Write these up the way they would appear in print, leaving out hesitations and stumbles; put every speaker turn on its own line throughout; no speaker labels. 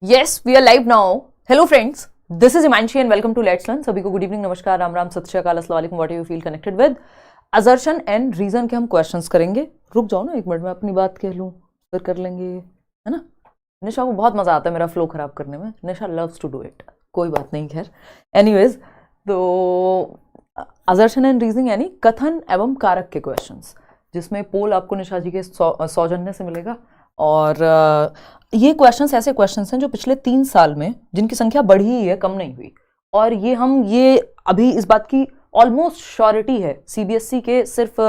Yes, we are live now. Hello friends, this is Imanshi and welcome to Let's Learn. सभी को good evening, नमस्कार, राम राम, सत श्री अकाल, अस्सलाम वालेकुम, what you feel connected with. Assertion and reason के हम क्वेश्चंस करेंगे। रुक जाओ ना एक मिनट, मैं अपनी बात कह लूँ फिर कर लेंगे, है ना। निशा को बहुत मजा आता है मेरा फ्लो खराब करने में। निशा लव्स टू डू इट, कोई बात नहीं, खैर। एनीवेज, तो असर्शन एंड रीजनिंग यानी कथन एवं कारक के क्वेश्चंस, जिसमें पोल आपको निशा जी के सौजन्य से मिलेगा। और ये क्वेश्चंस ऐसे क्वेश्चंस हैं जो पिछले 3 साल में जिनकी संख्या बढ़ी ही है, कम नहीं हुई। और ये अभी इस बात की ऑलमोस्ट श्योरिटी है, सीबीएसई के सिर्फ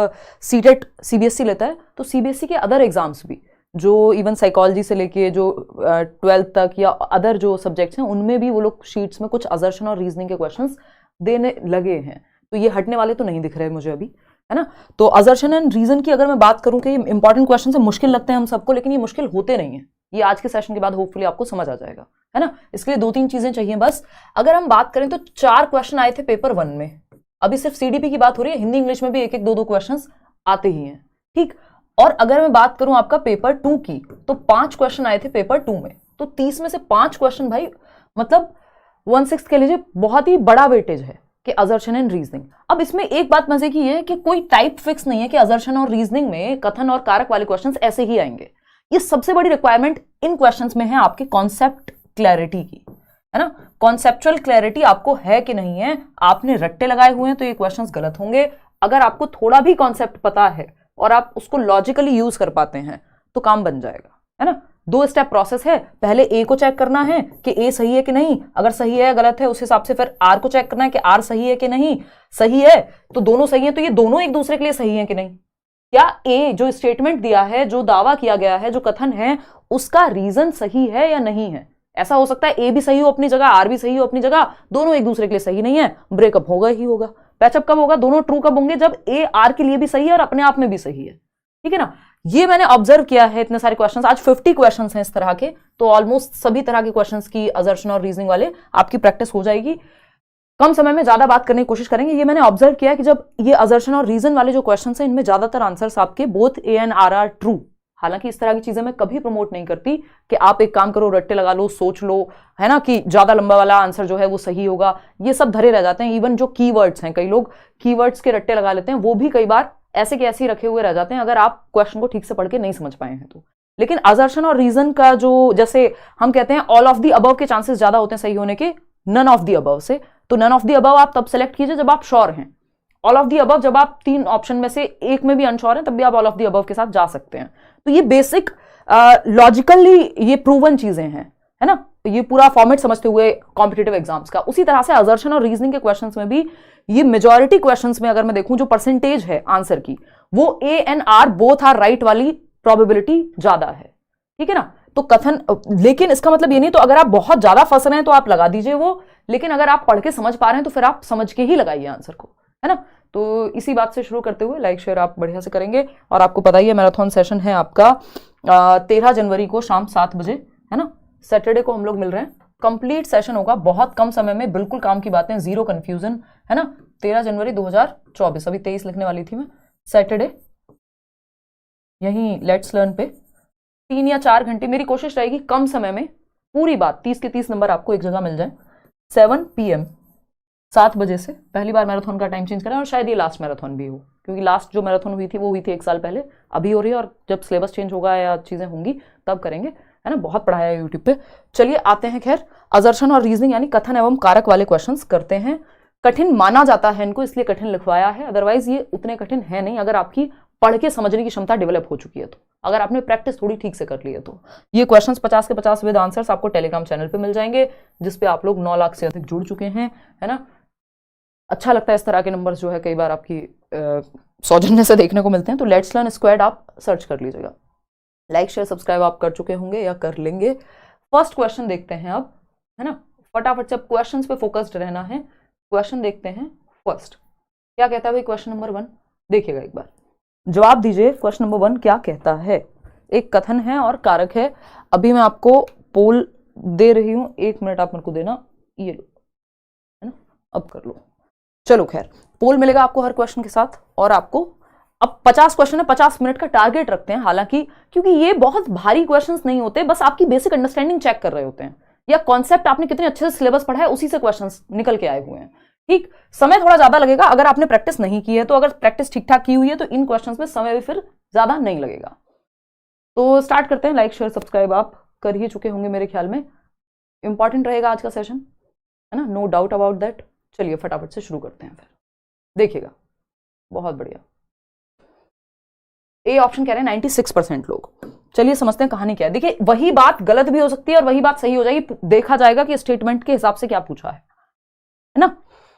सीटेट सीबीएसई लेता है, तो सीबीएसई के अदर एग्जाम्स भी, जो इवन साइकोलॉजी से लेके जो 12th तक या अदर जो सब्जेक्ट्स हैं, उनमें भी वो लोग शीट्स में कुछ असर्शन और रीजनिंग के क्वेश्चंस देने लगे हैं। तो ये हटने वाले तो नहीं दिख रहे मुझे अभी, है ना। तो असर्शन एंड रीजन की अगर मैं बात करूं कि ये इंपॉर्टेंट क्वेश्चन है, मुश्किल लगते हैं हम सबको, लेकिन ये मुश्किल होते नहीं है। ये आज के सेशन के बाद होपफुली आपको समझ आ जाएगा, है ना। इसके लिए 2-3 चीजें चाहिए बस। अगर हम बात करें तो 4 क्वेश्चन आए थे पेपर 1 में, अभी सिर्फ सीडीपी की बात हो रही है, हिंदी इंग्लिश में भी 1-1, 2-2 क्वेश्चन आते ही हैं, ठीक। और अगर मैं बात करूं आपका पेपर 2 की, तो 5 क्वेश्चन आए थे पेपर 2 में, तो 30 में से 5 क्वेश्चन, भाई मतलब 1/6 के लीजिए, बहुत ही बड़ा वेटेज है कि असर्शन एंड रीजनिंग। अब इसमें एक बात मजे की है कि कोई टाइप फिक्स नहीं है कि असर्शन और रीजनिंग में कथन और कारक वाले क्वेश्चंस ऐसे ही आएंगे। ये सबसे बड़ी रिक्वायरमेंट इन क्वेश्चंस में है आपके कॉन्सेप्ट क्लैरिटी की, है ना। कॉन्सेप्चुअल क्लैरिटी आपको है कि नहीं है। आपने रट्टे लगाए हुए हैं तो ये क्वेश्चंस गलत होंगे। अगर आपको थोड़ा भी कॉन्सेप्ट पता है और आप उसको लॉजिकली यूज कर पाते हैं तो काम बन जाएगा, है ना। 2 स्टेप प्रोसेस है। पहले ए को चेक करना है कि ए सही है कि नहीं, अगर सही है गलत है उस हिसाब से फिर आर को चेक करना है कि आर सही है कि नहीं। सही है तो दोनों सही है, तो ये दोनों एक दूसरे के लिए सही है कि नहीं। क्या ए जो स्टेटमेंट दिया है, जो दावा किया गया है, जो कथन है, उसका रीजन सही है या नहीं है। ऐसा हो सकता है ए भी सही हो अपनी जगह, आर भी सही हो अपनी जगह, दोनों एक दूसरे के लिए सही नहीं है, ब्रेकअप होगा ही होगा। पैचअप कब होगा? दोनों ट्रू कब होंगे? जब ए आर के लिए भी सही है और अपने आप में भी सही है, ठीक है ना। ये मैंने ऑब्जर्व किया है। इतने सारे क्वेश्चंस, आज 50 क्वेश्चंस हैं इस तरह के, तो ऑलमोस्ट सभी तरह के क्वेश्चंस की असर्शन और रीजनिंग वाले आपकी प्रैक्टिस हो जाएगी। कम समय में ज्यादा बात करने की कोशिश करेंगे। ये मैंने ऑब्जर्व किया कि जब ये असर्शन और रीजन वाले जो क्वेश्चंस हैं, इनमें ज्यादातर आंसर्स आपके both A and R are true. हालांकि इस तरह की चीजें मैं कभी प्रमोट नहीं करती कि आप एक काम करो, रट्टे लगा लो, सोच लो, है ना, कि ज्यादा लंबा वाला आंसर जो है वो सही होगा। ये सब धरे रह जाते हैं। इवन जो कीवर्ड्स हैं, कई लोग कीवर्ड्स के रट्टे लगा लेते हैं, वो भी कई बार ऐसे के ऐसे ही रखे हुए रह जाते हैं अगर आप क्वेश्चन को ठीक से पढ़ के नहीं समझ पाए हैं तो। लेकिन असर्शन और रीजन का जो, जैसे हम कहते हैं ऑल ऑफ द अबव के चांसेस ज्यादा होते हैं सही होने के नन ऑफ द अबव से। तो नन ऑफ द अबव आप तब सेलेक्ट कीजिए जब आप श्योर हैं। ऑल ऑफ द अबव जब आप 3 ऑप्शन में से एक में भी अनश्योर हैं, तब भी आप ऑल ऑफ द अबव के साथ जा सकते हैं। तो ये बेसिक लॉजिकली ये प्रूवन चीजें हैं, है ना। ये पूरा फॉर्मेट समझते हुए कॉम्पिटिटिव एग्जाम्स का। उसी तरह से असर्शन और रीजनिंग के क्वेश्चंस में भी ये मेजॉरिटी क्वेश्चंस में अगर मैं देखूं जो परसेंटेज है आंसर की, वो A and R both are right वाली प्रोबेबिलिटी ज्यादा है, ठीक है ना। तो कथन, लेकिन इसका मतलब ये नहीं, तो अगर आप बहुत ज्यादा फंस रहे हैं तो आप लगा दीजिए वो, लेकिन अगर आप पढ़ के समझ पा रहे हैं तो फिर आप समझ के ही लगाइए आंसर को, है ना। तो इसी बात से शुरू करते हुए लाइक शेयर आप बढ़िया से करेंगे। और आपको पता ही है मैराथन सेशन है आपका 13 जनवरी को शाम 7 बजे, है ना। सैटरडे को हम लोग मिल रहे हैं। कंप्लीट सेशन होगा, बहुत कम समय में, बिल्कुल काम की बातें, जीरो कंफ्यूजन, है ना। 13 जनवरी 2024, अभी 23 लिखने वाली थी मैं। सैटरडे यहीं लेट्स लर्न पे 3 या 4 घंटे, मेरी कोशिश रहेगी कम समय में पूरी बात, 30 के 30 नंबर आपको एक जगह मिल जाए। 7 PM 7 बजे से पहली बार मैराथन का टाइम चेंज करें, और शायद ये लास्ट मैराथन भी हो, क्योंकि लास्ट जो मैराथन हुई थी वो हुई थी 1 साल पहले, अभी हो रही है, और जब सिलेबस चेंज होगा या चीजें होंगी तब करेंगे, है ना। बहुत पढ़ाया है यूट्यूब पे। चलिए आते हैं, खैर, असर्शन और रीजनिंग यानी कथन एवं कारक वाले क्वेश्चंस करते हैं। कठिन माना जाता है इनको, इसलिए कठिन लिखवाया है, अदरवाइज ये उतने कठिन है नहीं अगर आपकी पढ़ के समझने की क्षमता डेवलप हो चुकी है तो, अगर आपने प्रैक्टिस थोड़ी ठीक से कर ली है तो। ये क्वेश्चंस 50 के 50 विद आंसर्स आपको टेलीग्राम चैनल पे मिल जाएंगे, जिसपे आप लोग 9 लाख से अधिक जुड़ चुके हैं, है ना। अच्छा लगता है इस तरह के नंबर्स जो है कई बार आपकी सौजन्य से देखने को मिलते हैं। तो लेट्स लर्न स्क्वाड आप सर्च कर लीजिएगा। लाइक शेयर सब्सक्राइब आप कर चुके होंगे या कर लेंगे। फर्स्ट क्वेश्चन देखते हैं अब, है ना। फटाफट से क्वेश्चंस पे फोकस्ड रहना है। क्वेश्चन देखते हैं फर्स्ट, क्या कहता है भाई क्वेश्चन नंबर 1, देखिएगा एक बार, जवाब दीजिए। क्वेश्चन नंबर 1 क्या कहता है? एक कथन है और कारक है। अभी मैं आपको पोल दे रही हूं, 1 मिनट आप मेरे को देना, ये लो, है ना, अब कर लो। चलो खैर, पोल मिलेगा आपको हर क्वेश्चन के साथ, और आपको अब 50 क्वेश्चन है, 50 मिनट का टारगेट रखते हैं, हालांकि क्योंकि ये बहुत भारी क्वेश्चंस नहीं होते, बस आपकी बेसिक अंडरस्टैंडिंग चेक कर रहे होते हैं या कॉन्सेप्ट आपने कितने अच्छे से सिलेबस पढ़ा है उसी से क्वेश्चंस निकल के आए हुए हैं। ठीक, समय थोड़ा ज्यादा लगेगा अगर आपने प्रैक्टिस नहीं की है, तो अगर प्रैक्टिस ठीक ठाक की हुई है तो इन क्वेश्चंस में समय भी फिर ज्यादा नहीं लगेगा। तो स्टार्ट करते हैं। लाइक शेयर सब्सक्राइब आप कर ही चुके होंगे मेरे ख्याल में। इंपॉर्टेंट रहेगा आज का सेशन, है ना, नो डाउट अबाउट दैट। चलिए फटाफट से शुरू करते हैं फिर, देखिएगा। बहुत बढ़िया। ए ऑप्शन कह रहे हैं 96% लोग। चलिए समझते हैं कहानी क्या है। देखिए, वही बात गलत भी हो सकती है और वही बात सही हो जाएगी, देखा जाएगा कि स्टेटमेंट के हिसाब से क्या पूछा है ना।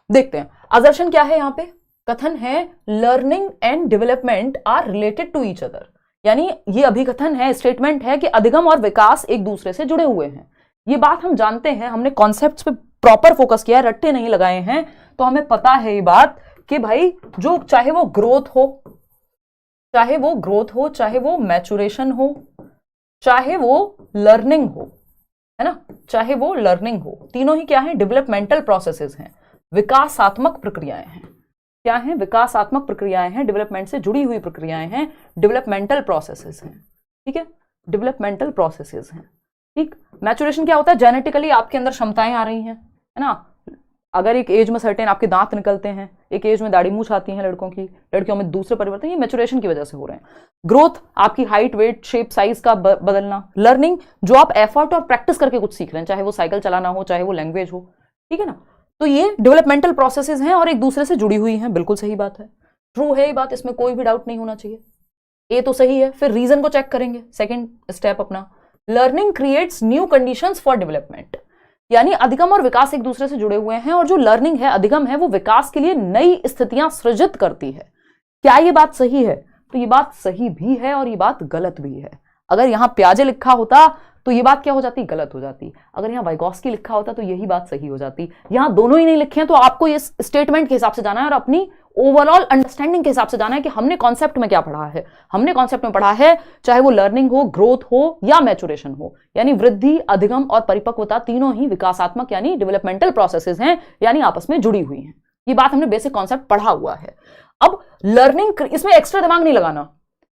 देखते हैं असर्शन क्या है। यहां पे कथन है learning and development are related to each other, यानी ये अभिकथन है, स्टेटमेंट है कि अधिगम और विकास एक दूसरे से जुड़े हुए हैं। ये बात हम जानते हैं, हमने कॉन्सेप्ट्स पे प्रॉपर फोकस किया है, रट्टे नहीं लगाए हैं, तो हमें पता है ये बात कि भाई जो चाहे वो ग्रोथ हो, चाहे वो मैचुरेशन हो, चाहे वो लर्निंग हो, है ना, चाहे वो लर्निंग हो, तीनों ही क्या है, डेवलपमेंटल प्रोसेसेस हैं, विकासात्मक प्रक्रियाएं हैं। क्या है, विकासात्मक प्रक्रियाएं हैं, डेवलपमेंट से जुड़ी हुई प्रक्रियाएं हैं, डेवलपमेंटल प्रोसेसेस हैं। ठीक है, डेवलपमेंटल प्रोसेसेस हैं। ठीक, मैचुरेशन क्या होता है, जेनेटिकली आपके अंदर क्षमताएं आ रही हैं, है ना। अगर एक एज में सर्टेन आपके दांत निकलते हैं, एक एज में दाढ़ी मूछ आती है लड़कों की, लड़कियों में दूसरे परिवर्तन, ये मैचुरेशन की वजह से हो रहे हैं। ग्रोथ आपकी हाइट, वेट, शेप, साइज का बदलना। लर्निंग जो आप एफर्ट और प्रैक्टिस करके कुछ सीख रहे हैं, चाहे वो साइकिल चलाना हो, चाहे वो लैंग्वेज हो, ठीक है ना। तो ये डेवलपमेंटल प्रोसेसेस हैं और एक दूसरे से जुड़ी हुई हैं। बिल्कुल सही बात है, ट्रू है ये बात, इसमें कोई भी डाउट नहीं होना चाहिए। ये तो सही है। फिर रीजन को चेक करेंगे, सेकेंड स्टेप अपना, learning creates new conditions for development, यानी अधिगम और विकास एक दूसरे से जुड़े हुए हैं और जो लर्निंग है, अधिगम है, वो विकास के लिए नई स्थितियां सृजित करती है। क्या ये बात सही है? तो ये बात सही भी है और ये बात गलत भी है। अगर यहां प्याजे लिखा होता तो ये बात क्या हो जाती, गलत हो जाती। अगर यहाँ वाइगॉस्की लिखा होता तो यही बात सही हो जाती। यहां दोनों ही नहीं लिखे हैं, तो आपको इस स्टेटमेंट के हिसाब से जाना है और अपनी ओवरऑल अंडरस्टैंडिंग के हिसाब से जाना है कि हमने कॉन्सेप्ट में क्या पढ़ा है। हमने कॉन्सेप्ट में पढ़ा है चाहे वो लर्निंग हो, ग्रोथ हो या मैचुरेशन हो, यानी वृद्धि, अधिगम और परिपक्वता तीनों ही विकासात्मक यानी डेवलपमेंटल प्रोसेसेस हैं, यानी आपस में जुड़ी हुई हैं। ये बात हमने बेसिक कॉन्सेप्ट पढ़ा हुआ है। अब लर्निंग, इसमें एक्स्ट्रा दिमाग नहीं लगाना,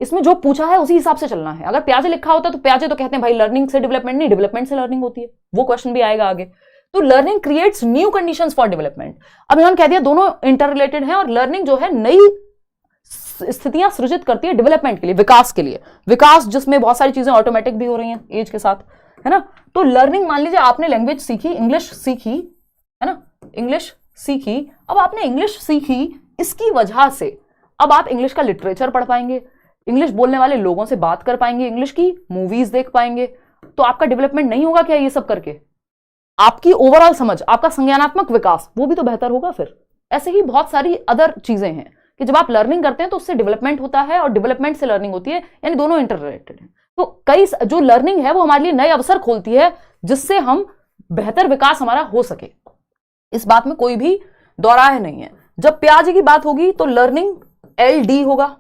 इसमें जो पूछा है उसी हिसाब से चलना है। अगर प्याजे लिखा होता तो प्याजे तो कहते हैं भाई लर्निंग से डेवलपमेंट नहीं, डेवलपमेंट से लर्निंग होती है, वो क्वेश्चन भी आएगा आगे। तो learning creates new conditions for development. अब इन्होंने कह दिया दोनों इंटर रिलेटेड है और लर्निंग जो है नई स्थितियां सृजित करती है डेवलपमेंट के लिए, विकास के लिए। विकास जिसमें बहुत सारी चीजें ऑटोमेटिक भी हो रही हैं एज के साथ, है ना। तो लर्निंग, मान लीजिए आपने लैंग्वेज सीखी, इंग्लिश सीखी, है ना, इंग्लिश सीखी। अब आपने इंग्लिश सीखी, इसकी वजह से अब आप इंग्लिश का लिटरेचर पढ़ पाएंगे, इंग्लिश बोलने वाले लोगों से बात कर पाएंगे, इंग्लिश की मूवीज देख पाएंगे। तो आपका डेवलपमेंट नहीं होगा क्या ये सब करके? आपकी ओवरऑल समझ, आपका संज्ञानात्मक विकास वो भी तो बेहतर होगा। फिर ऐसे ही बहुत सारी अदर चीजें हैं कि जब आप लर्निंग करते हैं तो उससे डेवलपमेंट होता है और डेवलपमेंट से लर्निंग होती है, यानी दोनों इंटर रिलेटेड है। तो कई जो लर्निंग है वो हमारे लिए नए अवसर खोलती है जिससे हम बेहतर विकास हमारा हो सके। इस बात में कोई भी दोराहे नहीं है। जब प्याजे की बात होगी तो लर्निंग LD होगा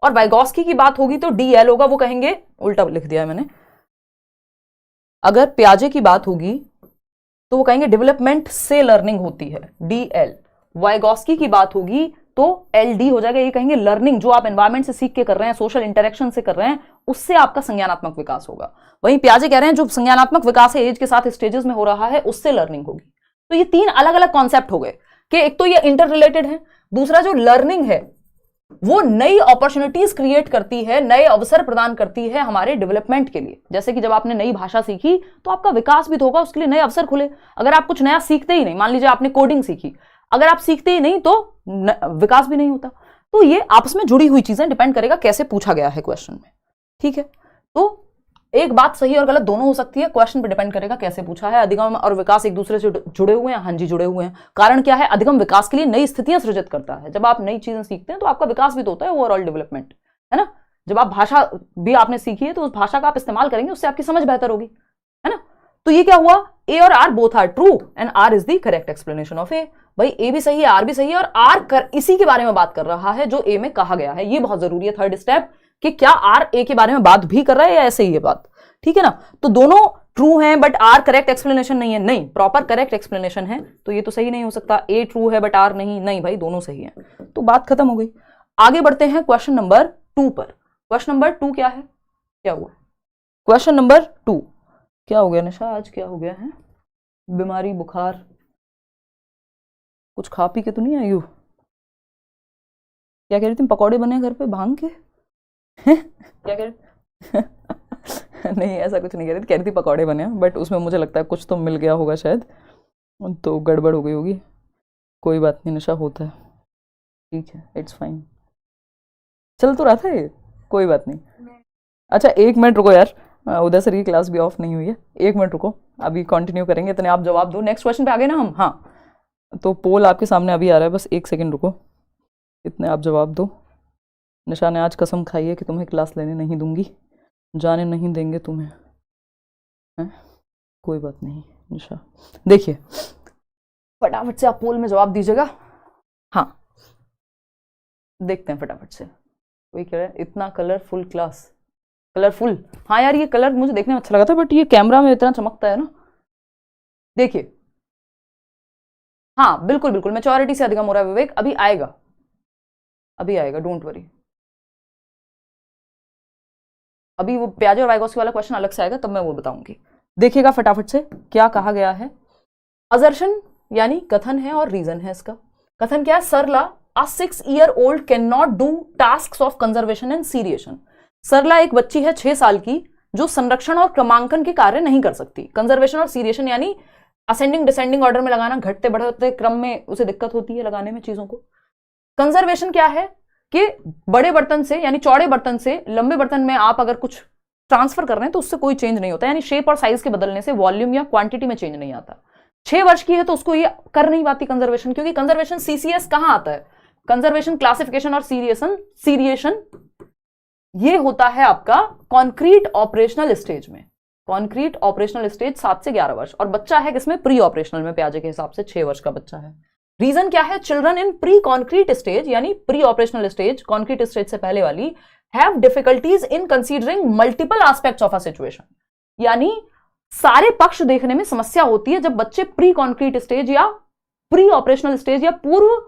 और वाइगॉस्की की बात होगी तो DL होगा। वो कहेंगे, उल्टा लिख दिया है मैंने, अगर प्याजे की बात होगी तो वो कहेंगे डेवलपमेंट से लर्निंग होती है, DL। वाइगॉस्की की बात होगी तो LD हो जाएगा, ये कहेंगे लर्निंग जो आप एनवायरमेंट से सीख के कर रहे हैं, सोशल इंटरेक्शन से कर रहे हैं, उससे आपका संज्ञानात्मक विकास होगा। वहीं प्याजे कह रहे हैं जो संज्ञानात्मक विकास है एज के साथ स्टेजेस में हो रहा है, उससे लर्निंग होगी। तो ये तीन अलग अलग कॉन्सेप्ट हो गए कि एक तो ये इंटर रिलेटेड है, दूसरा जो लर्निंग है वो नई अपॉर्चुनिटीज क्रिएट करती है, नए अवसर प्रदान करती है हमारे डेवलपमेंट के लिए। जैसे कि जब आपने नई भाषा सीखी तो आपका विकास भी तो होगा, उसके लिए नए अवसर खुले। अगर आप कुछ नया सीखते ही नहीं, मान लीजिए आपने कोडिंग सीखी, अगर आप सीखते ही नहीं तो विकास भी नहीं होता। तो ये आपस में जुड़ी हुई चीजें, डिपेंड करेगा कैसे पूछा गया है क्वेश्चन में। ठीक है, तो एक बात सही और गलत दोनों हो सकती है, क्वेश्चन पर डिपेंड करेगा कैसे पूछा है। अधिगम और विकास एक दूसरे से जुड़े हुए हैं, हाँ जी जुड़े हुए हैं। कारण क्या है, अधिगम विकास के लिए नई स्थितियां सृजित करता है। जब आप नई चीजें सीखते हैं तो आपका विकास भी तो होता है, ओवरऑल डेवलपमेंट, है ना। जब आप भाषा भी आपने सीखी है तो उस भाषा का आप इस्तेमाल करेंगे, उससे आपकी समझ बेहतर होगी, है ना। तो ये क्या हुआ, A और R both are true and R is the correct explanation of A। भाई A भी सही है, R भी सही है, और R इसी के बारे में बात कर रहा है जो A में कहा गया है। ये बहुत जरूरी है, थर्ड स्टेप, कि क्या R A के बारे में बात भी कर रहा है या ऐसे ही है बात, ठीक है ना। तो दोनों ट्रू हैं बट R करेक्ट एक्सप्लेनेशन नहीं है, नहीं, प्रॉपर करेक्ट एक्सप्लेनेशन है। तो ये तो सही नहीं हो सकता, A ट्रू है बट R नहीं, नहीं भाई दोनों सही है। तो बात खत्म हो गई। आगे बढ़ते हैं क्वेश्चन नंबर 2 पर। क्वेश्चन नंबर 2 क्या है, क्या हुआ? क्वेश्चन नंबर 2 क्या हो गया निशा, आज क्या हो गया है? बीमारी, बुखार, कुछ खा पी के तो नहीं आई हो? क्या कह रही थी? पकौड़े बने घर पे भांग के? क्या कह रही? नहीं, ऐसा कुछ नहीं कह रही थी पकौड़े बने, बट उसमें मुझे लगता है कुछ तो मिल गया होगा शायद, तो गड़बड़ हो गई होगी। कोई बात नहीं, नशा होता है, ठीक है, इट्स फाइन। चल तो रहा था ये, कोई बात नहीं। अच्छा 1 मिनट रुको यार, उधर सर की क्लास भी ऑफ नहीं हुई है, 1 मिनट रुको, अभी कंटिन्यू करेंगे, इतने आप जवाब दो। नेक्स्ट क्वेश्चन पे आ गए ना हम? हाँ, तो पोल आपके सामने अभी आ रहा है, बस 1 सेकेंड रुको, इतने आप जवाब दो। निशा ने आज कसम खाई है कि तुम्हें क्लास लेने नहीं दूंगी, जाने नहीं देंगे तुम्हें, है? कोई बात नहीं निशा। देखिए फटाफट से आप पोल में जवाब दीजिएगा। हाँ देखते हैं फटाफट से। कोई कह रहा है इतना कलरफुल क्लास, कलरफुल, हाँ यार ये कलर मुझे देखने में अच्छा लगा था, बट ये कैमरा में इतना चमकता है ना। देखिए हाँ बिल्कुल बिल्कुल, मैच्योरिटी से अधिगम हो रहा है विवेक, अभी आएगा, अभी आएगा, डोंट वरी। अभी वो प्याजे और वाइगोस्की वाला क्वेश्चन अलग से आएगा, तब मैं वो बताऊंगी। देखिएगा फटाफट से क्या कहा गया है। असर्शन यानी कथन है और रीजन है इसका। कथन क्या है? सरला a 6-year-old cannot do tasks of conservation and seriation। सरला एक बच्ची है 6 साल की जो संरक्षण और क्रमांकन के कार्य नहीं कर सकती। कंजर्वेशन और सीरिएशन यानी असेंडिंग डिसेंडिंग ऑर्डर में लगाना, घटते बढ़ते क्रम में उसे दिक्कत होती है लगाने में चीजों को। कंजर्वेशन क्या है कि बड़े बर्तन से यानी चौड़े बर्तन से लंबे बर्तन में आप अगर कुछ ट्रांसफर कर रहे हैं तो उससे कोई चेंज नहीं होता, यानी शेप और साइज के बदलने से वॉल्यूम या क्वांटिटी में चेंज नहीं आता। 6 वर्ष की है तो उसको ये कर नहीं पाती कंजर्वेशन, क्योंकि कंजर्वेशन सीसीएस कहां आता है? कंजर्वेशन, क्लासिफिकेशन और सीरिएशन ये होता है आपका कॉन्क्रीट ऑपरेशनल स्टेज में। कॉन्क्रीट ऑपरेशनल स्टेज 7 से 11 वर्ष, और बच्चा है किसमें? प्री ऑपरेशनल में, प्याजे के हिसाब से 6 वर्ष का बच्चा है। रीजन क्या है? Children in pre concrete stage यानी pre operational stage, concrete stage से पहले वाली, have difficulties in considering multiple aspects of a situation, यानी सारे पक्ष देखने में समस्या होती है जब बच्चे प्री कॉन्क्रीट स्टेज या प्री ऑपरेशनल स्टेज या पूर्व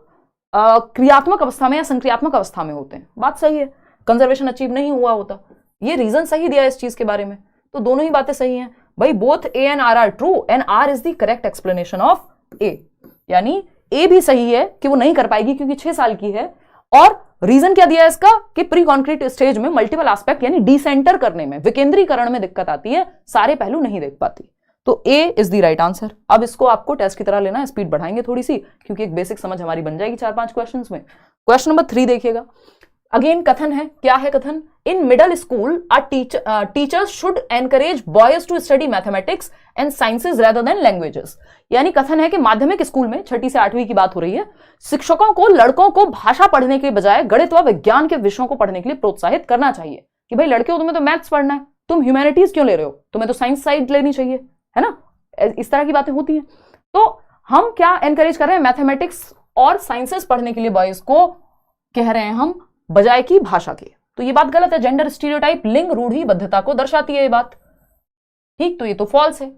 क्रियात्मक अवस्था में या संक्रियात्मक अवस्था में होते हैं। बात सही है, कंजर्वेशन अचीव नहीं हुआ होता। ये रीजन सही दिया है इस चीज के बारे में, तो दोनों ही बातें सही हैं भाई। Both A and R are true and R is the correct explanation of A, यानी ए भी सही है कि वो नहीं कर पाएगी क्योंकि 6 साल की है, और रीजन क्या दिया है इसका कि प्री कॉन्क्रीट स्टेज में मल्टीपल एस्पेक्ट यानी डिसेंटर करने में, विकेंद्रीकरण में दिक्कत आती है, सारे पहलू नहीं देख पाती। तो A is the right answer. अब इसको आपको टेस्ट की तरह लेना है, स्पीड बढ़ाएंगे थोड़ी सी क्योंकि एक बेसिक समझ हमारी बन जाएगी 4-5 क्वेश्चंस में। क्वेश्चन नंबर 3 देखिएगा, अगेन कथन है। क्या है कथन? In middle school teachers should encourage boys to study mathematics and sciences rather than languages, यानी कथन है कि माध्यमिक स्कूल में 6ठी से 8वीं की बात हो रही है, शिक्षकों को लड़कों को भाषा पढ़ने के बजाय गणित व विज्ञान के विषयों को पढ़ने के लिए प्रोत्साहित करना चाहिए। कि भाई लड़के हो, तुम्हें तो मैथ्स पढ़ना है, तुम ह्यूमैनिटीज क्यों ले रहे हो, तुम्हें तो साइंस साइड लेनी चाहिए, है ना, इस तरह की बातें होती हैं। तो हम क्या एनकरेज कर रहे हैं? मैथमेटिक्स और साइंसेस पढ़ने के लिए बॉयज को कह रहे हैं हम, बजाय की भाषा के। तो ये बात गलत है, जेंडर स्टीरियोटाइप, लिंग रूढ़िबद्धता को दर्शाती है ये बात, ठीक, तो ये तो फॉल्स है,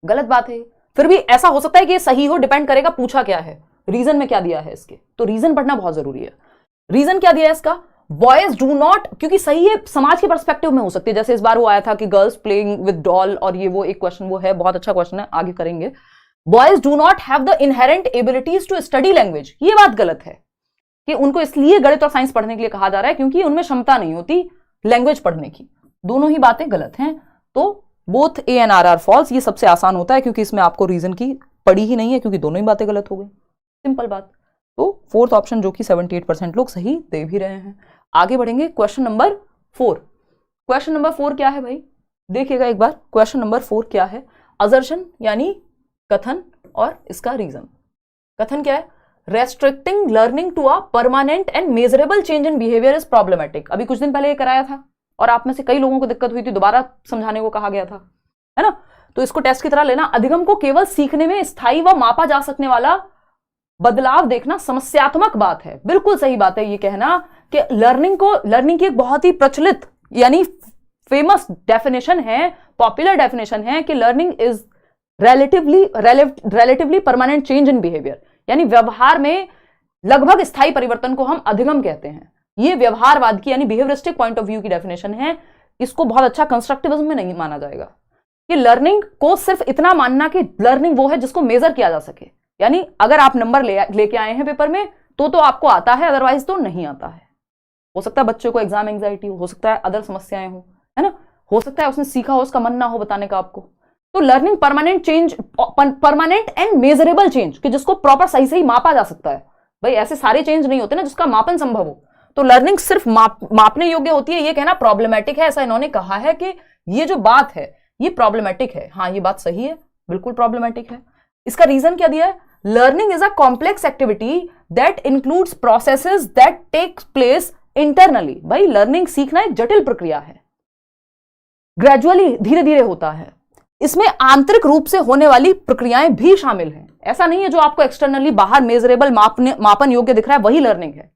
गलत बात है। फिर भी ऐसा हो सकता है कि ये सही हो, डिपेंड करेगा पूछा क्या है, रीजन में क्या दिया है इसके, तो रीजन पढ़ना बहुत जरूरी है। रीजन क्या दिया है इसका? बॉयज डू नॉट, क्योंकि सही है समाज के पर्सपेक्टिव में हो सकती है, जैसे इस बार वो आया था कि गर्ल्स प्लेइंग विद डॉल, और ये वो एक क्वेश्चन वो है, बहुत अच्छा क्वेश्चन है, आगे करेंगे। Boys do not have the inherent abilities to study language, ये बात गलत है कि उनको इसलिए गणित और साइंस पढ़ने के लिए कहा जा रहा है क्योंकि उनमें क्षमता नहीं होती लैंग्वेज पढ़ने की। दोनों ही बातें गलत हैं, तो both A and R are false. ये सबसे आसान होता है क्योंकि इसमें आपको रीजन की पड़ी ही नहीं है, क्योंकि दोनों ही बातें गलत हो गई, सिंपल बात। तो 4th ऑप्शन जो कि 78% लोग सही दे भी रहे हैं। आगे बढ़ेंगे, क्वेश्चन नंबर 4। क्वेश्चन नंबर 4 क्या है भाई? देखिएगा एक बार, क्वेश्चन नंबर 4 क्या है? असर्शन यानी कथन और इसका रीजन। कथन क्या है? Restricting learning to a permanent and measurable change in behaviour is problematic. अभी कुछ दिन पहले ये कराया था और आप में से कई लोगों को दिक्कत हुई थी, दोबारा समझाने को कहा गया था, है ना। तो इसको टेस्ट की तरह लेना। अधिगम को केवल सीखने में स्थायी व मापा जा सकने वाला बदलाव देखना समस्यात्मक बात है। बिल्कुल सही बात है ये कहना कि लर्निंग की एक बहुत ही प्रचलित यानी फेमस डेफिनेशन है, पॉपुलर डेफिनेशन है कि learning is relatively permanent change in behaviour, यानी व्यवहार में लगभग स्थायी परिवर्तन को हम अधिगम कहते हैं। ये व्यवहारवाद की यानी बिहेवियरिस्टिक पॉइंट ऑफ व्यू की डेफिनेशन है। इसको बहुत अच्छा कंस्ट्रक्टिविज्म में नहीं माना जाएगा कि लर्निंग को सिर्फ इतना मानना कि लर्निंग वो है जिसको मेजर किया जा सके, यानी अगर आप नंबर लेके आए हैं पेपर में तो आपको आता है, अदरवाइज तो नहीं आता है। हो सकता है बच्चे को एग्जाम एंग्जाइटी हो सकता है अदर समस्याएं हो, है ना, हो सकता है उसने सीखा हो, उसका मन ना हो बताने का आपको। तो learning permanent change, permanent and measurable change कि जिसको प्रॉपर सही से ही मापा जा सकता है। भाई ऐसे सारे चेंज नहीं होते ना जिसका मापन संभव हो। तो लर्निंग सिर्फ मापने योग्य होती है, ये कहना प्रॉब्लमेटिक है। ऐसा इन्होंने कहा है कि ये जो बात है ये प्रॉब्लमेटिक है। हाँ ये बात सही है, बिल्कुल प्रॉब्लमेटिक है। इसका रीजन क्या दिया है? Learning is a complex activity that includes processes that take place internally. भाई लर्निंग सीखना एक जटिल प्रक्रिया है, ग्रेजुअली धीरे धीरे होता है। इसमें आंतरिक रूप से होने वाली प्रक्रियाएं भी शामिल हैं। ऐसा नहीं है जो आपको एक्सटर्नली बाहर मेजरेबल मापन योग्य दिख रहा है वही लर्निंग है।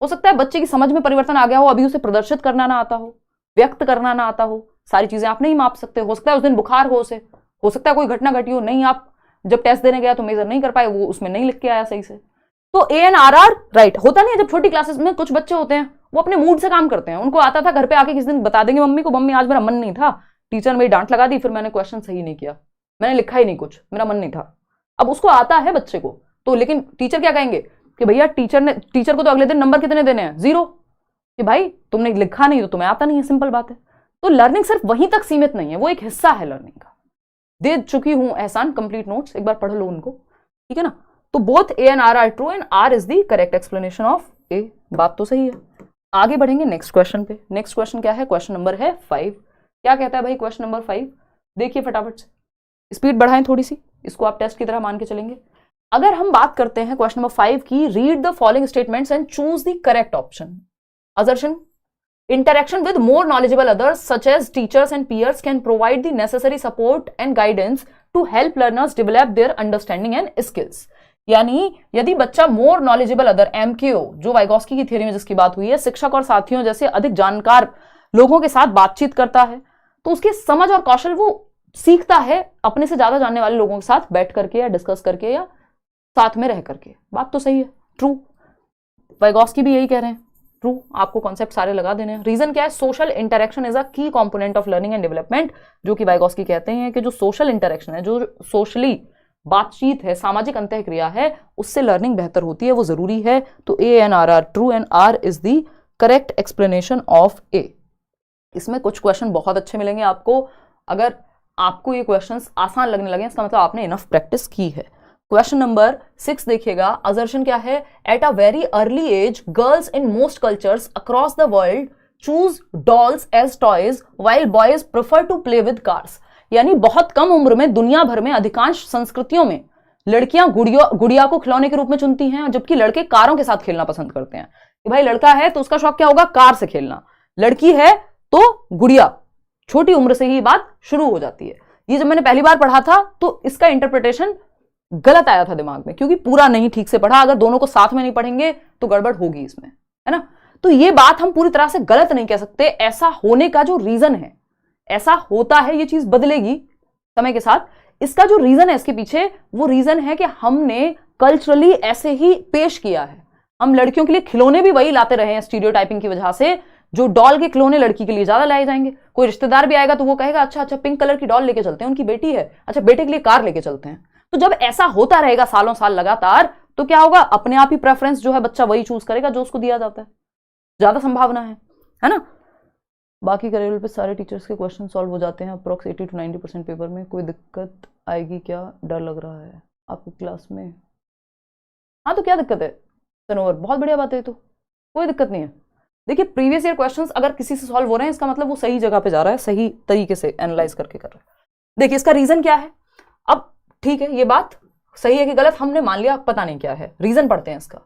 हो सकता है बच्चे की समझ में परिवर्तन आ गया हो, अभी उसे प्रदर्शित करना ना आता हो, व्यक्त करना ना आता हो, सारी चीजें आप नहीं माप सकते। हो सकता है उस दिन बुखार हो उसे, हो सकता है कोई घटना घटी हो, नहीं आप जब टेस्ट देने गया तो मेजर नहीं कर पाए, वो उसमें नहीं लिख के आया सही से। तो ANRR राइट होता नहीं है। जब छोटी क्लासेस में कुछ बच्चे होते हैं वो अपने मूड से काम करते हैं, उनको आता था घर पे आके किसी दिन बता देंगे मम्मी को, मम्मी आज मेरा मन नहीं था, टीचर मेरी डांट लगा दी, फिर मैंने क्वेश्चन सही नहीं किया, मैंने लिखा ही नहीं कुछ, मेरा मन नहीं था। अब उसको आता है बच्चे को तो, लेकिन टीचर क्या कहेंगे कि भैया टीचर को तो अगले दिन नंबर कितने देने हैं? 0, कि भाई तुमने लिखा नहीं तो तुम्हें आता नहीं है, सिंपल बात है। तो लर्निंग सिर्फ वहीं तक सीमित नहीं है, वो एक हिस्सा है लर्निंग का। दे चुकी हूं एहसान कंप्लीट नोट्स, एक बार पढ़ लो उनको, ठीक है ना। तो both A and R are true and R is the correct explanation of A। बात तो सही है। आगे बढ़ेंगे नेक्स्ट क्वेश्चन पे। नेक्स्ट क्वेश्चन क्या है? क्वेश्चन नंबर है 5। क्या कहता है भाई क्वेश्चन नंबर 5? देखिए फटाफट से, स्पीड बढ़ाएं थोड़ी सी, इसको आप टेस्ट की तरह मान के चलेंगे। अगर हम बात करते हैं क्वेश्चन नंबर 5 की, read the following statements and choose the correct option. Assertion, interaction with more knowledgeable others such as teachers and peers can provide the necessary support and guidance to help learners develop their understanding and skills। यानी यदि बच्चा more knowledgeable other, MKO जो Vygotsky की theory में जिसकी बात हुई है, शिक्षक और साथियों जैसे अधिक जानकार लोगों के साथ बातचीत करता है तो उसकी समझ और कौशल वो सीखता है अपने से ज्यादा जानने वाले लोगों के साथ बैठ करके या डिस्कस करके या साथ में रह करके। बात तो सही है, ट्रू। वाइगोस्की भी यही कह रहे हैं, ट्रू। आपको कॉन्सेप्ट सारे लगा देने हैं। रीजन क्या है? सोशल इंटरेक्शन इज अ की component of learning and development, जो कि वाइगोस्की कहते हैं कि जो सोशल इंटरेक्शन है, जो सोशली बातचीत है, सामाजिक अंतःक्रिया है, उससे लर्निंग बेहतर होती है, वो जरूरी है। तो A and R are true and R is the correct explanation of A। इसमें कुछ क्वेश्चन बहुत अच्छे मिलेंगे आपको। अगर आपको ये क्वेश्चंस आसान लगने लगे इसका मतलब आपने इनफ प्रैक्टिस की है। क्वेश्चन नंबर 6 देखिएगा। असर्शन क्या है? At a very early age girls in most cultures across the world choose dolls as toys while boys prefer to play with cars. यानी बहुत कम उम्र में दुनिया भर में अधिकांश संस्कृतियों में लड़कियां गुड़िया को खिलौने के रूप में चुनती हैं, जबकि लड़के कारों के साथ खेलना पसंद करते हैं। कि भाई लड़का है तो उसका शौक क्या होगा? कार से खेलना, लड़की है तो गुड़िया। छोटी उम्र से ही बात शुरू हो जाती है। ये जब मैंने पहली बार पढ़ा था तो इसका इंटरप्रिटेशन गलत आया था दिमाग में, क्योंकि पूरा नहीं ठीक से पढ़ा। अगर दोनों को साथ में नहीं पढ़ेंगे तो गड़बड़ होगी इसमें, है ना। तो ये बात हम पूरी तरह से गलत नहीं कह सकते। ऐसा होने का जो रीजन है, ऐसा होता है, ये चीज बदलेगी समय के साथ। इसका जो रीजन है इसके पीछे, वो रीजन है कि हमने कल्चरली ऐसे ही पेश किया है। हम लड़कियों के लिए खिलौने भी वही लाते रहे हैं स्टीरियोटाइपिंग की वजह से। जो डॉल के खिलौने लड़की के लिए ज्यादा लाए जाएंगे। कोई रिश्तेदार भी आएगा तो वो कहेगा अच्छा अच्छा पिंक कलर की डॉल लेके चलते हैं, उनकी बेटी है, अच्छा बेटे के लिए कार लेके चलते हैं। तो जब ऐसा होता रहेगा सालों साल लगातार, तो क्या होगा? अपने आप ही प्रेफरेंस जो है बच्चा वही चूज करेगा जो उसको दिया जाता है। ज्यादा संभावना है ना। बाकी का लेवल पे सारे टीचर्स के क्वेश्चन सॉल्व हो जाते हैं अप्रोक्स 80 to 90% पेपर में। कोई दिक्कत आएगी क्या? डर लग रहा है आपकी क्लास में? हाँ तो क्या दिक्कत है सनोवर? बहुत बढ़िया बात है, तो कोई दिक्कत नहीं है। देखिए प्रीवियस ईयर क्वेश्चंस अगर किसी से सॉल्व हो रहे हैं इसका मतलब वो सही जगह पे जा रहा है, सही तरीके से एनालाइज करके कर रहा है। देखिए इसका रीजन क्या है। अब ठीक है, ये बात सही है कि गलत हमने मान लिया, पता नहीं क्या है। रीजन पढ़ते हैं इसका।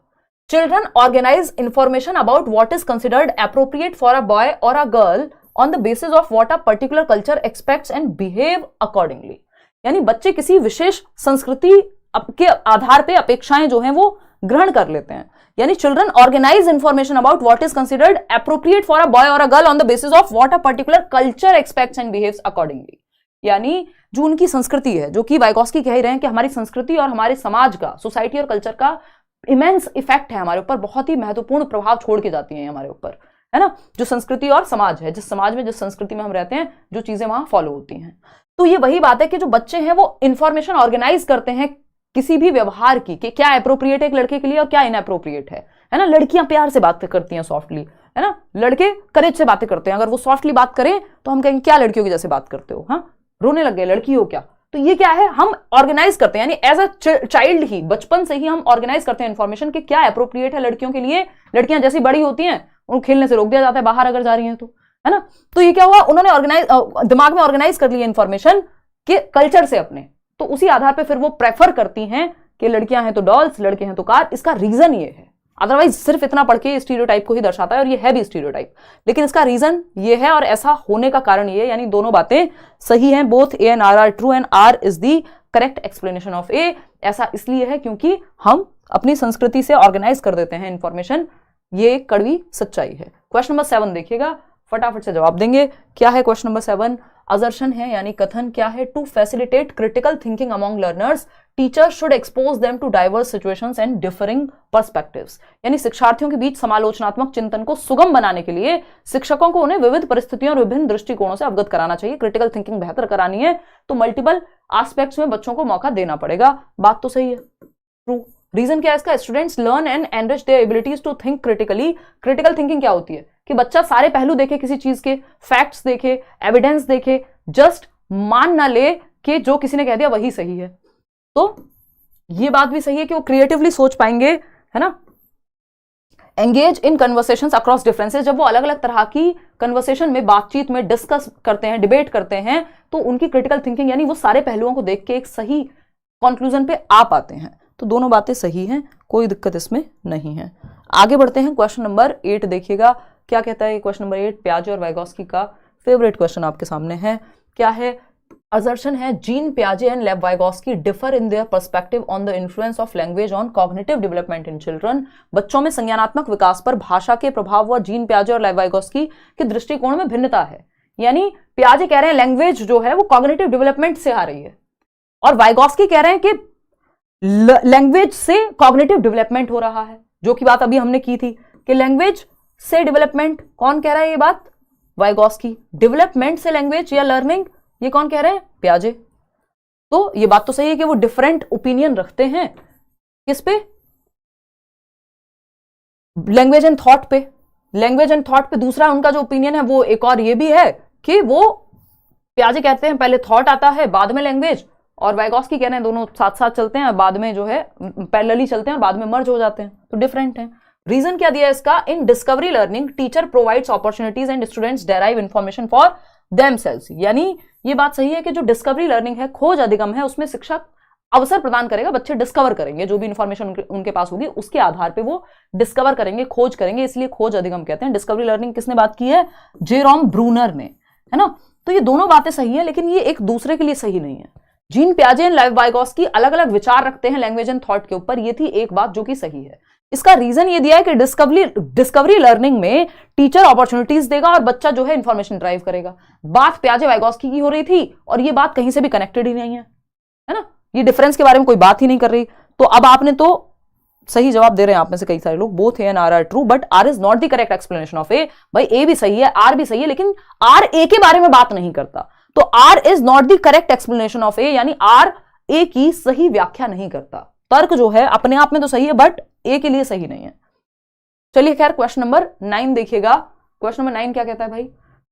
Children organise information about what is considered appropriate for a boy और a girl on the basis of what a particular culture expects and behave accordingly. यानी बच्चे किसी विशेष संस्कृति के आधार पे अपेक्षाएं जो हैं वो ग्रहण कर लेते हैं। यानी children organise information about what is considered appropriate for a boy और a girl on the basis of what a particular culture expects and behaves accordingly. यानी जो उनकी संस्कृति है, जो कि वाइगोस्की कह ही रहे हैं कि हमारी संस्कृति और हमारे समाज का, सोसाइटी और कल्चर का इमेंस इफेक्ट है हमारे ऊपर, बहुत ही महत्वपूर्ण प्रभाव छोड़ के जाती हैं हमारे ऊपर, है ना। जो संस्कृति और समाज है, जिस समाज में जिस संस्कृति में हम रहते हैं, जो चीजें वहां फॉलो होती हैं। तो ये वही बात है कि जो बच्चे हैं वो इंफॉर्मेशन ऑर्गेनाइज करते हैं किसी भी व्यवहार की, कि क्या अप्रोप्रिएट है एक लड़के के लिए और क्या इनअप्रोप्रिएट है ना। लड़कियां प्यार से बातें करती हैं सॉफ्टली, है ना, लड़के करेज से बातें करते हैं। अगर वो सॉफ्टली बात करें तो हम कहेंगे क्या लड़कियों की जैसे बात करते हो, हाँ रोने लग गए, लड़की हो क्या। तो ये क्या है, हम ऑर्गेनाइज करते हैं, यानी एज अ चाइल्ड ही, बचपन से ही हम ऑर्गेनाइज करते हैं इन्फॉर्मेशन कि क्या अप्रोप्रिएट है लड़कियों के लिए। लड़कियां जैसी बड़ी होती हैं उनको खेलने से रोक दिया जाता है बाहर अगर जा रही हैं तो, है ना। तो ये क्या हुआ, उन्होंने ऑर्गेनाइज दिमाग में ऑर्गेनाइज कर लिया इन्फॉर्मेशन के कल्चर से अपने, तो उसी आधार पर फिर वो प्रेफर करती हैं कि लड़कियां हैं तो डॉल्स, लड़के हैं तो कार। इसका रीजन ये है, अदरवाइज सिर्फ इतना पढ़ के स्टीरियोटाइप को ही दर्शाता है और ये है भी स्टीरियोटाइप, लेकिन इसका रीजन ये है और ऐसा होने का कारण ये है, यानी दोनों बातें सही हैं, both A and R are true and R is the correct explanation of A. ऐसा इसलिए है क्योंकि हम अपनी संस्कृति से ऑर्गेनाइज कर देते हैं इंफॉर्मेशन, ये कड़वी सच्चाई है। क्वेश्चन नंबर 7 देखिएगा, फटाफट से जवाब देंगे। क्या है क्वेश्चन नंबर 7? असर्शन है यानी कथन। क्या है? To facilitate critical thinking among learners teachers should expose them to diverse situations and differing perspectives. यानी शिक्षार्थियों के बीच समालोचनात्मक चिंतन को सुगम बनाने के लिए शिक्षकों को उन्हें विविध परिस्थितियों और विभिन्न दृष्टिकोणों से अवगत कराना चाहिए। क्रिटिकल थिंकिंग बेहतर करानी है तो मल्टीपल एस्पेक्ट्स में बच्चों को मौका देना पड़ेगा। बात तो सही है, ट्रू। रीजन क्या है इसका? Students learn and enrich their abilities to think critically. Critical thinking क्या होती है कि बच्चा सारे पहलू देखे किसी चीज के, फैक्ट्स देखे, एविडेंस देखे, जस्ट मान ना ले कि जो किसी ने कह दिया वही सही है। तो ये बात भी सही है कि वो क्रिएटिवली सोच पाएंगे, है ना। Engage in conversations across differences. जब वो अलग अलग तरह की कन्वर्सेशन में, बातचीत में डिस्कस करते हैं, डिबेट करते हैं, तो उनकी क्रिटिकल थिंकिंग यानी वो सारे पहलुओं को देख के एक सही कंक्लूजन पे आ पाते हैं। तो दोनों बातें सही हैं, कोई दिक्कत इसमें नहीं है। आगे बढ़ते हैं, क्वेश्चन नंबर 8 देखिएगा। क्या कहता है क्वेश्चन नंबर 8? पियाजे और वाइगोस्की का फेवरेट क्वेश्चन आपके सामने है। क्या है? असर्शन है जीन पियाजे एंड लेव Vygotsky differ in their perspective on the influence of language on cognitive development in children. बच्चों में संज्ञानात्मक विकास पर भाषा के प्रभाव व जीन पियाजे और लेव वाइगोस्की के दृष्टिकोण में भिन्नता है। यानी पियाजे कह रहे हैं लैंग्वेज जो है वो कॉग्निटिव डेवलपमेंट से आ रही है, और वाइगोस्की कह रहे हैं कि लैंग्वेज से कॉग्निटिव डेवलपमेंट हो रहा है। जो की बात अभी हमने की थी कि लैंग्वेज से डेवलपमेंट, कौन कह रहा है ये बात? वाइगोस्की। डेवलपमेंट से लैंग्वेज या लर्निंग, ये कौन कह रहे हैं? पियाजे। तो ये बात तो सही है कि वो डिफरेंट ओपिनियन रखते हैं किस पे? लैंग्वेज एंड थॉट पे। लैंग्वेज एंड थॉट पे दूसरा उनका जो ओपिनियन है वो एक और ये भी है कि वो पियाजे कहते हैं पहले थॉट आता है बाद में लैंग्वेज, और वाइगोस्की कह रहे हैं दोनों साथ साथ चलते हैं, बाद में जो है पैरेलली चलते हैं और बाद में मर्ज हो जाते हैं, तो डिफरेंट है। रीजन क्या दिया इसका? In discovery learning teacher provides opportunities and students derive information for themselves. यानी ये बात सही है कि जो डिस्कवरी लर्निंग है, खोज अधिगम है, उसमें शिक्षक अवसर प्रदान करेगा, बच्चे डिस्कवर करेंगे, जो भी इंफॉर्मेशन उनके पास होगी उसके आधार पे वो डिस्कवर करेंगे, खोज करेंगे, इसलिए खोज अधिगम कहते हैं। डिस्कवरी लर्निंग किसने बात की है? जेरोम ब्रूनर ने, है ना। तो ये दोनों बातें सही है, लेकिन ये एक दूसरे के लिए सही नहीं है। जीन पियाजे एंड लेव वाइगोस्की अलग अलग विचार रखते हैं लैंग्वेज एंड थॉट के ऊपर, ये थी एक बात जो कि सही है। इसका रीजन ये दिया है कि डिस्कवरी लर्निंग में टीचर अपॉर्चुनिटीज देगा और बच्चा जो है इंफॉर्मेशन ड्राइव करेगा। बात पियाजे वाइगोस्की की हो रही थी और ये बात कहीं से भी कनेक्टेड ही नहीं है ना। ये डिफरेंस के बारे में कोई बात ही नहीं कर रही। तो अब आपने तो सही जवाब दे रहे हैं आप में से कई सारे लोग, both A and R are true, but R is not the correct explanation of A. भाई ए भी सही है, आर भी सही है, लेकिन आर ए के बारे में बात नहीं करता, तो R is not the correct explanation of A, यानी आर ए की सही व्याख्या नहीं करता। तर्क जो है अपने आप में तो सही है, बट ए के लिए सही नहीं है। चलिए खैर, क्वेश्चन नंबर 9 देखिएगा। क्वेश्चन नंबर 9 क्या कहता है भाई?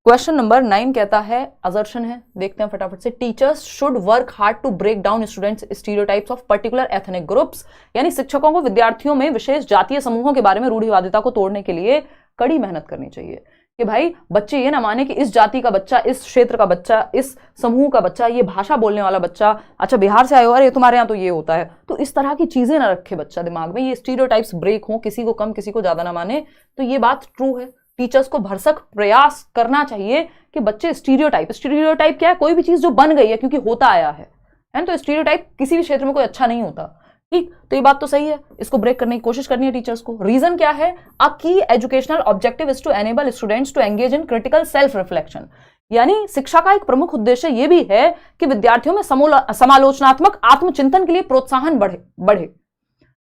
क्वेश्चन नंबर 9 कहता है, असर्शन है, देखते हैं फटाफट से। Teachers should work hard to break down students stereotypes of particular ethnic groups. यानी शिक्षकों को विद्यार्थियों में विशेष जातीय समूहों के बारे में रूढ़िवादिता को तोड़ने के लिए कड़ी मेहनत करनी चाहिए कि भाई बच्चे ये ना माने कि इस जाति का बच्चा, इस क्षेत्र का बच्चा, इस समूह का बच्चा, ये भाषा बोलने वाला बच्चा, अच्छा बिहार से आए हो, अरे तुम्हारे यहाँ तो ये होता है, तो इस तरह की चीजें ना रखे बच्चा दिमाग में, ये स्टीरियोटाइप्स ब्रेक हो, किसी को कम किसी को ज्यादा ना माने। तो ये बात ट्रू है, टीचर्स को भरसक प्रयास करना चाहिए कि बच्चे स्टीरियोटाइप क्या है? कोई भी चीज जो बन गई है क्योंकि होता आया है, तो स्टीरियोटाइप किसी भी क्षेत्र में कोई अच्छा नहीं होता, ठीक। तो ये बात तो सही है, इसको ब्रेक करने की कोशिश करनी है टीचर्स को। रीजन क्या है? A key educational objective is to enable students to engage in critical self reflection. यानी शिक्षा का एक प्रमुख उद्देश्य यह भी है कि विद्यार्थियों में समालोचनात्मक आत्मचिंतन के लिए प्रोत्साहन बढ़े।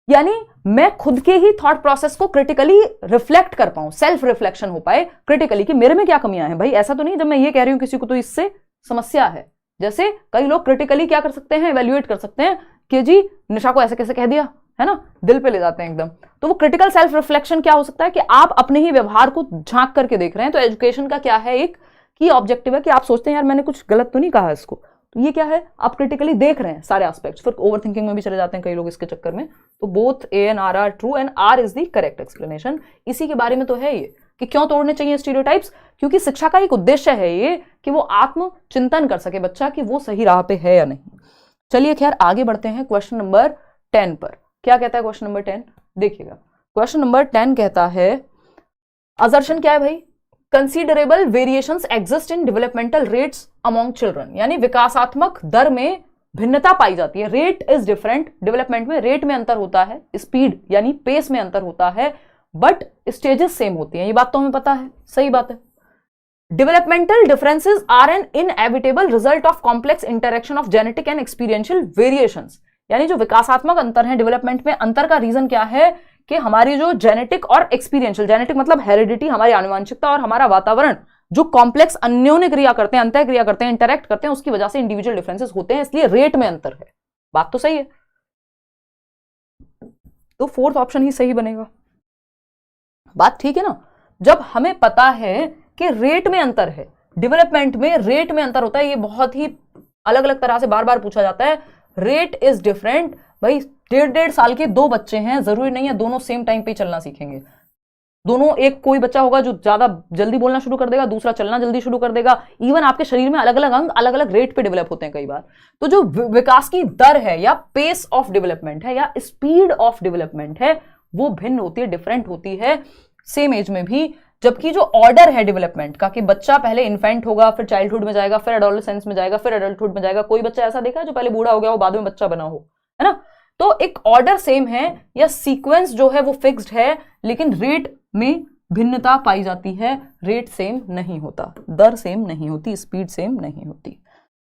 यानी मैं खुद के ही थॉट प्रोसेस को क्रिटिकली रिफ्लेक्ट कर पाऊं, सेल्फ रिफ्लेक्शन हो पाए क्रिटिकली कि मेरे में क्या कमियां हैं। भाई ऐसा तो नहीं जब मैं ये कह रही हूं किसी को तो इससे समस्या है। जैसे कई लोग क्रिटिकली क्या कर सकते हैं, इवैल्यूएट कर सकते हैं कि जी निशा को ऐसे कैसे कह दिया, है ना, दिल पे ले जाते हैं एकदम। तो वो क्रिटिकल सेल्फ रिफ्लेक्शन क्या हो सकता है कि आप अपने ही व्यवहार को झांक करके देख रहे हैं। तो एजुकेशन का क्या है, एक की ऑब्जेक्टिव है कि आप सोचते हैं यार मैंने कुछ गलत तो नहीं कहा इसको, तो ये क्या है, आप क्रिटिकली देख रहे हैं सारे एस्पेक्ट्स। फिर ओवर थिंकिंग में भी चले जाते हैं कई लोग इसके चक्कर में। तो both A and R are true and R is the correct explanation. इसी के बारे में तो है ये कि क्यों तोड़ने चाहिए स्टीरियोटाइप्स, क्योंकि शिक्षा का एक उद्देश्य है ये कि वो आत्म चिंतन कर सके बच्चा कि वो सही राह पे है या नहीं। चलिए खैर आगे बढ़ते हैं क्वेश्चन नंबर 10 पर। क्या कहता है क्वेश्चन नंबर 10, देखिएगा। क्वेश्चन नंबर 10 कहता है, असर्शन क्या है भाई, considerable variations exist in developmental rates among children, यानी विकासात्मक दर में भिन्नता पाई जाती है। रेट इज डिफरेंट, डेवलपमेंट में रेट में अंतर होता है, स्पीड यानी पेस में अंतर होता है, बट स्टेजेस सेम होती हैं। ये बात तो हमें पता है, सही बात है। Developmental differences are an inevitable result of complex interaction of genetic and experiential variations, यानी जो विकासात्मक अंतर है डेवलपमेंट में, अंतर का रीजन क्या है कि हमारी जो जेनेटिक और एक्सपीरियंशियल, जेनेटिक मतलब हेरिडिटी, हमारी आनुवंशिकता, और हमारा वातावरण जो कॉम्प्लेक्स अन्योन्य क्रिया करते हैं, अंतः क्रिया करते हैं, इंटरेक्ट करते हैं, उसकी वजह से इंडिविजुअल डिफरेंसेस होते हैं, इसलिए रेट में अंतर है। बात तो सही है, तो फोर्थ ऑप्शन ही सही बनेगा। बात ठीक है ना। जब हमें पता है कि रेट में अंतर है, डेवलपमेंट में रेट में अंतर होता है, ये बहुत ही अलग अलग तरह से बार बार पूछा जाता है, रेट इज डिफरेंट। भाई 1.5 साल के दो बच्चे हैं, जरूरी नहीं है दोनों सेम टाइम पे चलना सीखेंगे। दोनों, एक कोई बच्चा होगा जो ज्यादा जल्दी बोलना शुरू कर देगा, दूसरा चलना जल्दी शुरू कर देगा। इवन आपके शरीर में अलग अलग अंग अलग अलग रेट पे डेवलप होते हैं कई बार। तो जो विकास की दर है या पेस ऑफ डेवलपमेंट है या स्पीड ऑफ डेवलपमेंट है, वो भिन्न होती है, डिफरेंट होती है सेम एज में भी। जबकि जो ऑर्डर है डेवलपमेंट का कि बच्चा पहले इन्फेंट होगा, फिर चाइल्डहुड में जाएगा, फिर एडोलेसेंस में जाएगा, फिर एडल्टहुड में जाएगा। कोई बच्चा ऐसा देखा है जो पहले बूढ़ा हो गया हो बाद में बच्चा बना हो, है ना। तो एक ऑर्डर सेम है या सीक्वेंस जो है वो फिक्स्ड है, लेकिन रेट में भिन्नता पाई जाती है। रेट सेम नहीं होता, दर सेम नहीं होती, स्पीड सेम नहीं होती।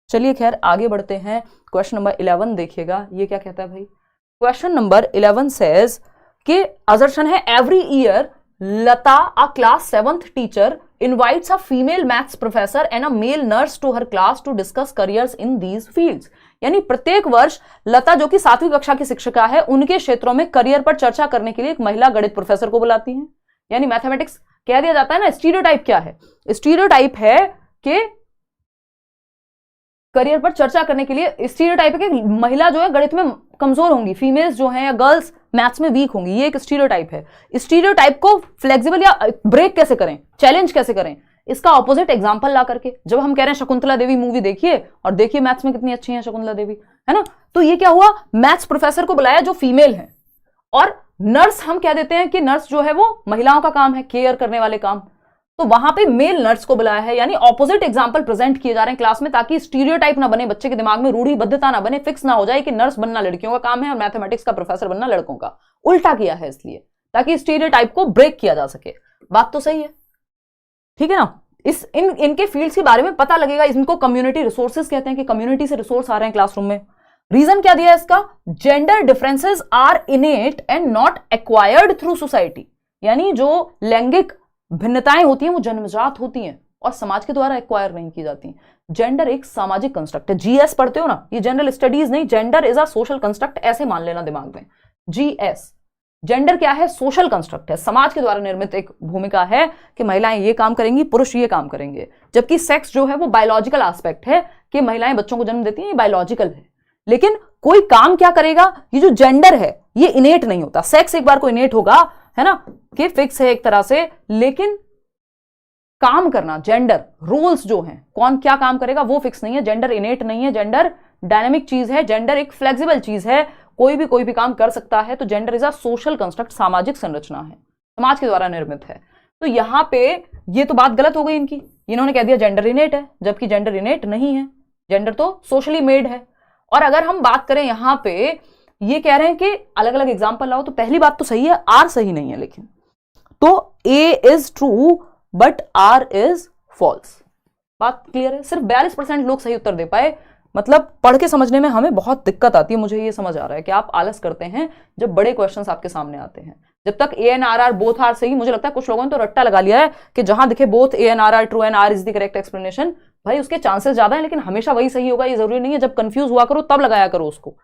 चलिए खैर आगे बढ़ते हैं। क्वेश्चन नंबर 11 देखिएगा, ये क्या कहता है भाई। क्वेश्चन नंबर 11 सेज कि असर्शन है, every year Lata, a class 7th teacher, invites a female maths professor and a male nurse to her class to discuss careers in these fields. यानी प्रत्येक वर्ष लता जो कि 7वीं कक्षा की शिक्षिका है, उनके क्षेत्रों में करियर पर चर्चा करने के लिए एक महिला गणित प्रोफेसर को बुलाती हैं। यानी मैथमेटिक्स कह दिया जाता है ना, स्टीरियोटाइप क्या है, स्टीरियोटाइप है कि करियर पर चर्चा करने के लिए स्टीरियोटाइप है कि महिला जो है गणित में कमजोर होंगी, फीमेल्स जो हैं या गर्ल्स मैथ्स में वीक होंगी। ये एक स्टीरियोटाइप है। स्टीरियोटाइप को फ्लेक्सिबल या ब्रेक कैसे करें, चैलेंज कैसे करें, इसका ऑपोजिट एग्जांपल ला करके। जब हम कह रहे हैं शकुंतला देवी मूवी देखिए और देखिए मैथ्स में कितनी अच्छी है शकुंतला देवी, है ना। तो ये क्या हुआ, मैथ्स प्रोफेसर को बुलाया जो फीमेल है, और नर्स हम कह देते हैं कि नर्स जो है वो महिलाओं का काम है, केयर करने वाले काम, तो वहां पे मेल नर्स को बुलाया है। यानी ऑपोजिट एग्जांपल प्रेजेंट किए जा रहे हैं क्लास में, ताकि स्टीरियोटाइप ना बने, बच्चे के दिमाग में रूढ़िबद्धता ना बने, फिक्स ना हो जाए कि नर्स बनना लड़कियों का काम है और मैथमेटिक्स का प्रोफेसर बनना लड़कों का। उल्टा किया है इसलिए ताकि स्टीरियोटाइप को ब्रेक किया जा सके। बात तो सही है, ठीक है ना। इनके फील्ड्स के बारे में पता लगेगा। इनको कम्युनिटी रिसोर्सेज कहते हैं कि कम्युनिटी से रिसोर्स आ रहे हैं क्लासरूम में। रीजन क्या दिया है इसका, gender differences are innate and not acquired through society. यानी जो लैंगिक भिन्नताएं होती हैं वो जन्मजात होती हैं और समाज के द्वारा एक्वायर नहीं की जाती। जेंडर एक सामाजिक कंस्ट्रक्ट है। जीएस पढ़ते हो ना, ये जनरल स्टडीज नहीं, gender is a social construct, ऐसे मान लेना दिमाग में। जीएस, जेंडर क्या है, सोशल कंस्ट्रक्ट है, समाज के द्वारा निर्मित एक भूमिका है कि महिलाएं ये काम करेंगी, पुरुष ये काम करेंगे। जबकि सेक्स जो है वो बायोलॉजिकल एस्पेक्ट है कि महिलाएं बच्चों को जन्म देती हैं, ये बायोलॉजिकल है। लेकिन कोई काम क्या करेगा, ये जो जेंडर है ये इनेट नहीं होता। सेक्स एक बार को इनेट होगा, है ना, कि फिक्स है एक तरह से, लेकिन काम करना, जेंडर रोल्स जो हैं, कौन क्या काम करेगा वो फिक्स नहीं है। जेंडर इनेट नहीं है, जेंडर डायनेमिक चीज है, जेंडर एक फ्लेक्सिबल चीज है, कोई भी काम कर सकता है। तो gender is a social construct, सामाजिक संरचना है, समाज के द्वारा निर्मित है। तो यहां पे ये तो बात गलत हो गई इनकी, इन्होंने कह दिया जेंडर इनेट है, जबकि जेंडर इनेट नहीं है, जेंडर तो सोशली मेड है। और अगर हम बात करें यहां पे, ये कह रहे हैं कि अलग अलग एग्जाम्पल लाओ, तो पहली बात तो सही है, आर सही नहीं है। लेकिन तो A is true but R is false. बात क्लियर है। सिर्फ 42% लोग सही उत्तर दे पाए, मतलब पढ़ के समझने में हमें बहुत दिक्कत आती है। मुझे ये समझ आ रहा है कि आप आलस करते हैं जब बड़े क्वेश्चंस आपके सामने आते हैं। जब तक ANRR बोथ आर सही, मुझे लगता है कुछ लोगों ने तो रट्टा लगा लिया है कि जहां दिखे both ANRR true and R is the correct explanation, भाई उसके चांसेस ज्यादा है, लेकिन हमेशा वही सही होगा ये जरूरी नहीं है। जब कंफ्यूज हुआ करो तब लगाया करो उसको,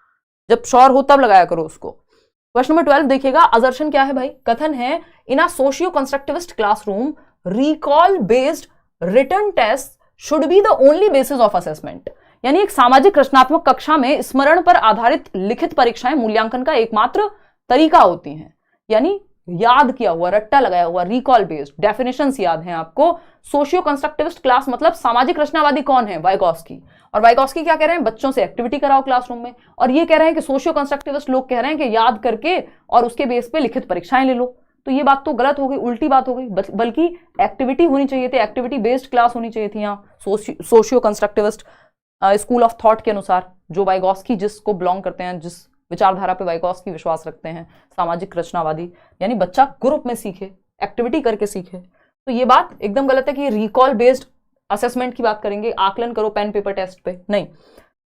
जब श्योर हो तब लगाया करो उसको। क्वेश्चन नंबर 12 देखिएगा, असर्शन क्या है भाई? कथन है in a socio constructivist classroom recall based written test should be the only basis of assessment. यानी एक सामाजिक रचनात्मक कक्षा में स्मरण पर आधारित लिखित परीक्षाएं मूल्यांकन का एकमात्र तरीका होती हैं। यानी याद किया हुआ, रट्टा लगाया हुआ, रिकॉल बेस्ड, डेफिनेशंस याद हैं आपको। सोशियो कंस्ट्रक्टिविस्ट क्लास मतलब सामाजिक रचनावादी कौन है? वाइगॉस्की। और वाइगॉस्की क्या कह रहे हैं? बच्चों से एक्टिविटी कराओ क्लासरूम में। और ये कह रहे हैं कि सोशियो कंस्ट्रक्टिविस्ट लोग कह रहे हैं कि याद करके और उसके बेस पे लिखित परीक्षाएं ले लो। तो ये बात तो गलत हो गई, उल्टी बात हो गई, बल्कि एक्टिविटी होनी चाहिए थी, एक्टिविटी बेस्ड क्लास होनी चाहिए थी यहाँ socio constructivist school of thought के अनुसार, जो वाइगॉस्की जिसको बिलोंग करते हैं, जिस विचारधारा पे वाइगॉस्की विश्वास रखते हैं, सामाजिक रचनावादी। यानी बच्चा ग्रुप में सीखे, एक्टिविटी करके सीखे। तो ये बात एकदम गलत है कि रिकॉल बेस्ड असेसमेंट की बात करेंगे, आकलन करो पेन पेपर टेस्ट पे, नहीं।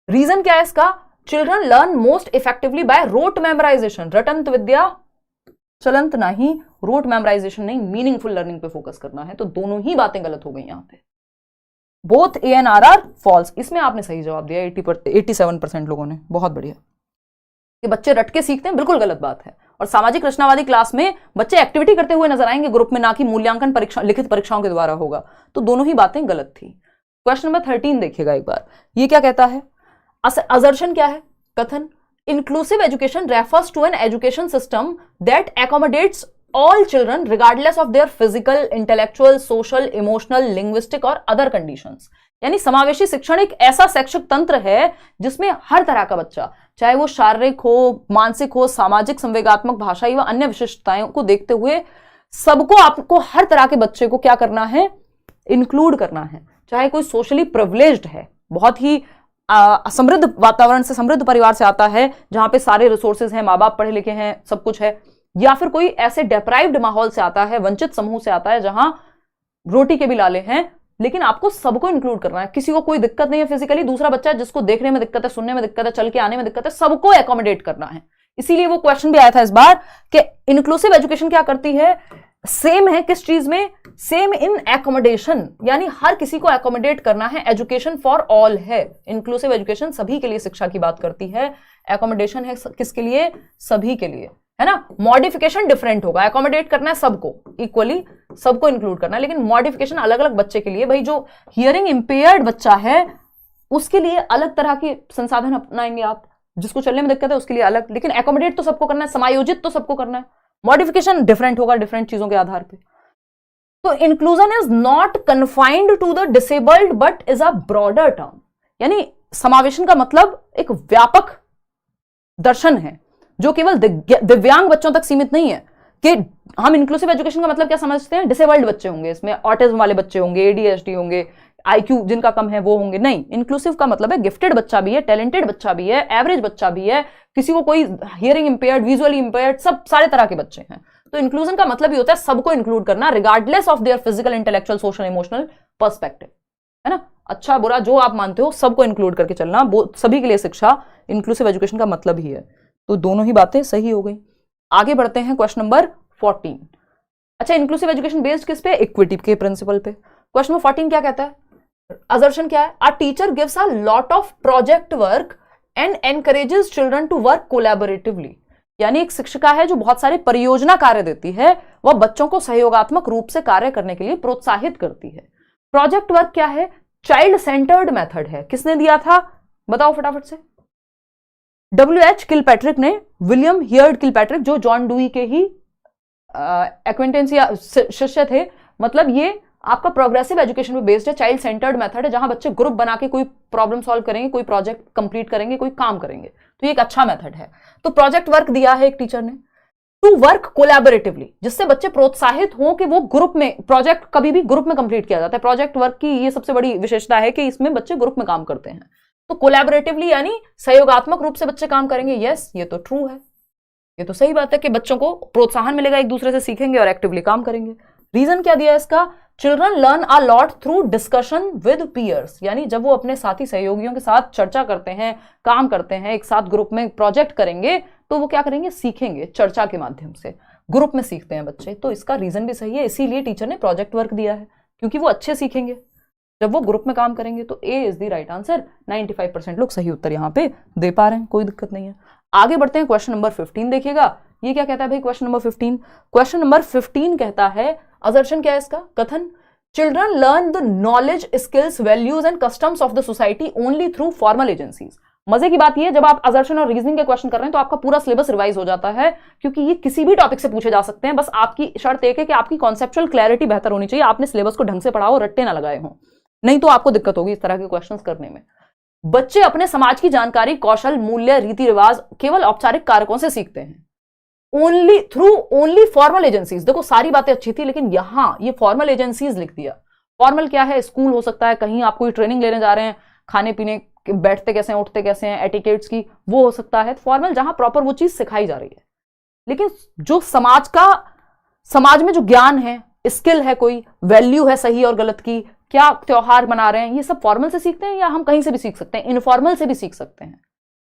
रीजन क्या है इसका? Children learn most effectively by rote memorisation. रटंत विद्या चलंत नहीं, रोट मेमोराइजेशन नहीं, मीनिंगफुल लर्निंग पे फोकस करना है। तो दोनों ही बातें गलत हो गई यहां पे। Both ANRR false. इसमें आपने सही जवाब दिया 87% लोगों ने, बहुत बढ़िया। कि बच्चे रट के सीखते हैं, बिल्कुल गलत बात है। और सामाजिक रचनावादी क्लास में बच्चे एक्टिविटी करते हुए नजर आएंगे ग्रुप में, ना कि मूल्यांकन परीक्षा लिखित परीक्षाओं के द्वारा होगा। तो दोनों ही बातें गलत थी। क्वेश्चन नंबर 13 देखिएगा एक बार, ये क्या कहता है? असर्शन क्या है? कथन inclusive education refers to an education system that accommodates all children regardless of their physical, intellectual, social, emotional, linguistic और अदर कंडीशंस। यानी समावेशी शिक्षण एक ऐसा शैक्षिक तंत्र है जिसमें हर तरह का बच्चा, चाहे वो शारीरिक हो, मानसिक हो, सामाजिक, संवेगात्मक, भाषाई व अन्य विशिष्टताओं को देखते हुए सबको, आपको हर तरह के बच्चे को क्या करना है? इंक्लूड करना है। चाहे कोई सोशली प्रिविलेज्ड है, बहुत ही समृद्ध वातावरण से, समृद्ध परिवार से आता है जहां पे सारे रिसोर्सेज हैं, माँ बाप पढ़े लिखे हैं, सब कुछ है, या फिर कोई ऐसे डेप्राइव्ड माहौल से आता है, वंचित समूह से आता है जहां रोटी के भी लाले हैं, लेकिन आपको सबको इंक्लूड करना है। किसी को कोई दिक्कत नहीं है फिजिकली, दूसरा बच्चा है जिसको देखने में दिक्कत है, सुनने में दिक्कत है, चल के आने में दिक्कत है, सबको एकोमोडेट करना है। इसीलिए वो क्वेश्चन भी आया था इस बार कि इंक्लूसिव एजुकेशन क्या करती है? सेम है किस चीज में? सेम इन एकोमोडेशन, यानी हर किसी को एकोमोडेट करना है। एजुकेशन फॉर ऑल है, इंक्लूसिव एजुकेशन सभी के लिए शिक्षा की बात करती है। एकोमोडेशन है किसके लिए? सभी के लिए, है ना। मॉडिफिकेशन डिफरेंट होगा, एकोमोडेट करना है सबको, इक्वली सबको इंक्लूड करना है, लेकिन मॉडिफिकेशन अलग अलग बच्चे के लिए। भाई जो हियरिंग इंपेयर्ड बच्चा है उसके लिए अलग तरह के संसाधन अपनाएंगे आप, जिसको चलने में दिक्कत है उसके लिए अलग, लेकिन एकोमोडेट तो सबको करना है, समायोजित तो सबको करना है। मॉडिफिकेशन डिफरेंट होगा डिफरेंट चीजों के आधार पर। तो inclusion is not confined to the disabled but is a broader term. यानी समावेशन का मतलब एक व्यापक दर्शन है जो केवल दिव्यांग बच्चों तक सीमित नहीं है। कि हम इंक्लूसिव एजुकेशन का मतलब क्या समझते हैं? डिसेबल्ड बच्चे होंगे, इसमें ऑटिज्म वाले बच्चे होंगे, ADHD होंगे, IQ जिनका कम है वो होंगे, नहीं। इंक्लूसिव का मतलब है गिफ्टेड बच्चा भी है, टैलेंटेड बच्चा भी है, एवरेज बच्चा भी है, किसी को कोई हियरिंग इंपेयर्ड, विजुअली इंपेयर्ड, सब सारे तरह के बच्चे हैं। तो इंक्लूजन का मतलब ही होता है सबको इंक्लूड करना, regardless of their physical, intellectual, social, emotional perspective, है ना। अच्छा बुरा जो आप मानते हो सबको इंक्लूड करके चलना, सभी के लिए शिक्षा इंक्लूसिव एजुकेशन का मतलब ही है। तो दोनों ही बातें सही हो गई। आगे बढ़ते हैं क्वेश्चन नंबर 14। अच्छा, इंक्लूसिव एजुकेशन बेस्ड किस पे? इक्विटी के प्रिंसिपल पे। क्वेश्चन नंबर 14 क्या कहता है? असर्शन क्या है? A teacher gives a lot of project work and encourages children to work collaboratively. यानी एक शिक्षिका है जो बहुत सारे परियोजना कार्य देती है, वह बच्चों को सहयोगात्मक रूप से कार्य करने के लिए प्रोत्साहित करती है। प्रोजेक्ट वर्क क्या है? चाइल्ड सेंटर्ड मेथड है। किसने दिया था बताओ फटाफट से? WH किलपैट्रिक ने, विलियम हियर्ड किलपैट्रिक जो जॉन डुई के ही एक्वेंटेंस या शिष्य थे। मतलब ये आपका प्रोग्रेसिव एजुकेशन पे बेस्ड है, चाइल्ड सेंटर्ड मेथड है, जहां बच्चे ग्रुप बना के कोई प्रॉब्लम सॉल्व करेंगे, कोई प्रोजेक्ट कंप्लीट करेंगे, कोई काम करेंगे। तो ये एक अच्छा मेथड है। तो प्रोजेक्ट वर्क दिया है एक टीचर ने, टू वर्क कोलैबोरेटिवली, जिससे बच्चे प्रोत्साहित हों कि वो ग्रुप में, प्रोजेक्ट कभी भी ग्रुप में कंप्लीट किया जाता है। प्रोजेक्ट वर्क की ये सबसे बड़ी विशेषता है कि इसमें बच्चे ग्रुप में काम करते हैं। तो कोलैबोरेटिवली यानी सहयोगात्मक रूप से बच्चे काम करेंगे। यस, ये तो ट्रू है, ये तो सही बात है कि बच्चों को प्रोत्साहन मिलेगा, एक दूसरे से सीखेंगे और एक्टिवली काम करेंगे। रीजन क्या दिया है इसका? Children learn a lot through discussion with peers, यानी जब वो अपने साथी सहयोगियों के साथ चर्चा करते हैं, काम करते हैं, एक साथ ग्रुप में प्रोजेक्ट करेंगे, तो वो क्या करेंगे? सीखेंगे चर्चा के माध्यम से, ग्रुप में सीखते हैं बच्चे। तो इसका रीजन भी सही है, इसीलिए टीचर ने प्रोजेक्ट वर्क दिया है, क्योंकि वो अच्छे सीखेंगे जब वो ग्रुप में काम करेंगे। तो A is the right answer. 95% लोग सही उत्तर यहां पे दे पा रहे हैं, कोई दिक्कत नहीं है। आगे बढ़ते हैं, क्वेश्चन नंबर 15 देखिएगा। ये क्या कहता है भाई? क्वेश्चन नंबर 15, क्वेश्चन नंबर 15 कहता है, असर्शन क्या है इसका? कथन, children learn the knowledge, skills, values and customs of the society only through formal agencies. मजे की बात यह है, जब आप असर्शन और रीजनिंग के क्वेश्चन कर रहे हैं तो आपका पूरा सिलेबस रिवाइज हो जाता है, क्योंकि ये किसी भी टॉपिक से पूछे जा सकते हैं। बस आपकी शर्त एक है कि आपकी कॉन्सेप्चुअल क्लैरिटी बेहतर होनी चाहिए, आपने सिलेबस को ढंग से पढ़ा हो, रट्टे ना लगाए हों, नहीं तो आपको दिक्कत होगी इस तरह के क्वेश्चंस करने में। बच्चे अपने समाज की जानकारी, कौशल, मूल्य, रीति रिवाज केवल औपचारिक कारकों से सीखते हैं, ओनली फॉर्मल एजेंसीज। देखो सारी बातें अच्छी थी, लेकिन यहां ये फॉर्मल एजेंसीज लिख दिया। फॉर्मल क्या है? स्कूल हो सकता है, कहीं आप कोई ट्रेनिंग लेने जा रहे हैं, खाने पीने, बैठते कैसे हैं, उठते कैसे हैं, एटिकेट्स की, वो हो सकता है फॉर्मल, जहां प्रॉपर वो चीज सिखाई जा रही है। लेकिन जो समाज में जो ज्ञान है, स्किल है, कोई वैल्यू है सही और गलत की, क्या त्योहार मना रहे हैं, ये सब फॉर्मल से सीखते हैं या हम कहीं से भी सीख सकते हैं? इनफॉर्मल से भी सीख सकते हैं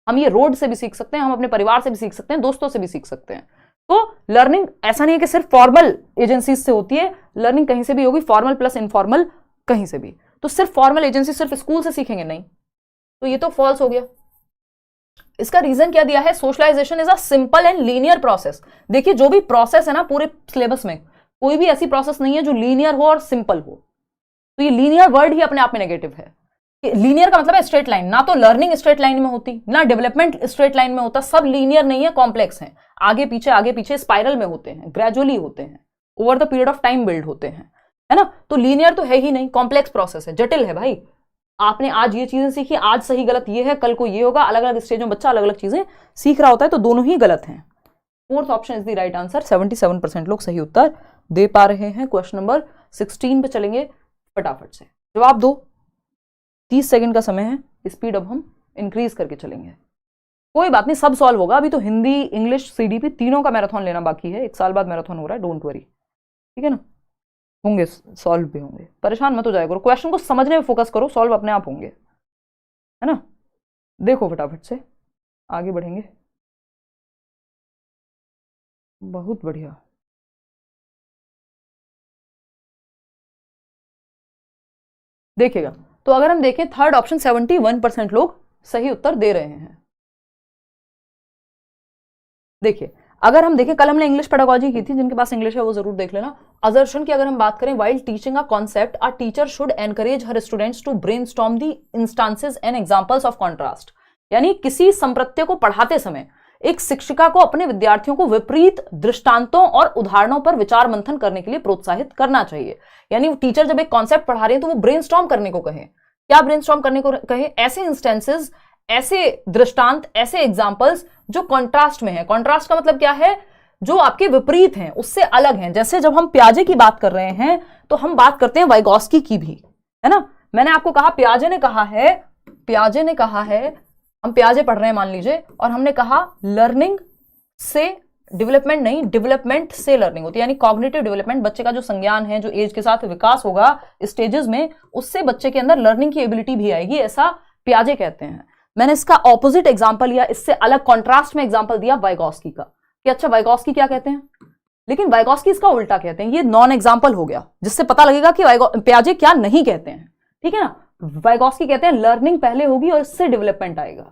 हम, ये रोड से भी सीख सकते हैं, हम अपने परिवार से भी सीख सकते हैं, दोस्तों से भी सीख सकते हैं। तो लर्निंग ऐसा नहीं है कि सिर्फ फॉर्मल एजेंसी से होती है, लर्निंग कहीं से भी होगी, फॉर्मल प्लस इनफॉर्मल कहीं से भी। तो सिर्फ फॉर्मल एजेंसी सिर्फ स्कूल से सीखेंगे नहीं, तो ये तो फॉल्स हो गया। इसका रीजन क्या दिया है? Socialisation is a simple and linear process. देखिए जो भी प्रोसेस है ना पूरे सिलेबस में, कोई भी ऐसी प्रोसेस नहीं है जो लीनियर हो और सिंपल हो। तो ये लीनियर वर्ड ही अपने आप में नेगेटिव है। लीनियर का मतलब है स्ट्रेट लाइन, ना तो लर्निंग स्ट्रेट लाइन में होती, ना डेवलपमेंट स्ट्रेट लाइन में होता, सब लीनियर नहीं है, कॉम्प्लेक्स है, आगे पीछे स्पाइरल में होते हैं, ग्रेजुअली होते हैं, over the period of time build होते हैं, है ना। तो लीनियर तो है ही नहीं, कॉम्प्लेक्स प्रोसेस है, जटिल है भाई। आपने आज ये चीजें सीखी, आज सही गलत ये है, कल को ये होगा, अलग अलग स्टेज में बच्चा अलग अलग चीजें सीख रहा होता है, तो दोनों ही गलत हैं। Fourth option is the right answer. 77% लोग सही उत्तर दे पा रहे हैं। क्वेश्चन नंबर 16 पे चलेंगे, फटाफट से जवाब दो। 30 सेकंड का समय है, स्पीड अब हम इंक्रीज करके चलेंगे। कोई बात नहीं, सब सॉल्व होगा। अभी तो हिंदी, इंग्लिश, सीडीपी तीनों का मैराथन लेना बाकी है, 1 साल बाद मैराथन हो रहा है, डोंट वरी, ठीक है ना। होंगे, सॉल्व भी होंगे, परेशान मत हो जाया करो, क्वेश्चन को समझने में फोकस करो, सॉल्व अपने आप होंगे, है ना। देखो फटाफट से आगे बढ़ेंगे, बहुत बढ़िया। देखिएगा, तो अगर हम देखें थर्ड ऑप्शन 71% लोग सही उत्तर दे रहे हैं। देखिए अगर हम देखें, कल हमने इंग्लिश पेडागोजी की थी, जिनके पास इंग्लिश है वो जरूर देख लेना। असर्शन की अगर हम बात करें, while teaching a concept a teacher should encourage her students to brainstorm the instances and examples of contrast. यानी किसी संप्रत्य को पढ़ाते समय एक शिक्षिका को अपने विद्यार्थियों को विपरीत दृष्टांतों और उदाहरणों पर विचार मंथन करने के लिए प्रोत्साहित करना चाहिए। यानी टीचर जब एक कॉन्सेप्ट पढ़ा रहे हैं तो वो ब्रेनस्टॉर्म करने को कहें। क्या ब्रेनस्टॉर्म करने को कहें? ऐसे इंस्टेंसेस, ऐसे दृष्टांत, ऐसे एग्जाम्पल्स जो कॉन्ट्रास्ट में है। कॉन्ट्रास्ट का मतलब क्या है? जो आपके विपरीत हैं, उससे अलग हैं। जैसे जब हम प्याजे की बात कर रहे हैं तो हम बात करते हैं वाइगॉस्की की भी, है ना। मैंने आपको कहा प्याजे ने कहा है, हम प्याजे पढ़ रहे हैं मान लीजिए, और हमने कहा लर्निंग से डेवलपमेंट नहीं, डेवलपमेंट से लर्निंग होती है। यानी कॉग्निटिव डेवलपमेंट, बच्चे का जो संज्ञान है, जो एज के साथ विकास होगा स्टेजेस में, उससे बच्चे के अंदर लर्निंग की एबिलिटी भी आएगी, ऐसा प्याजे कहते हैं। मैंने इसका ऑपोजिट एग्जांपल लिया, इससे अलग कॉन्ट्रास्ट में एग्जांपल दिया वाइगॉस्की का, कि अच्छा वाइगॉस्की क्या कहते हैं, लेकिन वाइगॉस्की इसका उल्टा कहते हैं। ये नॉन एग्जांपल हो गया, जिससे पता लगेगा कि प्याजे क्या नहीं कहते हैं, ठीक है ना। वाइगॉस्की कहते हैं लर्निंग पहले होगी और इससे डेवलपमेंट आएगा।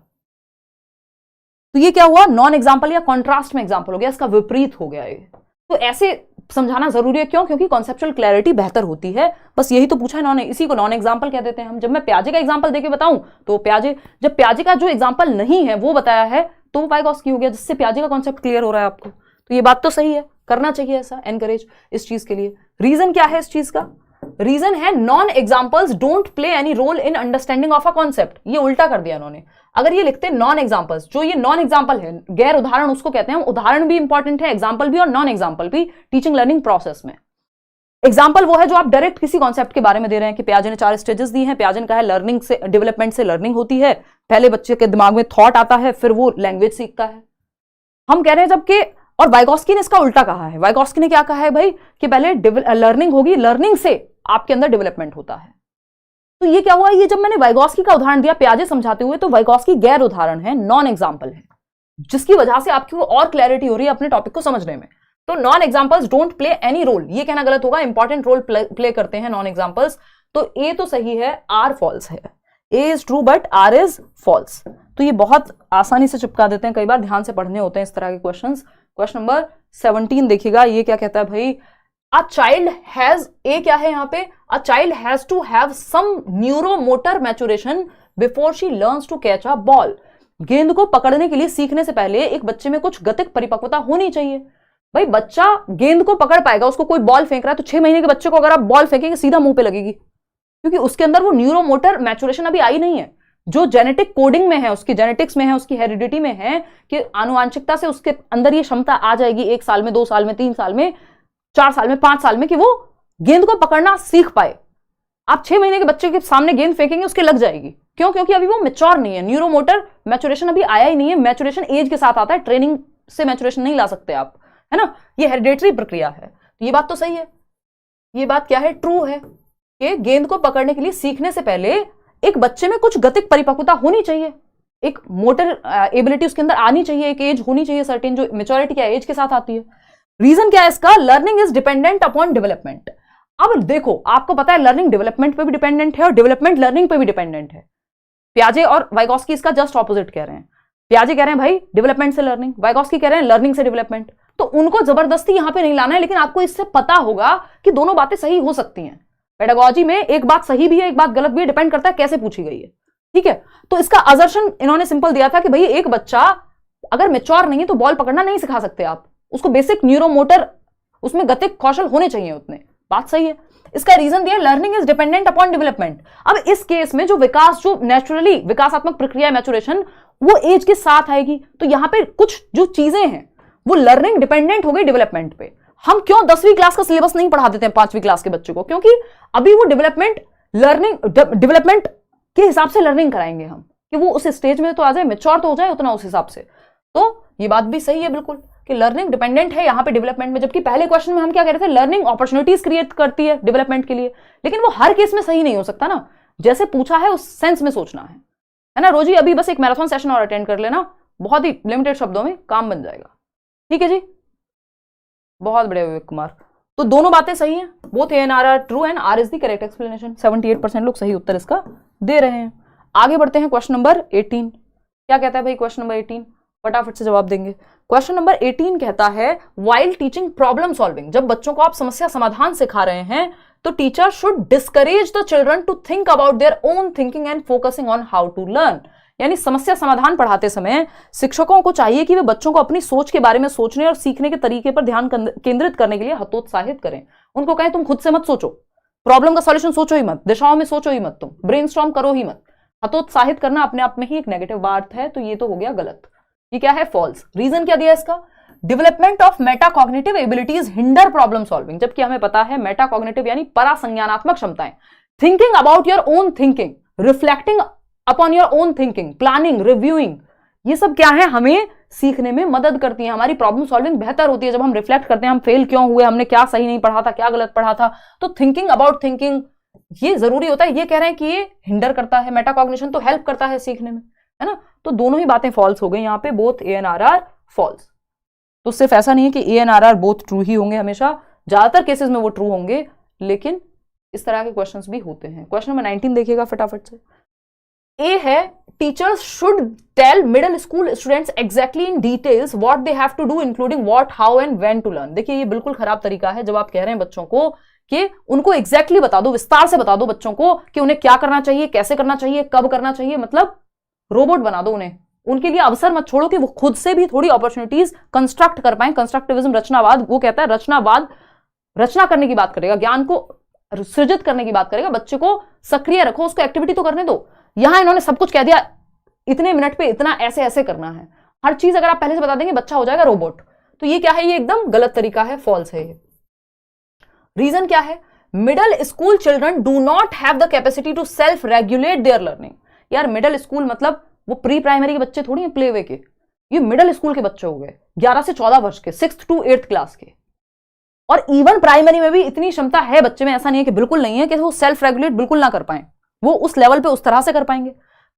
तो ये क्या हुआ? नॉन एग्जांपल या कॉन्ट्रास्ट में एग्जांपल हो गया, इसका विपरीत हो गया ये। तो ऐसे समझाना जरूरी है, क्यों? क्योंकि कॉन्सेप्चुअल क्लैरिटी बेहतर होती है। बस यही तो पूछा है, इसी को नॉन एग्जांपल कह देते हैं हम। जब मैं प्याजे का एग्जांपल देके बताऊं तो जब प्याजे का जो एग्जांपल नहीं है वो बताया है तो वाइगॉस्की हो गया, जिससे प्याजे का कॉन्सेप्ट क्लियर हो रहा है आपको। तो ये बात तो सही है, करना चाहिए ऐसा एनकरेज इस चीज के लिए। रीजन क्या है इस चीज का? रीजन है non examples don't play any role in understanding of a concept. ये उल्टा कर दिया इन्होंने। अगर ये लिखते नॉन एग्जांपल्स, जो ये नॉन एग्जांपल है, गैर उदाहरण उसको कहते हैं, उदाहरण भी इंपॉर्टेंट है, एग्जांपल भी और नॉन एग्जांपल भी टीचिंग लर्निंग प्रोसेस में। एग्जांपल वो है जो आप डायरेक्ट किसी कॉन्सेप्ट के बारे में दे रहे हैं, कि प्याजे ने 4 स्टेजेस दी हैं, प्याजे ने कहा है लर्निंग से, डेवलपमेंट से लर्निंग होती है, पहले बच्चे के दिमाग में थॉट आता है, फिर वो लैंग्वेज सीखता है। हम कह रहे हैं जबकि और वाइगॉस्की ने इसका उल्टा कहा है। वाइगॉस्की ने क्या कहा है भाई कि पहले लर्निंग होगी, लर्निंग से आपके अंदर डेवलपमेंट होता है। तो ये क्या हुआ, ये जब मैंने वाइगॉस्की का उदाहरण दिया पियाजे समझाते हुए, तो वाइगॉस्की गैर उदाहरण है, नॉन एग्जाम्पल है, जिसकी वजह से आपकी और क्लैरिटी हो रही है अपने टॉपिक को समझने में। तो non examples don't play any role, ये कहना गलत होगा, इंपॉर्टेंट रोल प्ले करते हैं नॉन एग्जाम्पल्स। तो ए तो सही है, आर फॉल्स है। A is true but R is false. तो ये बहुत आसानी से चिपका देते हैं, कई बार ध्यान से पढ़ने होते हैं इस तरह के क्वेश्चंस। क्वेश्चन नंबर 17 देखिएगा, ये क्या कहता है भाई, अ चाइल्ड हैज, ए क्या है यहाँ पे, a child has to have some neuromotor maturation before she learns to catch a ball. गेंद को पकड़ने के लिए सीखने से पहले एक बच्चे में कुछ गतिक परिपक्वता होनी चाहिए। भाई बच्चा गेंद को पकड़ पाएगा, उसको कोई बॉल फेंक रहा है तो 6 महीने के बच्चे को अगर आप बॉल फेंकेंगे सीधा मुंह पे लगेगी, क्योंकि उसके अंदर वो न्यूरोमोटर मैच्योरेशन अभी आई नहीं है, जो जेनेटिक कोडिंग में है, उसकी जेनेटिक्स में है, उसकी हेरिडिटी में है, कि आनुवांशिकता से उसके अंदर ये क्षमता आ जाएगी 1 साल में, 2 साल में, 3 साल में, 4 साल में, 5 साल में, कि वो गेंद को पकड़ना सीख पाए। आप 6 महीने के बच्चे के सामने गेंद फेंकेंगे उसके लग जाएगी, क्यों? क्योंकि अभी वो मैच्योर नहीं है, न्यूरोमोटर मैच्योरेशन अभी आया ही नहीं है। मैच्योरेशन एज के साथ आता है, ट्रेनिंग से मैच्योरेशन नहीं ला सकते आप, है ना, ये हेरिडेटरी प्रक्रिया है। तो ये बात तो सही है, ये बात क्या है, ट्रू है, कि गेंद को पकड़ने के लिए सीखने से पहले एक बच्चे में कुछ गतिक परिपक्वता होनी चाहिए, एक मोटर एबिलिटी उसके अंदर आनी चाहिए, एक एज होनी चाहिए सर्टेन, जो मेच्योरिटी क्या एज के साथ आती है। रीजन क्या है इसका, learning is dependent upon development. अब देखो, आपको पता है लर्निंग डेवलपमेंट पे भी डिपेंडेंट है और डेवलपमेंट लर्निंग पे भी डिपेंडेंट है। पियाजे और वाइगॉस्की इसका जस्ट ऑपोजिट कह रहे हैं। पियाजे कह रहे हैं भाई डेवलपमेंट से लर्निंग, वाइगॉस्की कह रहे हैं लर्निंग से डेवलपमेंट। तो उनको जबरदस्ती यहां पे नहीं लाना है, लेकिन आपको इससे पता होगा कि दोनों बातें सही हो सकती हैं। पेडागोजी में एक बात सही भी है, एक बात गलत भी है, डिपेंड करता है कैसे पूछी गई है, ठीक है। तो इसका असर्शन इन्होंने सिंपल दिया था कि भाई एक बच्चा अगर मैच्योर नहीं है तो बॉल पकड़ना नहीं सिखा सकते आप, उसको बेसिक न्यूरोमोटर, उसमें गतिक कौशल होने चाहिए उतने, बात सही है। इसका रीजन दिया learning is dependent upon development. अब इस केस में जो विकास, जो नेचुरली विकासात्मक प्रक्रिया मैच्योरेशन, वो एज के साथ आएगी। तो यहां पे कुछ जो चीजें हैं वो लर्निंग डिपेंडेंट हो गई डेवलपमेंट पे। हम क्यों 10वीं क्लास का सिलेबस नहीं पढ़ा देते हैं 5वीं क्लास के बच्चों को, क्योंकि अभी वो डेवलपमेंट डेवलपमेंट के हिसाब से लर्निंग कराएंगे हम, कि वो उस स्टेज में तो आ जाए, मैच्योर तो हो जाए उतना उस हिसाब से। तो ये बात भी सही है बिल्कुल कि लर्निंग डिपेंडेंट है यहाँ पे डेवलपमेंट में, जबकि पहले क्वेश्चन में हम क्या कह रहे थे, लर्निंग अपॉर्चुनिटीज क्रिएट करती है डेवलपमेंट के लिए। लेकिन वो हर केस में सही नहीं हो सकता ना, जैसे पूछा है उस सेंस में सोचना है ना। रोजी अभी बस एक मैराथन सेशन और अटेंड कर लेना, बहुत ही लिमिटेड शब्दों में काम बन जाएगा, ठीक है जी। बहुत बढ़िया विवेक कुमार। तो दोनों बातें सही हैं, both A and R are true and R is the correct explanation. 78% लोग सही उत्तर इसका दे रहे हैं। आगे बढ़ते हैं, क्वेश्चन नंबर 18 क्या कहता है भाई, क्वेश्चन नंबर 18 फटाफट से जवाब देंगे। क्वेश्चन नंबर 18 कहता है वाइल टीचिंग प्रॉब्लम सॉल्विंग, जब बच्चों को आप समस्या समाधान सिखा रहे हैं तो teacher should discourage the children to think about their own thinking and focusing on how to learn. यानी समस्या समाधान पढ़ाते समय शिक्षकों को चाहिए कि वे बच्चों को अपनी सोच के बारे में सोचने और सीखने के तरीके पर ध्यान केंद्रित करने के लिए हतोत्साहित करें। उनको कहें तुम खुद से मत सोचो, प्रॉब्लम का सॉल्यूशन सोचो ही मत, दिशाओं में सोचो ही मत, तुम ब्रेनस्टॉर्म करो ही मत। हतोत्साहित करना अपने आप में ही एक नेगेटिव बात है, तो ये तो हो गया गलत। ये क्या है, फॉल्स। रीजन क्या दिया इसका, development of metacognitive abilities hinder problem solving, जबकि हमें पता है मेटाकॉग्निटिव यानी परासंज्ञानात्मक क्षमताएं, thinking about your own thinking, reflecting upon your own thinking, planning, reviewing, ये सब क्या है, हमें सीखने में मदद करती है। हमारी प्रॉब्लम सॉल्विंग बेहतर होती है जब हम रिफ्लेक्ट करते हैं, हम फेल क्यों हुए, हमने क्या सही नहीं पढ़ा था, क्या गलत पढ़ा था। तो थिंकिंग अबाउट थिंकिंग ये जरूरी होता है। ये कह रहे हैं कि ये हिंडर करता है, मेटाकॉग्निशन तो हेल्प करता है सीखने में, है ना। तो दोनों ही बातें फॉल्स हो गई यहाँ पे, both A and R are false. तो सिर्फ ऐसा नहीं है कि A and R are both true ही होंगे हमेशा, ज्यादातर केसेस में वो ट्रू होंगे, लेकिन इस तरह के क्वेश्चंस भी होते हैं। क्वेश्चन नंबर 19 देखिएगा फटाफट से। ए है teachers should tell middle school students exactly in details what they have to do including what, how and when to learn. देखिए ये बिल्कुल खराब तरीका है जब आप कह रहे हैं बच्चों को कि उनको एग्जैक्टली बता दो, विस्तार से बता दो बच्चों को कि उन्हें क्या करना चाहिए, कैसे करना चाहिए, कब करना चाहिए, मतलब रोबोट बना दो उन्हें। उनके लिए अवसर मत छोड़ो कि वो खुद से भी थोड़ी अपॉर्चुनिटीज कंस्ट्रक्ट कर पाए। कंस्ट्रक्टिविज्म, रचनावाद, वो कहता है रचनावाद रचना करने की बात करेगा, ज्ञान को सृजित करने की बात करेगा। बच्चे को सक्रिय रखो, उसको एक्टिविटी तो करने दो। यहां इन्होंने सब कुछ कह दिया, इतने मिनट पे इतना ऐसे ऐसे करना है, हर चीज अगर आप पहले से बता देंगे बच्चा हो जाएगा रोबोट। तो ये क्या है, ये एकदम गलत तरीका है, फॉल्स है ये। रीजन क्या है, middle school children do not have the capacity to self regulate their learning. यार मिडिल स्कूल मतलब वो प्री प्राइमरी के बच्चे थोड़ी हैं, प्ले वे के, ये मिडिल स्कूल के बच्चे हो गए, 11 से 14 वर्ष के, 6th to 8th क्लास के। और इवन प्राइमरी में भी इतनी क्षमता है बच्चे में, ऐसा नहीं है कि बिल्कुल नहीं है, कि वो सेल्फ रेगुलेट बिल्कुल ना कर पाए। वो उस लेवल पे उस तरह से कर पाएंगे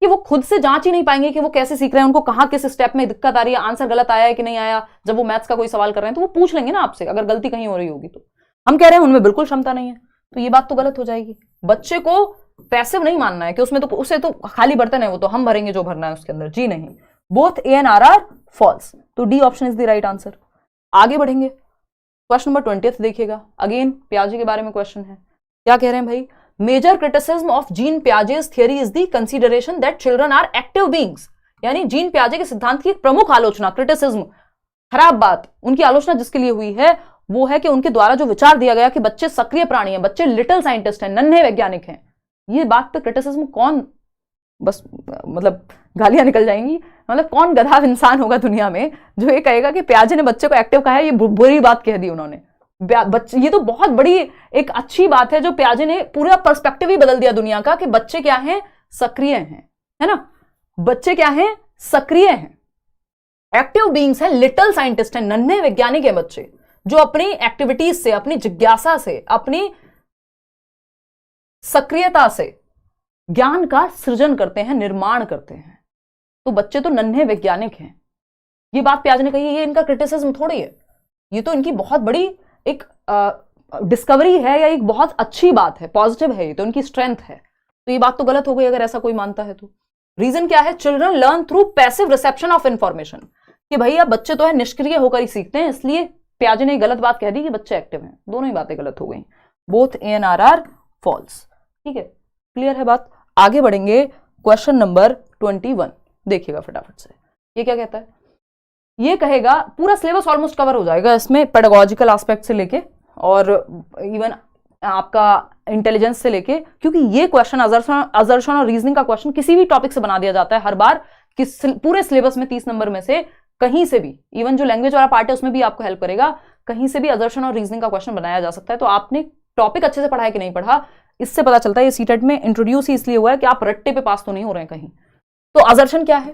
कि वो खुद से जांच ही नहीं पाएंगे कि वो कैसे सीख रहे हैं, उनको कहां किस स्टेप में दिक्कत आ रही है, आंसर गलत आया है कि नहीं आया। जब वो मैथ्स का कोई सवाल कर रहे हैं तो वो पूछ लेंगे ना आपसे, अगर गलती कहीं हो रही होगी तो। हम कह रहे हैं उनमें बिल्कुल क्षमता नहीं है, तो ये बात तो गलत हो जाएगी। बच्चे को पैसिव नहीं मानना है कि उसमें तो उसे तो खाली बर्तन है, वो तो हम भरेंगे जो भरना है उसके अंदर, जी नहीं। Both A and R are false, तो D option is the right answer. आगे बढ़ेंगे, क्वेश्चन नंबर 20 देखिएगा। अगेन पियाजे के बारे में क्वेश्चन है। क्या कह रहे हैं भाई? Major criticism of Jean Piaget's theory is the consideration that children are active beings. यानी जीन पियाजे के सिद्धांत की एक प्रमुख आलोचना, क्रिटिसिज्म, खराब बात, उनकी आलोचना जिसके लिए हुई है वो है कि उनके द्वारा जो विचार दिया गया कि बच्चे सक्रिय प्राणी हैं, बच्चे लिटिल साइंटिस्ट हैं, नन्हे वैज्ञानिक हैं। ये बात पे क्रिटिसिज्म कौन, बस मतलब गालियां निकल जाएंगी, मतलब कौन गधा इंसान होगा दुनिया में जो ये कहेगा कि पियाजे ने बच्चे को एक्टिव कहा है, ये बुरी बात कह दी उन्होंने। ये तो बहुत बड़ी एक अच्छी बात है जो पियाजे ने पूरा पर्सपेक्टिव ही बदल दिया दुनिया का, कि बच्चे क्या हैं, सक्रिय हैं, है ना। बच्चे क्या हैं, सक्रिय हैं, एक्टिव बीइंग्स हैं, लिटिल साइंटिस्ट हैं, नन्हे वैज्ञानिक हैं बच्चे, जो अपनी एक्टिविटीज से, अपनी जिज्ञासा से, अपनी सक्रियता से ज्ञान का सृजन करते हैं, निर्माण करते हैं। तो बच्चे तो नन्हे वैज्ञानिक हैं। ये बात पियाजे ने कही है, ये इनका क्रिटिसिज्म थोड़ी है, ये तो इनकी बहुत बड़ी एक डिस्कवरी है या एक बहुत अच्छी बात है, पॉजिटिव है, ये तो इनकी स्ट्रेंथ है। तो ये बात तो गलत हो गई अगर ऐसा कोई मानता है तो। रीजन क्या है? Children learn through passive reception of information, कि भैया बच्चे तो है निष्क्रिय होकर ही सीखते हैं, इसलिए पियाजे ने गलत बात कह दी कि बच्चे एक्टिव हैं। दोनों ही बातें गलत हो गई। Both A and R are false. ठीक है, क्लियर है बात। आगे बढ़ेंगे, क्वेश्चन नंबर 21 देखिएगा फटाफट से। ये क्या कहता है? ये कहेगा, पूरा सिलेबस ऑलमोस्ट कवर हो जाएगा इसमें, पेडागोजिकल एस्पेक्ट से लेके और इवन आपका इंटेलिजेंस से लेके, क्योंकि ये क्वेश्चन अजर्शन और रीजनिंग का क्वेश्चन किसी भी टॉपिक से बना दिया जाता है हर बार, कि पूरे सिलेबस में 30 नंबर में से कहीं से भी, इवन जो लैंग्वेज वाला पार्ट है उसमें भी आपको हेल्प करेगा, कहीं से भी अजर्शन और रीजनिंग का क्वेश्चन बनाया जा सकता है। तो आपने टॉपिक अच्छे से पढ़ा है कि नहीं पढ़ा, इससे पता चलता है। ये सीटेट में इंट्रोड्यूस ही इसलिए हुआ है कि आप रट्टे पे पास तो नहीं हो रहे हैं कहीं। तो अजर्शन क्या है?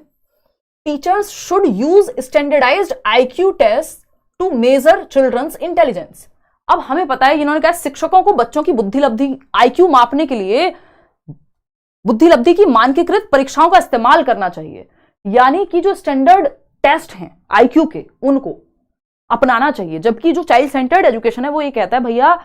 Teachers should use standardised IQ test to measure children's intelligence. अब हमें पता है, इन्होंने कहा शिक्षकों को बच्चों की बुद्धिलब्धि, आईक्यू मापने के लिए बुद्धिलब्धि की मानकीकृत परीक्षाओं का इस्तेमाल करना चाहिए। यानी कि जो स्टैंडर्ड टेस्ट हैं आईक्यू के, उनको अपनाना चाहिए। जबकि जो चाइल्ड सेंटर्ड एजुकेशन है वो ये कहता है भैया,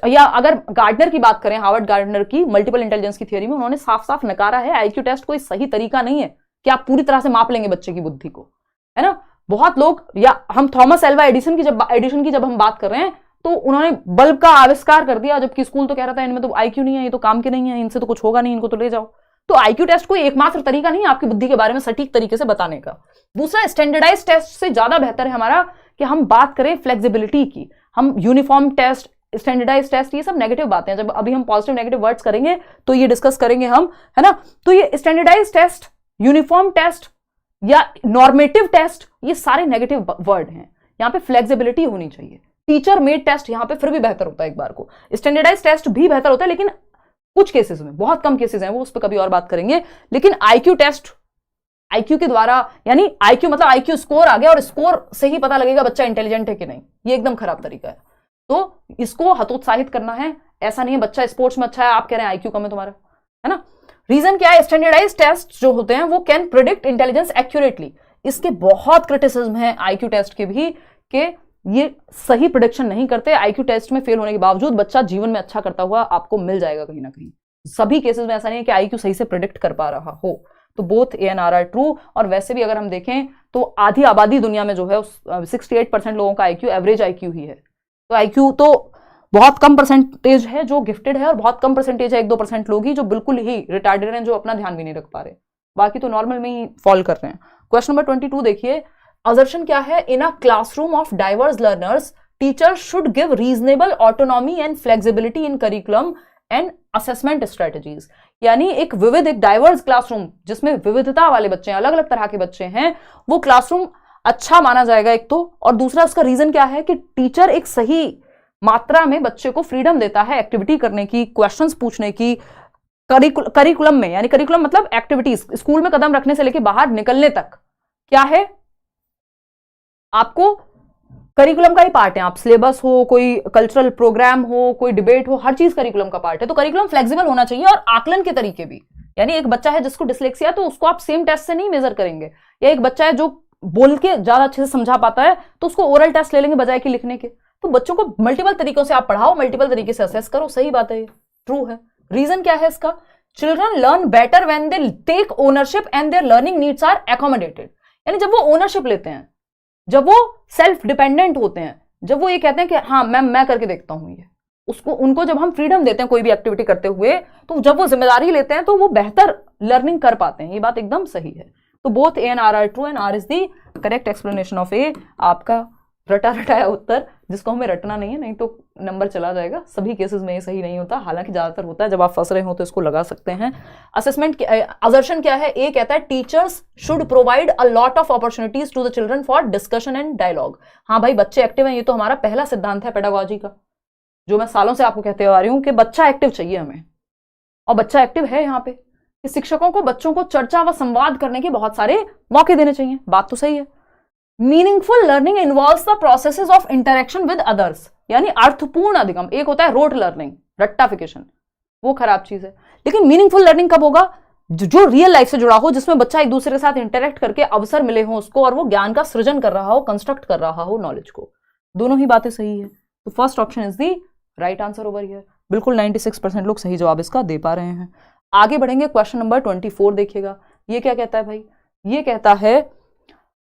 या अगर गार्डनर की बात करें, हार्वर्ड गार्डनर की मल्टीपल इंटेलिजेंस की थ्योरी में, उन्होंने साफ साफ नकारा है आईक्यू टेस्ट कोई सही तरीका नहीं है कि आप पूरी तरह से माप लेंगे बच्चे की बुद्धि को, है ना। बहुत लोग, या हम थॉमस एल्वा एडिसन की जब हम बात कर रहे हैं तो उन्होंने बल्ब का आविष्कार कर दिया, जबकि स्कूल तो कह रहा था इनमें तो आईक्यू नहीं है, ये तो काम के नहीं है, इनसे तो कुछ होगा नहीं, इनको तो ले जाओ। तो आईक्यू टेस्ट कोई एकमात्र तरीका नहीं है आपकी बुद्धि के बारे में सटीक तरीके से बताने का। दूसरा, स्टैंडर्डाइज टेस्ट से ज्यादा बेहतर है हमारा कि हम बात करें फ्लेक्सिबिलिटी की। हम यूनिफॉर्म टेस्ट, स्टैंडर्डाइज टेस्ट, ये सब नेगेटिव बातें हैं। जब अभी हम पॉजिटिव नेगेटिव वर्ड्स करेंगे तो ये डिस्कस करेंगे हम, है ना। तो ये स्टैंडर्डाइज टेस्ट, यूनिफॉर्म टेस्ट या नॉर्मेटिव टेस्ट, ये सारे नेगेटिव वर्ड हैं। यहाँ पे फ्लेक्सिबिलिटी होनी चाहिए। टीचर मेड टेस्ट यहाँ पे फिर भी बेहतर होता है एक बार को, स्टैंडर्डाइज टेस्ट भी बेहतर होता है, लेकिन कुछ केसेस में, बहुत कम केसेस हैं वो, उस पर कभी और बात करेंगे। लेकिन आईक्यू टेस्ट, आईक्यू के द्वारा, यानी आईक्यू मतलब आईक्यू स्कोर आ गया और स्कोर से ही पता लगेगा बच्चा इंटेलिजेंट है कि नहीं, ये एकदम खराब तरीका है। तो इसको हतोत्साहित करना है। ऐसा नहीं है बच्चा स्पोर्ट्स में अच्छा है, आप कह रहे हैं आईक्यू कम है तुम्हारा, है ना। रीजन क्या है? स्टैंडर्डाइज टेस्ट जो होते हैं वो कैन प्रिडिक्ट इंटेलिजेंस एक्यूरेटली। इसके बहुत क्रिटिसिज्म है आईक्यू टेस्ट के भी, कि ये सही प्रिडिक्शन नहीं करते। आईक्यू टेस्ट में फेल होने के बावजूद बच्चा जीवन में अच्छा करता हुआ आपको मिल जाएगा कहीं ना कहीं। सभी केसेस में ऐसा नहीं है कि आईक्यू सही से प्रिडिक्ट कर पा रहा हो। तो both A and R are true. और वैसे भी अगर हम देखें तो आधी आबादी दुनिया में जो है 68% लोगों का आईक्यू एवरेज आईक्यू ही है। तो आईक्यू तो बहुत कम परसेंटेज है जो गिफ्टेड है, और बहुत कम परसेंटेज है 1-2% लोग ही जो बिल्कुल ही रिटार्डेड हैं, जो अपना ध्यान भी नहीं रख पा रहे, बाकी तो नॉर्मल में ही फॉल कर रहे हैं। क्वेश्चन नंबर 22 देखिए। असर्शन क्या है? In a classroom of diverse learners teachers should give reasonable autonomy and flexibility in curriculum and assessment strategies. यानी एक विविध, एक डाइवर्स क्लासरूम जिसमें विविधता वाले बच्चे हैं, अलग अलग तरह के बच्चे हैं, वो क्लासरूम अच्छा माना जाएगा एक तो। और दूसरा उसका रीजन क्या है कि टीचर एक सही मात्रा में बच्चे को फ्रीडम देता है एक्टिविटी करने की, क्वेश्चंस पूछने की, करिकुलम में, यानी करिकुलम मतलब एक्टिविटीज, स्कूल में कदम रखने से लेकर बाहर निकलने तक क्या है, आपको करिकुलम का ही पार्ट है, आप सिलेबस हो, कोई कल्चरल प्रोग्राम हो, कोई डिबेट हो, हर चीज करिकुलम का पार्ट है। तो करिकुलम फ्लेक्सिबल होना चाहिए और आकलन के तरीके भी, यानी एक बच्चा है जिसको डिसलेक्सिया तो उसको आप सेम टेस्ट से नहीं मेजर करेंगे, या एक बच्चा है जो बोल के ज्यादा अच्छे से समझा पाता है तो उसको ओरल टेस्ट ले लेंगे बजाय कि लिखने के। तो बच्चों को मल्टीपल तरीकों से आप पढ़ाओ, मल्टीपल तरीके से असेस करो। सही बात है, ये ट्रू है। रीजन क्या है इसका? Children learn better when they take ownership and their learning needs are accommodated. यानी जब वो ओनरशिप लेते हैं, जब वो सेल्फ डिपेंडेंट होते हैं, जब वो ये कहते हैं कि हाँ मैं करके देखता हूं ये, उसको उनको जब हम फ्रीडम देते हैं कोई भी एक्टिविटी करते हुए, तो जब वो जिम्मेदारी लेते हैं तो वो बेहतर लर्निंग कर पाते हैं। ये बात एकदम सही है। तो both A and R are true and R is the correct explanation of A. आपका रटा रटाया उत्तर, जिसको हमें रटना नहीं है, नहीं तो नंबर चला जाएगा। सभी केसेस में ये सही नहीं होता, हालांकि ज्यादातर होता है। जब आप फंस रहे हो तो इसको लगा सकते हैं। असेसमेंट असर्शन क्या है? ए कहता है teachers should provide a lot of opportunities to the children for discussion and dialogue. हाँ भाई, बच्चे एक्टिव हैं, ये तो हमारा पहला सिद्धांत है पेडागोजी का, जो मैं सालों से आपको कहते आ रही हूं कि बच्चा एक्टिव चाहिए हमें, और बच्चा एक्टिव है यहाँ पे। शिक्षकों को बच्चों को चर्चा व संवाद करने के बहुत सारे मौके देने चाहिए। बात तो सही है। Meaningful learning involves the processes of interaction with others, यानी अर्थपूर्ण अधिगम। एक होता है रोट लर्निंग, रट्टाफिकेशन, वो खराब चीज है। लेकिन मीनिंगफुल लर्निंग कब होगा? जो रियल लाइफ से जुड़ा हो, जिसमें बच्चा एक दूसरे के साथ इंटरेक्ट करके अवसर मिले हो उसको, और वो ज्ञान का सृजन कर रहा हो, कंस्ट्रक्ट कर रहा हो नॉलेज को। दोनों ही बातें सही है। तो first option is the right answer over here. बिल्कुल 96% लोग सही जवाब इसका दे पा रहे हैं। आगे बढ़ेंगे, क्वेश्चन नंबर 24 देखिएगा। ये क्या कहता है भाई? ये कहता है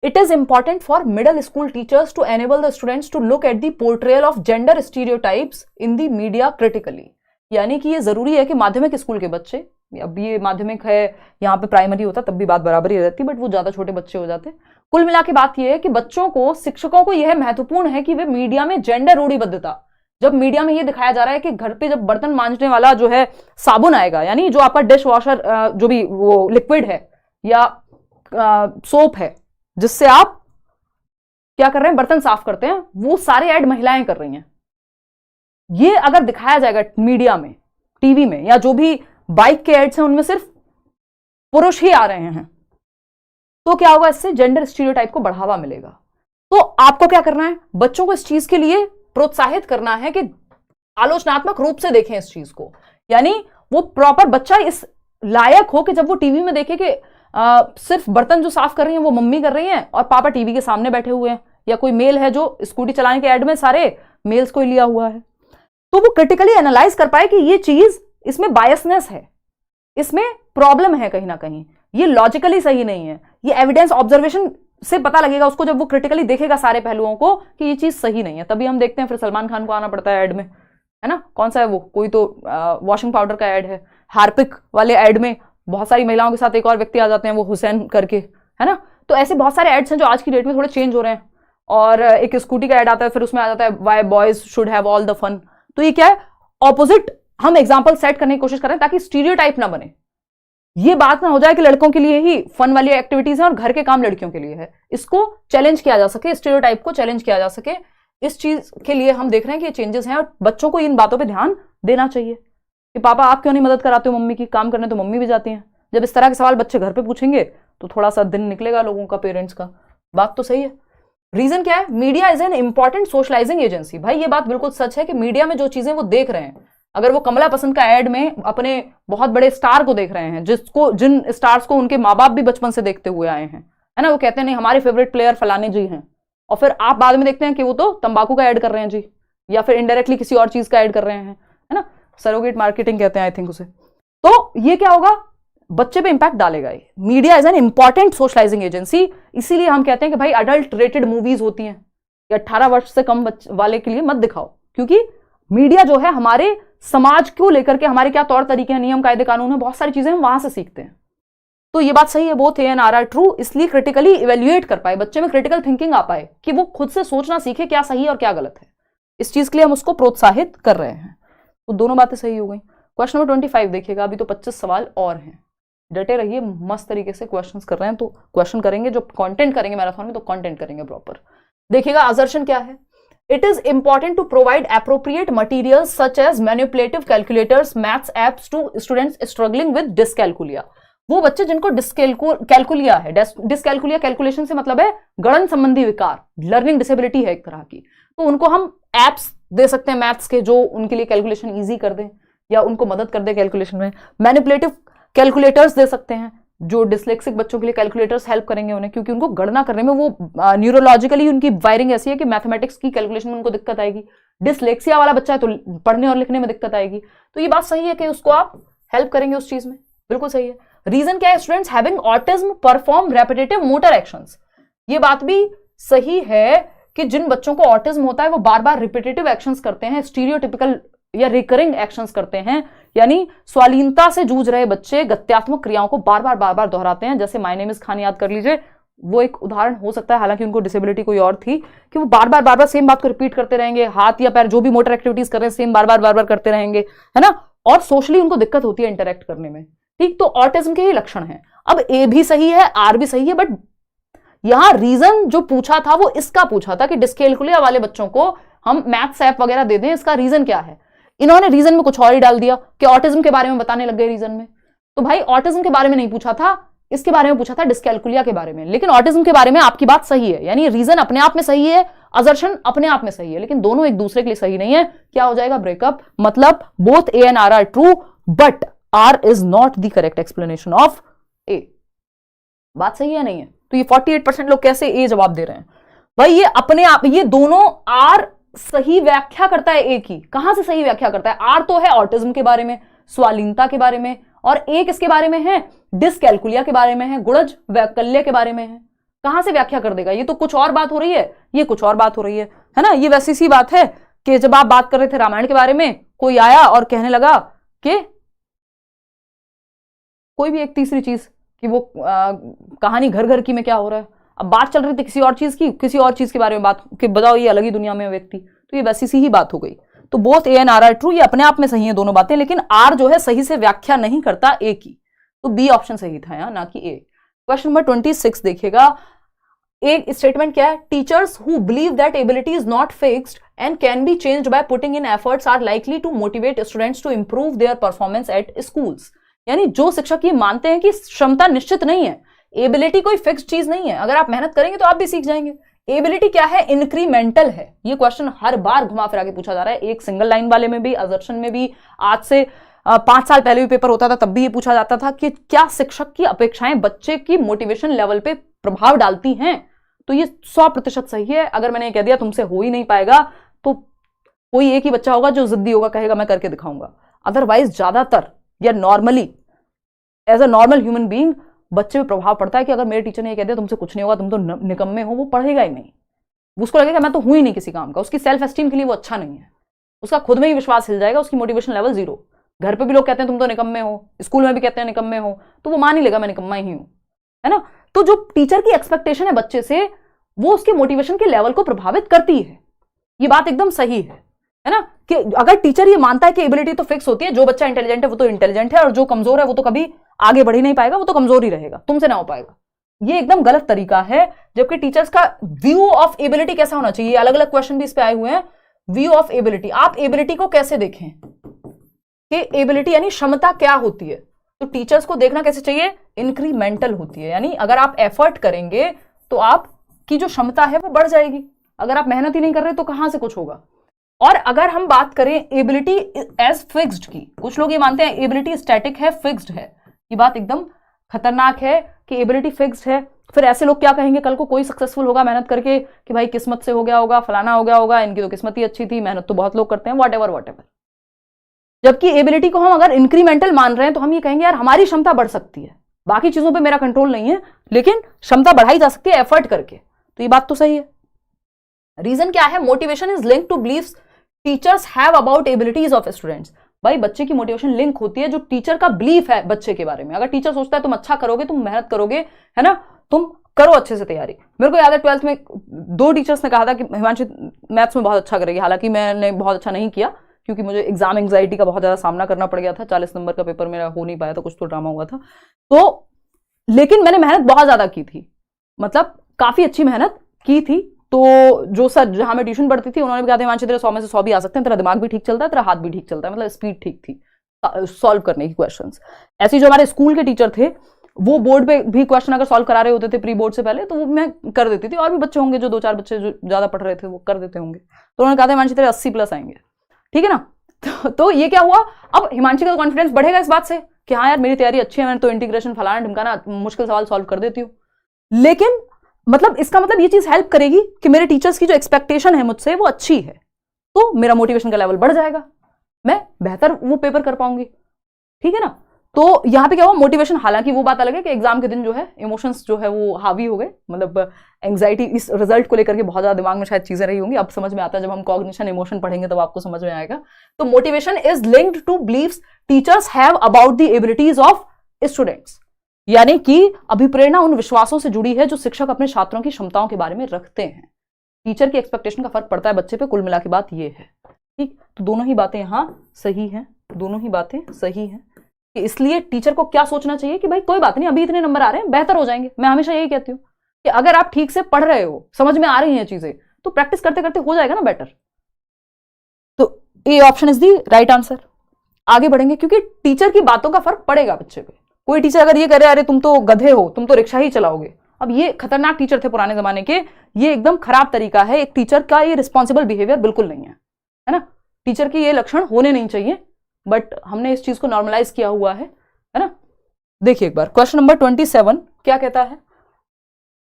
it is important for middle school teachers to enable the students to look at the portrayal of gender stereotypes in the media critically. यानी कि ये जरूरी है कि माध्यमिक स्कूल के बच्चे, अब ये माध्यमिक है, यहाँ पे प्राइमरी होता तब भी बात बराबर ही रहती, बट वो ज्यादा छोटे बच्चे हो जाते। कुल मिला के बात यह है कि बच्चों को, शिक्षकों को यह महत्वपूर्ण है कि वे मीडिया में जेंडर रूढ़िबद्धता, जब मीडिया में ये दिखाया जा रहा है कि घर पे जब बर्तन मांजने वाला जो है साबुन आएगा, यानी जो आपका डिश वॉशर जो भी वो लिक्विड है या सोप है जिससे आप क्या कर रहे हैं, बर्तन साफ करते हैं, वो सारे ऐड महिलाएं कर रही हैं। ये अगर दिखाया जाएगा मीडिया में, टीवी में, या जो भी बाइक के एड्स हैं उनमें सिर्फ पुरुष ही आ रहे हैं, तो क्या होगा? इससे जेंडर स्टीरियोटाइप को बढ़ावा मिलेगा। तो आपको क्या करना है? बच्चों को इस चीज के लिए प्रोत्साहित करना है कि आलोचनात्मक रूप से देखें इस चीज को, यानी वो प्रॉपर बच्चा इस लायक हो कि जब वो टीवी में देखे कि सिर्फ बर्तन जो साफ कर रही हैं वो मम्मी कर रही हैं और पापा टीवी के सामने बैठे हुए हैं, या कोई मेल है जो स्कूटी चलाने के ऐड में सारे मेल्स को ही लिया हुआ है, तो वो क्रिटिकली एनालाइज कर पाए कि ये चीज, इसमें बायसनेस है, इसमें प्रॉब्लम है कहीं ना कहीं, ये लॉजिकली सही नहीं है। ये एविडेंस ऑब्जर्वेशन से पता लगेगा उसको, जब वो क्रिटिकली देखेगा सारे पहलुओं को कि ये चीज सही नहीं है। तभी हम देखते हैं फिर सलमान खान को आना पड़ता है ऐड में, है ना? कौन सा है वो? कोई तो वॉशिंग पाउडर का ऐड है, हार्पिक वाले ऐड में बहुत सारी महिलाओं के साथ एक और व्यक्ति आ जाते हैं, वो हुसैन करके, है ना? तो ऐसे बहुत सारे एड्स हैं जो आज की डेट में थोड़े चेंज हो रहे हैं। और एक स्कूटी का ऐड आता है, फिर उसमें आ जाता है why boys should have all the fun. तो ये क्या है? ऑपोजिट हम एग्जाम्पल सेट करने की कोशिश कर रहे हैं ताकि स्टीरियोटाइप ना बने। ये बात ना हो जाए कि लड़कों के लिए ही फन वाली एक्टिविटीज हैं और घर के काम लड़कियों के लिए है। इसको चैलेंज किया जा सके, स्टीरियोटाइप को चैलेंज किया जा सके, इस चीज के लिए हम देख रहे हैं कि ये चेंजेस हैं। और बच्चों को इन बातों पे ध्यान देना चाहिए कि पापा आप क्यों नहीं मदद कराते हो मम्मी की, काम करने तो मम्मी भी जाती हैं। जब इस तरह के सवाल बच्चे घर पे पूछेंगे तो थोड़ा सा दिन निकलेगा लोगों का, पेरेंट्स का। बात तो सही है। रीजन क्या है? Media is an important socialising agency. भाई ये बात बिल्कुल सच है कि मीडिया में जो चीजें वो देख रहे हैं, अगर वो कमला पसंद का ऐड में अपने बहुत बड़े स्टार को देख रहे हैं, जिन स्टार्स को उनके माँ बाप भी बचपन से देखते हुए आए हैं, है ना, वो कहते हैं नहीं हमारे फेवरेट प्लेयर फलाने जी हैं, और फिर आप बाद में देखते हैं कि वो तो तंबाकू का ऐड कर रहे हैं जी, या फिर इनडायरेक्टली किसी और चीज का ऐड कर रहे हैं, है ना, सरोगेट मार्केटिंग कहते हैं आई थिंक उसे। तो ये क्या होगा? बच्चे पे इंपैक्ट डालेगा। ये media is an important socialising agency. इसीलिए हम कहते हैं कि भाई अडल्ट रेटेड मूवीज होती हैं, 18 वर्ष से कम वाले के लिए मत दिखाओ, क्योंकि मीडिया जो है हमारे समाज को लेकर के, हमारे क्या तौर तरीके हैं, नियम कायदे कानून है, बहुत सारी चीजें हम वहां से सीखते हैं। तो ये बात सही है, both A and R are true. इसलिए क्रिटिकली इवेल्युएट कर पाए, बच्चे में क्रिटिकल थिंकिंग आ पाए कि वो खुद से सोचना सीखे क्या सही और क्या गलत है। इस चीज के लिए हम उसको प्रोत्साहित कर रहे हैं। तो दोनों बातें सही हो गई। क्वेश्चन नंबर 25 देखिएगा। अभी तो 25 सवाल और हैं, डटे रहिए, मस्त तरीके से क्वेश्चंस कर रहे हैं। तो क्वेश्चन करेंगे, जो कंटेंट करेंगे मैराथन में, तो कंटेंट करेंगे प्रॉपर। देखिएगा असर्शन क्या है। It is important to provide appropriate materials such as manipulative calculators, maths apps to students struggling with dyscalculia. वो बच्चे जिनको डिसकैलकुलिया है, डिसकैलकुलिया कैलकुलेशन से मतलब है गणन संबंधी विकार, लर्निंग डिसेबिलिटी है एक तरह की, तो उनको हम एप्स दे सकते हैं मैथ्स के जो उनके लिए कैलकुलेशन ईजी कर दें या उनको मदद कर दे कैलकुलेशन में। मैनिपुलेटिव कैलकुलेटर्स दे सकते हैं जो डिसलेक्सिक बच्चों के लिए कैलकुलेटर्स हेल्प करेंगे उन्हें, क्योंकि उनको गणना करने में वो न्यूरोलॉजिकली उनकी वायरिंग ऐसी है कि मैथमेटिक्स की कैलकुलेशन में उनको दिक्कत आएगी। डिसलेक्सिया वाला बच्चा है तो पढ़ने और लिखने में दिक्कत आएगी। तो ये बात सही है कि उसको आप हेल्प करेंगे उस चीज में, बिल्कुल सही है। रीजन क्या है? Students having autism perform repetitive motor actions. ये बात भी सही है कि जिन बच्चों को ऑटिज्म होता है वो बार बार रिपीटेटिव एक्शंस करते हैं, स्टीरियोटिपिकल या रिकरिंग एक्शंस करते हैं, यानी स्वालीनता से जूझ रहे बच्चे गत्यात्मक क्रियाओं को बार बार दोहराते हैं। जैसे माय नेम इज खान याद कर लीजिए, वो एक उदाहरण हो सकता है, हालांकि उनको डिसेबिलिटी कोई और थी, कि वो बार बार सेम बात को रिपीट करते रहेंगे, हाथ या पैर जो भी मोटर एक्टिविटीज कर रहे हैं सेम बार बार करते रहेंगे, है ना। और सोशली उनको दिक्कत होती है इंटरेक्ट करने में, ठीक। तो ऑटिज्म के ही लक्षण है। अब ए भी सही है, आर भी सही है, बट यहां रीजन जो पूछा था वो इसका पूछा था कि डिस्कैलकुलिया वाले बच्चों को हम मैथ्स ऐप वगैरह दे दें, इसका रीजन क्या है। इन्होंने रीजन में कुछ और ही डाल दिया कि ऑटिज्म के बारे में बताने लग गए रीजन में। तो भाई ऑटिज्म के बारे में नहीं पूछा था, इसके बारे में पूछा था, डिस्कैलकुलिया के बारे में। लेकिन ऑटिज्म के बारे में आपकी बात सही है, यानी रीजन अपने आप में सही है, असर्शन अपने आप में सही है, लेकिन दोनों एक दूसरे के लिए सही नहीं है। क्या हो जाएगा? ब्रेकअप। मतलब both A and R are true but R is not the correct explanation of A. बात सही है नहीं है? तो ये 48% लोग कैसे ए जवाब दे रहे हैं? भाई ये अपने आप, ये दोनों आर सही व्याख्या करता है ए की। कहां से सही व्याख्या करता है? आर तो है ऑटिज्म के बारे में, स्वालीनता के बारे में, और ए किसके बारे में है? डिस्कैलकुलिया के बारे में है, गुणज वैकल्य के बारे में है। कहां से व्याख्या कर देगा? ये तो कुछ और बात हो रही है, ये कुछ और बात हो रही है ना। ये वैसी सी बात है कि जब आप बात कर रहे थे रामायण के बारे में, कोई आया और कहने लगा कि कोई भी एक तीसरी चीज कि वो कहानी घर घर की में क्या हो रहा है। अब बात चल रही थी किसी और चीज की, किसी और चीज के बारे में बात कि बताओ ये अलग ही दुनिया में व्यक्ति, तो ये वैसी सी ही बात हो गई। तो both A and R are true, ये अपने आप में सही है दोनों बातें, लेकिन आर जो है सही से व्याख्या नहीं करता ए की। तो बी ऑप्शन सही था यहाँ, ना कि ए। क्वेश्चन नंबर 26 देखिएगा। एक स्टेटमेंट क्या है? Teachers who believe that ability is not fixed and can be changed by putting in efforts are likely to motivate students to improve their performance at schools. यानी जो शिक्षक ये मानते हैं कि क्षमता निश्चित नहीं है, एबिलिटी कोई फिक्स्ड चीज नहीं है, अगर आप मेहनत करेंगे तो आप भी सीख जाएंगे। एबिलिटी क्या है? इंक्रीमेंटल है। ये क्वेश्चन हर बार घुमा फिरा के पूछा जा रहा है, एक सिंगल लाइन वाले में भी, असर्शन में भी। आज से 5 साल पहले भी पेपर होता था, तब भी ये पूछा जाता था कि क्या शिक्षक की अपेक्षाएं बच्चे की मोटिवेशन लेवल पे प्रभाव डालती हैं। तो ये 100% सही है। अगर मैंने कह दिया तुमसे हो ही नहीं पाएगा, तो कोई एक ही बच्चा होगा जो जिद्दी होगा, कहेगा मैं करके दिखाऊंगा। अदरवाइज ज्यादातर या normally as a normal human being बच्चे पे प्रभाव पड़ता है कि अगर मेरे टीचर ने ये कह दिया तुमसे कुछ नहीं होगा, तुम तो निकम्मे हो, वो पढ़ेगा ही नहीं। उसको लगेगा मैं तो हूं ही नहीं किसी काम का, उसकी सेल्फ एस्टीम के लिए वो अच्छा नहीं है, उसका खुद में ही विश्वास हिल जाएगा, उसकी मोटिवेशन लेवल 0। घर पे भी लोग कहते हैं तुम तो निकम्मे हो, स्कूल में भी कहते हैं निकम्मे हो, तो वो मान ही लेगा मैं निकम्मा ही हूं, है ना। तो जो टीचर की एक्सपेक्टेशन है बच्चे से, वो उसके मोटिवेशन के लेवल को प्रभावित करती है। ये बात एकदम सही है ना, कि अगर टीचर ये मानता है कि एबिलिटी तो फिक्स होती है, जो बच्चा इंटेलिजेंट है वो तो इंटेलिजेंट है, और जो कमजोर है वो तो कभी आगे बढ़ ही नहीं पाएगा, वो तो कमजोर ही रहेगा, तुमसे ना हो पाएगा, ये एकदम गलत तरीका है। जबकि टीचर्स का व्यू ऑफ एबिलिटी कैसा होना चाहिए, अलग अलग क्वेश्चन भी इस पे आए हुए हैं। व्यू ऑफ एबिलिटी, आप एबिलिटी को कैसे देखें कि एबिलिटी यानी क्षमता क्या होती है, तो टीचर्स को देखना कैसे चाहिए? इंक्रीमेंटल होती है, यानी अगर आप एफर्ट करेंगे तो आपकी जो क्षमता है वो बढ़ जाएगी। अगर आप मेहनत ही नहीं कर रहे तो कहां से कुछ होगा। और अगर हम बात करें एबिलिटी एज फिक्स्ड की, कुछ लोग ये मानते हैं एबिलिटी स्टैटिक है, फिक्स्ड है। ये बात एकदम खतरनाक है कि एबिलिटी फिक्स्ड है। फिर ऐसे लोग क्या कहेंगे कल को, कोई सक्सेसफुल होगा मेहनत करके कि भाई किस्मत से हो गया होगा, फलाना हो गया होगा, इनकी तो किस्मत ही अच्छी थी, मेहनत तो बहुत लोग करते हैं, वॉट एवर। जबकि एबिलिटी को हम अगर इंक्रीमेंटल मान रहे हैं तो हम ये कहेंगे यार हमारी क्षमता बढ़ सकती है, बाकी चीजों पे मेरा कंट्रोल नहीं है, लेकिन क्षमता बढ़ाई जा सकती है एफर्ट करके। तो ये बात तो सही है। रीजन क्या है? Motivation is link to beliefs teachers have about abilities of students. भाई बच्चे की मोटिवेशन लिंक होती है जो टीचर का बिलीफ है बच्चे के बारे में। अगर टीचर सोचता है तुम अच्छा करोगे, तुम मेहनत करोगे, है ना, तुम करो अच्छे से तैयारी। मेरे को याद है 12th में 2 टीचर्स ने कहा था कि हिमांशी मैथ्स में बहुत अच्छा करेगी, हालांकि मैंने बहुत अच्छा नहीं किया क्योंकि मुझे एग्जाम एंग्जाइटी का बहुत ज्यादा सामना करना पड़ गया था। 40 नंबर का पेपर मेरा हो नहीं पाया था, कुछ तो ड्रामा हुआ था, तो लेकिन मैंने मेहनत बहुत ज्यादा की थी, मतलब काफी अच्छी मेहनत की थी। तो जो सर जहां मैं ट्यूशन पढ़ती थी उन्होंने भी कहा था हिमांशी तेरे 100 में से 100 भी आ सकते हैं, तेरा दिमाग भी ठीक चलता है, तेरा हाथ भी ठीक चलता है, मतलब स्पीड ठीक थी सॉल्व करने की क्वेश्चंस। ऐसे जो हमारे स्कूल के टीचर थे वो बोर्ड पे भी क्वेश्चन अगर सॉल्व करा रहे होते थे प्री बोर्ड से पहले, तो वो मैं कर देती थी। और भी बच्चे होंगे जो 2-4 बच्चे जो ज्यादा पढ़ रहे थे वो कर देते होंगे। तो उन्होंने कहा था हिमांशी तेरे 80+ आएंगे, ठीक है ना। तो ये क्या हुआ, अब हिमांशी का कॉन्फिडेंस बढ़ेगा इस बात से कि हाँ यार मेरी तैयारी अच्छी है, मैंने तो इंटीग्रेशन फलाना ढिमकाना मुश्किल सवाल सॉल्व कर देती हूँ। लेकिन मतलब इसका मतलब ये चीज हेल्प करेगी कि मेरे टीचर्स की जो एक्सपेक्टेशन है मुझसे वो अच्छी है, तो मेरा मोटिवेशन का लेवल बढ़ जाएगा, मैं बेहतर वो पेपर कर पाऊंगी, ठीक है ना। तो यहां पे क्या हुआ, मोटिवेशन, हालांकि वो बात अलग है कि एग्जाम के दिन जो है इमोशंस जो है वो हावी हो गए, मतलब एंग्जाइटी इस रिजल्ट को लेकर के बहुत ज्यादा दिमाग में शायद चीजें रही होंगी। अब समझ में आता है, जब हम कॉग्निशन इमोशन पढ़ेंगे तब आपको समझ में आएगा। तो motivation is linked to beliefs teachers have about the abilities of students, यानी कि अभिप्रेरणा उन विश्वासों से जुड़ी है जो शिक्षक अपने छात्रों की क्षमताओं के बारे में रखते हैं। टीचर की एक्सपेक्टेशन का फर्क पड़ता है बच्चे पे, कुल मिला के बात ये है, ठीक। तो दोनों ही बातें यहां सही हैं, दोनों ही बातें सही हैं। कि इसलिए टीचर को क्या सोचना चाहिए कि भाई कोई बात नहीं, अभी इतने नंबर आ रहे हैं, बेहतर हो जाएंगे। मैं हमेशा यही कहती हूँ कि अगर आप ठीक से पढ़ रहे हो, समझ में आ रही हैं चीजें, तो प्रैक्टिस करते करते हो जाएगा ना बेटर। तो A option is the right answer. आगे बढ़ेंगे, क्योंकि टीचर की बातों का फर्क पड़ेगा बच्चे पे। कोई टीचर अगर ये करे अरे तुम तो गधे हो, तुम तो रिक्शा ही चलाओगे, अब ये खतरनाक टीचर थे पुराने जमाने के, ये एकदम खराब तरीका है एक टीचर का, ये रिस्पॉन्सिबल बिहेवियर बिल्कुल नहीं है ना। टीचर के ये लक्षण होने नहीं चाहिए, बट हमने इस चीज को नॉर्मलाइज किया हुआ है ना। देखिए एक बार क्वेश्चन नंबर 27 क्या कहता है।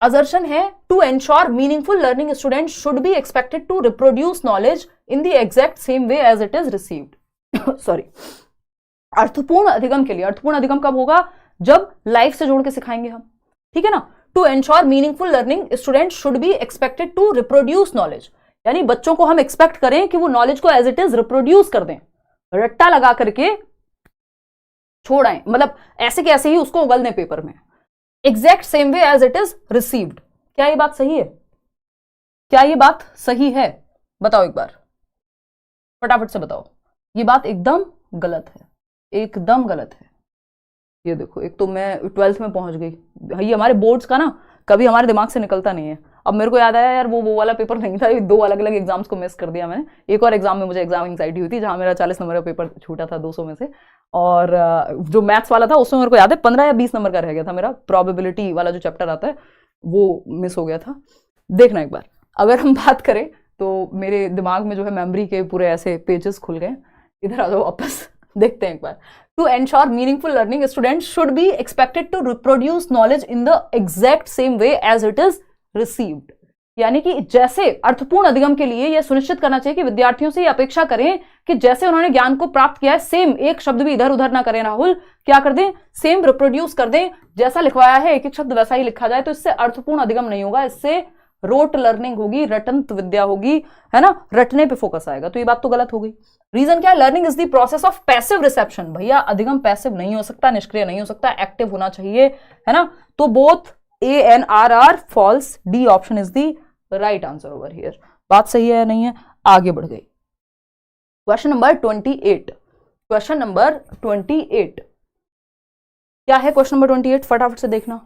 असर्शन है to ensure meaningful learning student should be expected to reproduce knowledge in the exact same way as it is received. Sorry, अर्थपूर्ण अधिगम के लिए, अर्थपूर्ण अधिगम कब होगा, जब लाइफ से जोड़ के सिखाएंगे हम, ठीक है ना। To ensure meaningful learning student should be expected to reproduce knowledge, यानी बच्चों को हम एक्सपेक्ट करें कि वो नॉलेज को एज इट इज रिप्रोड्यूस कर दें, रट्टा लगा करके छोड़ आए, मतलब ऐसे के ऐसे ही उसको उगल दें पेपर में, exact same way as it is received. क्या ये बात सही है, क्या ये बात सही है, बताओ एक बार, फटाफट से बताओ। ये बात एकदम गलत है, एकदम गलत है। ये देखो, एक तो मैं 12th में पहुंच गई, ये हमारे बोर्ड्स का ना कभी हमारे दिमाग से निकलता नहीं है। अब मेरे को याद आया यार वो वाला पेपर नहीं था, ये 2 अलग अलग एग्जाम्स को मिस कर दिया मैंने। एक और एग्जाम में मुझे एग्जाम एंग्जाइटी हुई थी, जहां मेरा 40 नंबर का पेपर छूटा था 200 में से, और जो मैथ्स वाला था उसमें मेरे को याद है 15 या 20 नंबर का रह गया था मेरा, प्रोबेबिलिटी वाला जो चैप्टर आता है वो मिस हो गया था। देखना एक बार, अगर हम बात करें तो मेरे दिमाग में जो है मेमोरी के पूरे ऐसे पेजेस खुल गए। इधर आ जाओ वापस, देखते हैं एक बार। To ensure meaningful learning student should be expected to reproduce knowledge in the exact same way as it is received, यानी कि जैसे अर्थपूर्ण अधिगम के लिए यह सुनिश्चित करना चाहिए कि विद्यार्थियों से यह अपेक्षा करें कि जैसे उन्होंने ज्ञान को प्राप्त किया है सेम, एक शब्द भी इधर उधर ना करें राहुल, क्या कर दें, सेम रिप्रोड्यूस कर दें, जैसा लिखवाया है एक एक शब्द वैसा ही लिखा जाए। तो इससे अर्थपूर्ण अधिगम नहीं होगा, इससे रोट लर्निंग होगी, रटंत विद्या होगी, है ना, रटने पे फोकस आएगा। तो ये बात तो गलत हो गई। रीजन क्या है, learning is the process of passive reception. भैया अधिगम पैसिव नहीं हो सकता, निष्क्रिय नहीं हो सकता, एक्टिव होना चाहिए, है ना। तो both A and R are false, D option is the right answer over here. बात सही है या नहीं है, आगे बढ़ गई। क्वेश्चन नंबर 28, क्वेश्चन नंबर 28 क्या है, क्वेश्चन नंबर 28 फटाफट से देखना।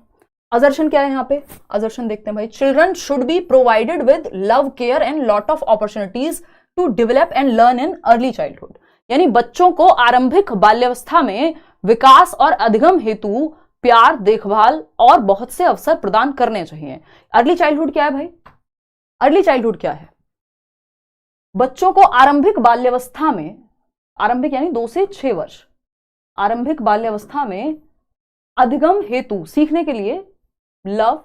असर्शन क्या है यहाँ पे, असर्शन देखते हैं भाई। Children should be provided with love, care and lot of opportunities to develop and learn in early childhood, यानी बच्चों को आरंभिक बाल्यावस्था में विकास और अधिगम हेतु प्यार, देखभाल और बहुत से अवसर प्रदान करने चाहिए। अर्ली चाइल्डहुड क्या है भाई, अर्ली चाइल्डहुड क्या है, बच्चों को आरंभिक बाल्यावस्था में, आरंभिक यानी 2 से 6 वर्ष, आरंभिक बाल्यावस्था में अधिगम हेतु सीखने के लिए लव,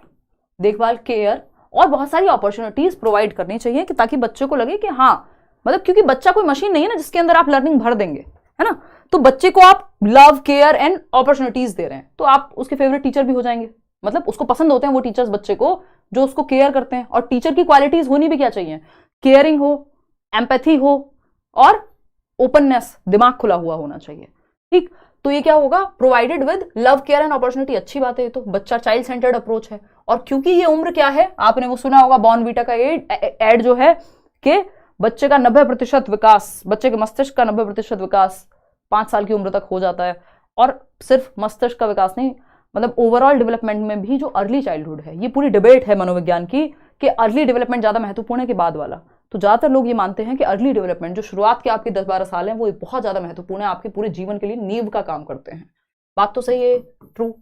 देखभाल, केयर और बहुत सारी अपॉर्चुनिटीज प्रोवाइड करनी चाहिए, कि ताकि बच्चे को लगे कि हाँ, मतलब क्योंकि बच्चा कोई मशीन नहीं है ना जिसके अंदर आप लर्निंग भर देंगे, है ना। तो बच्चे को आप लव, केयर एंड अपॉर्चुनिटीज दे रहे हैं, तो आप उसके फेवरेट टीचर भी हो जाएंगे। मतलब उसको पसंद होते हैं वो टीचर्स बच्चे को जो उसको केयर करते हैं। और टीचर की क्वालिटीज होनी भी क्या चाहिए, केयरिंग हो, एम्पैथी हो और ओपननेस, दिमाग खुला हुआ होना चाहिए, ठीक। तो ये क्या होगा, provided with love, care and opportunity, अच्छी बात है। ये तो बच्चा चाइल्ड सेंटर्ड अप्रोच है। और क्योंकि ये उम्र क्या है, आपने वो सुना होगा बॉर्नवीटा का एड जो है कि बच्चे का 90% विकास, बच्चे के मस्तिष्क का 90% विकास 5 साल की उम्र तक हो जाता है। और सिर्फ मस्तिष्क का विकास नहीं, मतलब ओवरऑल डेवलपमेंट में भी जो अर्ली चाइल्डहुड है, ये पूरी डिबेट है मनोविज्ञान की कि अर्ली डेवलपमेंट ज्यादा महत्वपूर्ण है कि बाद वाला। तो ज्यादातर लोग ये मानते हैं कि अर्ली डेवलपमेंट, जो शुरुआत के आपके 10-12 साल हैं, वो बहुत ज्यादा महत्वपूर्ण है, आपके पूरे जीवन के लिए नींव का काम करते हैं। बात तो सही है, ट्रू।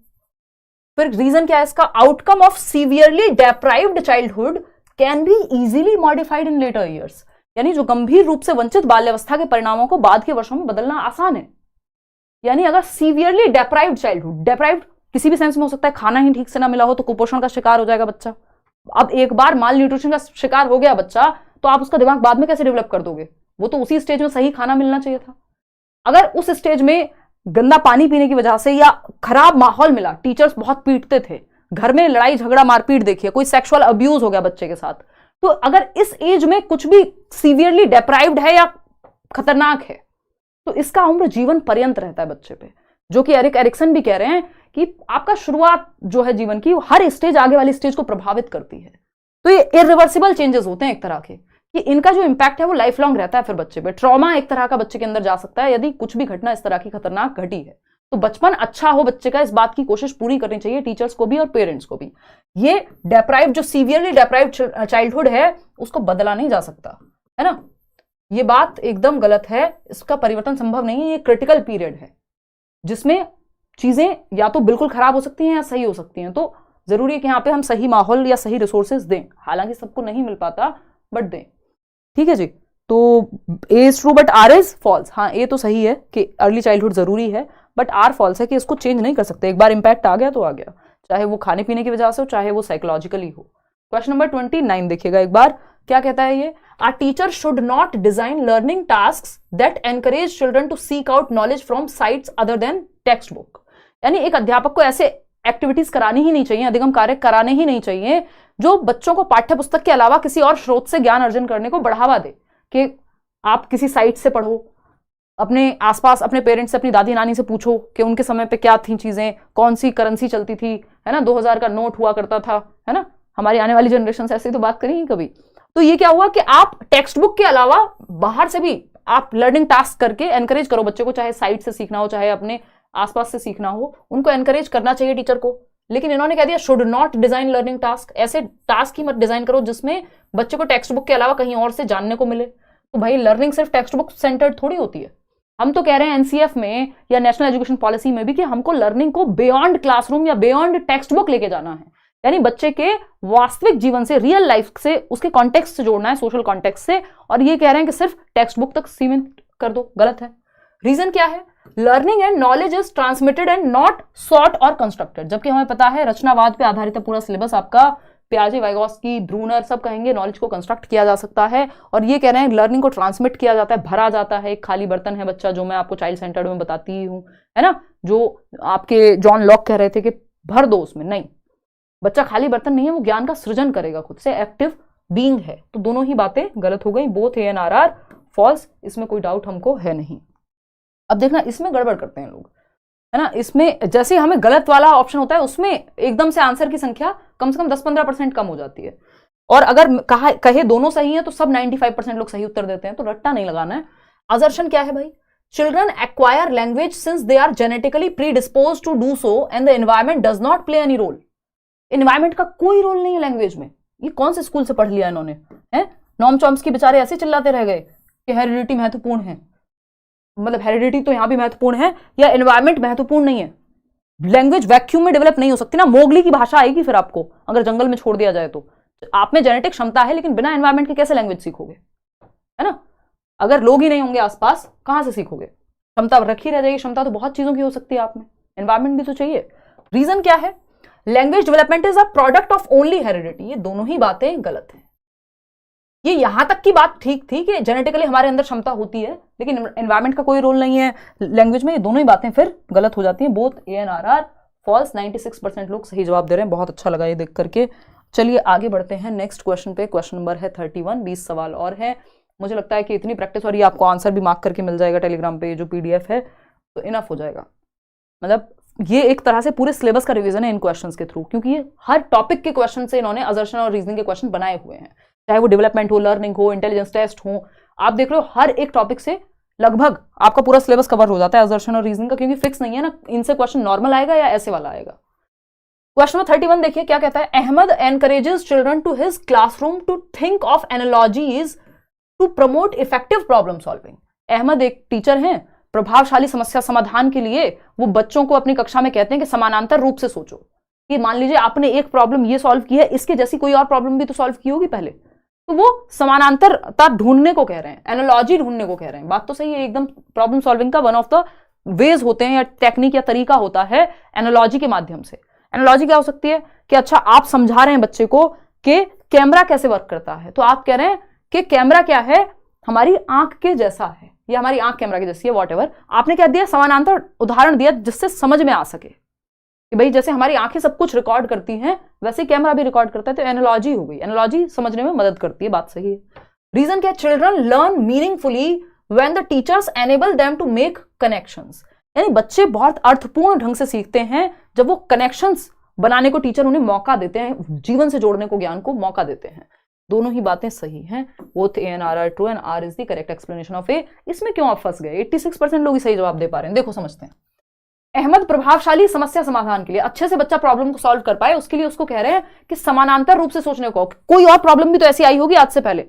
फिर रीजन क्या है इसका, outcome of severely deprived childhood can be easily modified in later years, यानी जो गंभीर रूप से वंचित बाल्यावस्था के परिणामों को बाद के वर्षों में बदलना आसान है। यानी अगर सीवियरली डेप्राइव्ड चाइल्डहुड, डेप्राइव्ड किसी भी सेंस में हो सकता है, खाना ही ठीक से ना मिला हो तो कुपोषण का शिकार हो जाएगा बच्चा। अब एक बार माल न्यूट्रिशन का शिकार हो गया बच्चा, तो आप उसका दिमाग बाद में कैसे डेवलप कर दोगे? वो तो उसी स्टेज में सही खाना मिलना चाहिए था। अगर उस स्टेज में गंदा पानी पीने की वजह से या खराब माहौल मिला, टीचर्स बहुत पीटते थे, घर में लड़ाई झगड़ा मारपीट देखिए, कोई सेक्सुअल अब्यूज हो गया बच्चे के साथ, तो अगर इस एज में कुछ भी सीवियरली डेप्राइव्ड है या खतरनाक है तो इसका उम्र जीवन पर्यंत रहता है बच्चे पे, जो कि एरिक एरिक्सन भी कह रहे हैं कि आपका शुरुआत जो है जीवन की, हर स्टेज आगे वाली स्टेज को प्रभावित करती है। तो ये इरिवर्सिबल चेंजेस होते हैं एक तरह के, कि इनका जो इंपैक्ट है वो लाइफ लॉन्ग रहता है फिर बच्चे पे। ट्रॉमा एक तरह का बच्चे के अंदर जा सकता है यदि कुछ भी घटना इस तरह की खतरनाक घटी है। तो बचपन अच्छा हो बच्चे का, इस बात की कोशिश पूरी करनी चाहिए टीचर्स को भी और पेरेंट्स को भी। ये डेप्राइव, जो सीवियरली डेप्राइव चाइल्डहुड है उसको बदला नहीं जा सकता, है ना, ये बात एकदम गलत है, इसका परिवर्तन संभव नहीं है। ये क्रिटिकल पीरियड है जिसमें चीजें या तो बिल्कुल खराब हो सकती हैं या सही हो सकती हैं। तो जरूरी है कि यहाँ पे हम सही माहौल या सही रिसोर्सेज दें, हालांकि सबको नहीं मिल पाता बट दें, ठीक है जी। तो A is true but R is false. हाँ, ए तो सही है कि अर्ली चाइल्डहुड जरूरी है, बट आर फॉल्स है कि इसको चेंज नहीं कर सकते। एक बार इंपैक्ट आ गया तो आ गया, चाहे वो खाने पीने की वजह से हो चाहे वो साइकोलॉजिकली हो। क्वेश्चन नंबर 29 देखिएगा एक बार, क्या कहता है ये, a teacher should not design learning tasks that encourage children to seek out knowledge from sites other than text book. यानी एक अध्यापक को ऐसे एक्टिविटीज करानी ही नहीं चाहिए, अधिगम कार्य कराने ही नहीं चाहिए जो बच्चों को पाठ्य पुस्तक के अलावा किसी और स्रोत से ज्ञान अर्जन करने को बढ़ावा दे, कि आप किसी साइट से पढ़ो, अपने आसपास अपने पेरेंट्स से, अपनी दादी नानी से पूछो कि उनके समय पे क्या थी चीजें, कौन सी करेंसी चलती थी, है ना, 2000 का नोट हुआ करता था, है ना, हमारी आने वाली जनरेशन से ऐसे तो बात करेंगे कभी। तो ये क्या हुआ कि आप टेक्स्ट बुक के अलावा बाहर से भी आप लर्निंग टास्क करके एनकरेज करो बच्चे को, चाहे साइट से सीखना हो चाहे अपने आसपास से सीखना हो, उनको एनकरेज करना चाहिए टीचर को। लेकिन इन्होंने कह दिया should not design learning task, ऐसे टास्क ही मत डिजाइन करो जिसमें बच्चे को टेक्स्ट बुक के अलावा कहीं और से जानने को मिले। तो भाई लर्निंग सिर्फ टेक्स्ट बुक सेंटर्ड थोड़ी होती है। हम तो कह रहे हैं एनसीएफ में या नेशनल एजुकेशन पॉलिसी में भी कि हमको लर्निंग को बियॉन्ड क्लासरूम या बियॉन्ड टेक्स्ट बुक लेके जाना है, यानी बच्चे के वास्तविक जीवन से, रियल लाइफ से, उसके कॉन्टेक्स्ट से जोड़ना है, सोशल कॉन्टेक्स्ट से। और ये कह रहे हैं कि सिर्फ टेक्स्ट बुक तक सीमित कर दो, गलत है। रीजन क्या है, learning and knowledge is transmitted and not sought or constructed. जबकि हमें पता है रचनावाद पे आधारित है पूरा सिलेबस आपका, पियाजे, वाइगोस्की, ब्रूनर सब कहेंगे नॉलेज को कंस्ट्रक्ट किया जा सकता है। और ये कह रहे हैं लर्निंग को ट्रांसमिट किया जाता है, भरा जाता है। एक खाली बर्तन है बच्चा, जो मैं आपको चाइल्ड सेंटर्ड में बताती हूँ, है ना, जो आपके जॉन लॉक कह रहे थे कि भर दो उसमें, नहीं, बच्चा खाली बर्तन नहीं है, वो ज्ञान का सृजन करेगा खुद से, एक्टिव बीइंग है। तो दोनों ही बातें गलत हो गई, both A and R false, इसमें कोई डाउट हमको है नहीं। अब देखना इसमें गड़बड़ करते हैं लोग, है ना, इसमें जैसे हमें गलत वाला ऑप्शन होता है उसमें एकदम से आंसर की संख्या कम से कम 10-15% कम हो जाती है। और अगर कहे दोनों सही है तो सब 95% लोग सही उत्तर देते हैं, तो रट्टा नहीं लगाना है। असर्शन क्या है भाई, children acquire language since they are genetically predisposed to do so and the environment does not play any role. Environment का कोई रोल नहीं है लैंग्वेज में। ये कौन से स्कूल से पढ़ लिया इन्होंने, है, नॉम चॉम्स्की बेचारे ऐसे चिल्लाते रह गए कि हेरिडिटी महत्वपूर्ण है, मतलब हेरिडिटी तो यहां भी महत्वपूर्ण है, या एनवायरमेंट महत्वपूर्ण नहीं है। लैंग्वेज वैक्यूम में डेवलप नहीं हो सकती ना, मोगली की भाषा आएगी फिर आपको अगर जंगल में छोड़ दिया जाए तो। आप में जेनेटिक क्षमता है लेकिन बिना एनवायरमेंट के कैसे लैंग्वेज सीखोगे, है ना, अगर लोग ही नहीं होंगे आसपास कहां से सीखोगे। क्षमता रखी रह जाएगी, क्षमता तो बहुत चीजों की हो सकती है आप में, एनवायरमेंट भी तो चाहिए। रीजन क्या है, language development is a product of only heredity. ये दोनों ही बातें गलत हैं। ये यहां तक की बात ठीक थी कि जेनेटिकली हमारे अंदर क्षमता होती है लेकिन एनवायरमेंट का कोई रोल नहीं है लैंग्वेज में, ये दोनों ही बातें फिर गलत हो जाती हैं। Both A and R false. 96% लोग सही जवाब दे रहे हैं, बहुत अच्छा लगा ये देख करके। चलिए आगे बढ़ते हैं नेक्स्ट क्वेश्चन पे। क्वेश्चन नंबर है 31, 20 सवाल और है। मुझे लगता है कि इतनी प्रैक्टिस और ये आपको आंसर भी मार्क करके मिल जाएगा टेलीग्राम पे, जो PDF है, तो इनफ हो जाएगा। मतलब ये एक तरह से पूरे सिलेबस का रिवीजन है इन क्वेश्चंस के थ्रू, क्योंकि ये हर टॉपिक के क्वेश्चन से इन्होंने असर्शन और रीजनिंग के क्वेश्चन बनाए हुए हैं, चाहे वो डेवलपमेंट हो, लर्निंग हो, इंटेलिजेंस टेस्ट हो। आप देख रहे हो हर एक टॉपिक से लगभग आपका पूरा सिलेबस कवर हो जाता है असर्शन और रीजनिंग का, क्योंकि फिक्स नहीं है ना इनसे क्वेश्चन नॉर्मल आएगा या ऐसे वाला आएगा। क्वेश्चन नंबर 31 देखिए क्या कहता है, Ahmed encourages children to his classroom to think of analogies to promote effective problem solving. Ahmed एक टीचर हैं, प्रभावशाली समस्या समाधान के लिए वो बच्चों को अपनी कक्षा में कहते हैं कि समानांतर रूप से सोचो। कि मान लीजिए आपने एक प्रॉब्लम ये सॉल्व की है, इसके जैसी कोई और प्रॉब्लम भी तो सॉल्व की होगी पहले, तो वो समानांतरता ढूंढने को कह रहे हैं, एनालॉजी ढूंढने को कह रहे हैं। बात तो सही है एकदम। प्रॉब्लम सॉल्विंग का वन ऑफ द वेज होते हैं या टेक्निक या तरीका होता है एनालॉजी के माध्यम से। एनालॉजी क्या हो सकती है कि अच्छा आप समझा रहे हैं बच्चे को कि कैमरा कैसे वर्क करता है, तो आप कह रहे हैं कि कैमरा क्या है, हमारी आंख के जैसा है या हमारी आंख कैमरा की जैसी है, वॉटएवर। आपने क्या दिया, समानांतर उदाहरण दिया जिससे समझ में आ सके कि भाई जैसे हमारी आंखें सब कुछ रिकॉर्ड करती हैं वैसे ही कैमरा भी रिकॉर्ड करता है, तो एनालॉजी हो गई। एनालॉजी समझने में मदद करती है, बात सही है। रीजन क्या है, children learn meaningfully when the teachers enable them to make connections, यानी बच्चे बहुत अर्थपूर्ण ढंग से सीखते हैं जब वो कनेक्शंस बनाने को टीचर उन्हें मौका देते हैं, जीवन से जोड़ने को ज्ञान को मौका देते हैं। दोनों ही बातें सही हैं, both A and R are true and R is the correct explanation of A. इसमें क्यों आप फंस गए? 86% लोग ही सही जवाब दे पा रहे हैं। देखो समझते हैं। अहमद प्रभावशाली समस्या समाधान के लिए, अच्छे से बच्चा प्रॉब्लम को सॉल्व कर पाए उसके लिए उसको कह रहे हैं कि समानांतर रूप से सोचने को। कोई और प्रॉब्लम भी तो ऐसी आई होगी आज से पहले,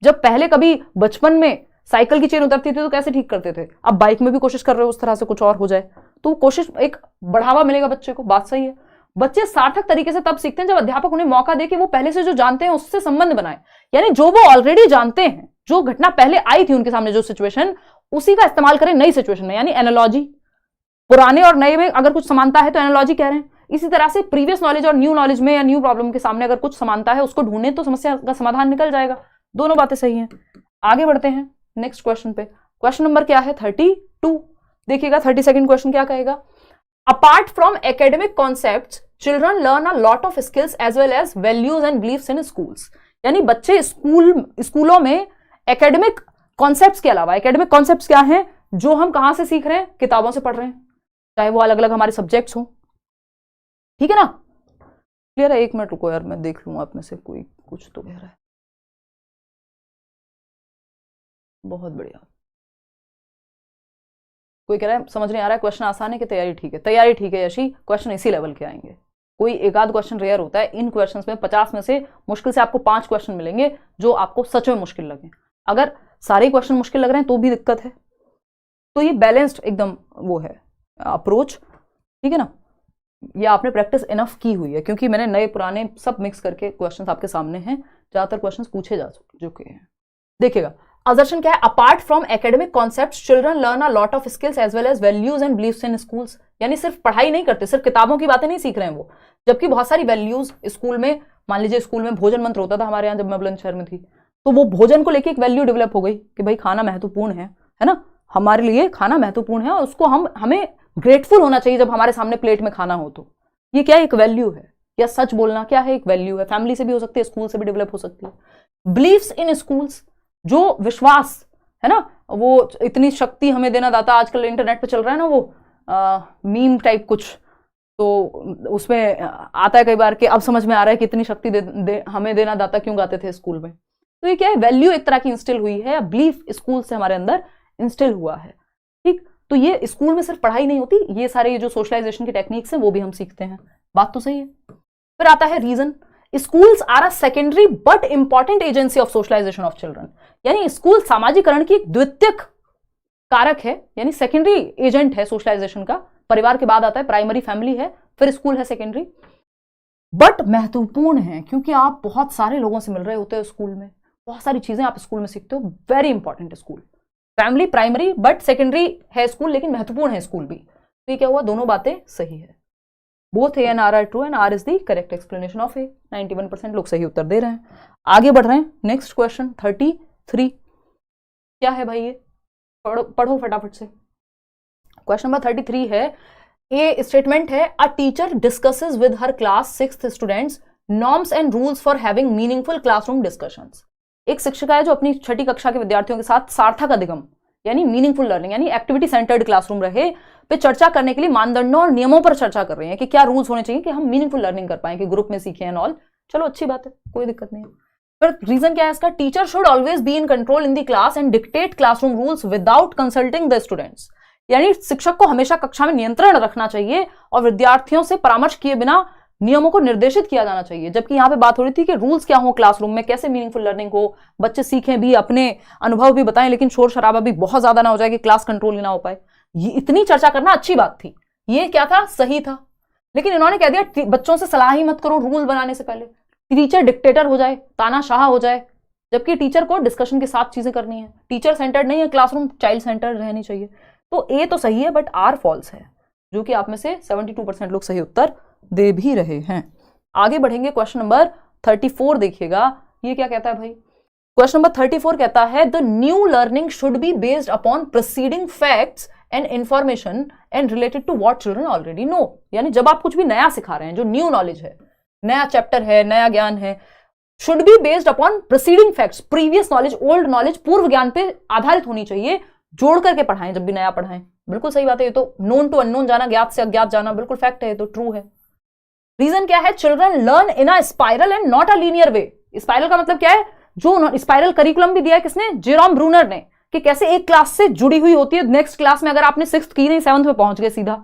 जब पहले कभी बचपन में साइकिल की चेन उतरती थी तो कैसे ठीक करते थे, अब बाइक में भी कोशिश कर रहे हो उस तरह से कुछ और हो जाए, तो कोशिश एक बढ़ावा मिलेगा बच्चे को। बात सही है। बच्चे सार्थक तरीके से तब सीखते हैं जब अध्यापक उन्हें मौका दे कि वो पहले से जो जानते हैं उससे संबंध बनाए, यानी जो वो ऑलरेडी जानते हैं, जो घटना पहले आई थी उनके सामने, जो सिचुएशन, उसी का इस्तेमाल करें नई सिचुएशन में, यानी एनालॉजी। पुराने और नए में अगर कुछ समानता है तो एनालॉजी कह रहे हैं। इसी तरह से प्रीवियस नॉलेज और न्यू नॉलेज में या न्यू प्रॉब्लम के सामने अगर कुछ समानता है उसको ढूंढने तो समस्या का समाधान निकल जाएगा। दोनों बातें सही हैं। आगे बढ़ते हैं नेक्स्ट क्वेश्चन पे। क्वेश्चन नंबर क्या है? 32। देखिएगा 32nd क्वेश्चन क्या कहेगा। Apart from academic concepts children learn a lot of skills as well as values and beliefs in schools, यानी बच्चे स्कूलों में एकेडमिक कॉन्सेप्ट्स के अलावा, एकेडमिक कॉन्सेप्ट्स क्या हैं, जो हम कहां से सीख रहे हैं, किताबों से पढ़ रहे हैं, चाहे वो अलग अलग हमारे सब्जेक्ट्स हो। ठीक है ना? क्लियर है? एक मिनट रुको यार, मैं देख लूंगा आप में से कोई कुछ तो कह रहा है। बहुत बढ़िया। कोई कह रहा है समझ नहीं आ रहा है, क्वेश्चन आसान है कि तैयारी ठीक है? तैयारी ठीक है यशी, क्वेश्चन इसी लेवल के आएंगे। कोई एक आध क्वेश्चन रेयर होता है, इन क्वेश्चंस में 50 में से मुश्किल से आपको 5 क्वेश्चन मिलेंगे जो आपको सच में मुश्किल लगे। अगर सारे क्वेश्चन मुश्किल लग रहे हैं तो भी दिक्कत है। तो ये बैलेंस्ड एकदम वो है अप्रोच, ठीक है ना? ये आपने प्रैक्टिस इनफ की हुई है, क्योंकि मैंने नए पुराने सब मिक्स करके क्वेश्चंस आपके सामने हैं, ज्यादातर क्वेश्चंस पूछे जा चुके हैं। देखिएगा असर्शन क्या है, apart from academic concepts children learn a lot of skills as well as values and beliefs in schools, यानी सिर्फ पढ़ाई नहीं करते, सिर्फ किताबों की बातें नहीं सीख रहे हैं वो, जबकि बहुत सारी वैल्यूज स्कूल में, मान लीजिए स्कूल में भोजन मंत्र होता था हमारे यहाँ जब मैं बुलंदशहर में थी, तो वो भोजन को लेके एक वैल्यू डेवलप हो गई कि भाई खाना महत्वपूर्ण है ना, हमारे लिए खाना महत्वपूर्ण है और उसको हमें ग्रेटफुल होना चाहिए जब हमारे सामने प्लेट में खाना हो। तो ये क्या एक वैल्यू है, या सच बोलना क्या है, एक वैल्यू है। फैमिली से भी हो सकती है, स्कूल से भी डेवलप हो सकती है। बिलीव्स इन स्कूल्स, जो विश्वास है ना, वो इतनी शक्ति हमें देना दाता, आजकल इंटरनेट पे चल रहा है ना वो मीम टाइप कुछ, तो उसमें आता है कई बार कि अब समझ में आ रहा है कि इतनी शक्ति हमें देना दाता क्यों गाते थे स्कूल में। तो ये क्या है, वैल्यू एक तरह की इंस्टिल हुई है, या बिलीफ स्कूल से हमारे अंदर इंस्टिल हुआ है। ठीक, तो ये स्कूल में सिर्फ पढ़ाई नहीं होती, ये सारे जो सोशलाइजेशन की टेक्निक्स हैं वो भी हम सीखते हैं। बात तो सही है। फिर आता है reason, schools are a secondary but important agency of socialisation of children, यानी स्कूल सामाजिकरण की एक द्वितीयक कारक है, यानी सेकेंडरी एजेंट है सोशलाइजेशन का। परिवार के बाद आता है प्राइमरी फैमिली है, फिर स्कूल है सेकेंडरी, बट महत्वपूर्ण है क्योंकि आप बहुत सारे लोगों से मिल रहे होते हो स्कूल में, बहुत सारी चीजें आप स्कूल में सीखते हो। वेरी इंपॉर्टेंट है school. Family primary but secondary है स्कूल, लेकिन महत्वपूर्ण है स्कूल भी। तो ये क्या हुआ, दोनों बातें सही है। Both A and R are true and R is the correct explanation of A. 91% लोग सही उत्तर दे रहे हैं। आगे बढ़ रहे हैं नेक्स्ट क्वेश्चन 33। क्या है भाई ये, पढ़ो फटाफट से। क्वेश्चन नंबर 33 है, ए स्टेटमेंट है, a teacher discusses with her class 6th students norms and rules for having meaningful classroom discussions. एक शिक्षिका है जो अपनी 6ठी कक्षा के विद्यार्थियों के साथ सार्थक अधिगम यानी मीनिंगफुल लर्निंग यानी एक्टिविटी सेंटर्ड क्लासरूम रहे पे चर्चा करने के लिए मानदंडों और नियमों पर चर्चा कर रहे हैं कि क्या रूल्स होने चाहिए कि हम मीनिंगफुल लर्निंग कर पाए, कि ग्रुप में सीखें एंड ऑल। चलो अच्छी बात है, कोई दिक्कत नहीं है। फिर रीजन क्या है इसका, teacher should always be in control in the class and dictate classroom rules without consulting the students, यानी शिक्षक को हमेशा कक्षा में नियंत्रण रखना चाहिए और विद्यार्थियों से परामर्श किए बिना नियमों को निर्देशित किया जाना चाहिए। जबकि यहाँ पे बात हो रही थी कि रूल्स क्या हो क्लासरूम में, कैसे मीनिंगफुल लर्निंग हो, बच्चे सीखें भी, अपने अनुभव भी बताएं, लेकिन शोर शराबा भी बहुत ज्यादा ना हो जाए कि क्लास कंट्रोल ही ना हो पाए। ये इतनी चर्चा करना अच्छी बात थी, ये क्या था, सही था। लेकिन इन्होंने कह दिया बच्चों से सलाह ही मत करो रूल बनाने से पहले, टीचर डिक्टेटर हो जाए, तानाशाह हो जाए, जबकि टीचर को डिस्कशन के साथ चीजें करनी है, टीचर सेंटर्ड नहीं है क्लासरूम, चाइल्ड सेंटर्ड रहनी चाहिए। तो ए तो सही है बट आर फॉल्स है, जो कि आप में से 72% लोग सही उत्तर दे भी रहे हैं। आगे बढ़ेंगे, क्वेश्चन नंबर 34 देखिएगा, ये क्या कहता है भाई। क्वेश्चन नंबर 34 कहता है the new learning should be based upon preceding facts and information and related to what children already know. यानी जब आप कुछ भी नया सिखा रहे हैं, जो न्यू नॉलेज है, नया चैप्टर है, नया ज्ञान है, should be based upon preceding facts, previous knowledge, old knowledge, पूर्व ज्ञान पे आधारित होनी चाहिए, जोड़ करके पढ़ाएं जब भी नया पढ़ाएं। बिल्कुल सही बात है, ये तो नोन टू अननोन जाना, ज्ञात से अज्ञात जाना, बिल्कुल फैक्ट है, ये तो ट्रू है। रीजन क्या है, children learn in a spiral and not a linear way. Spiral का मतलब क्या है, जो स्पाइरल करिकुलम भी दिया है किसने, जेरोम ब्रूनर ने, कि कैसे एक क्लास से जुड़ी हुई होती है नेक्स्ट क्लास में। अगर आपने 6th की नहीं 7th में पहुंच गए सीधा,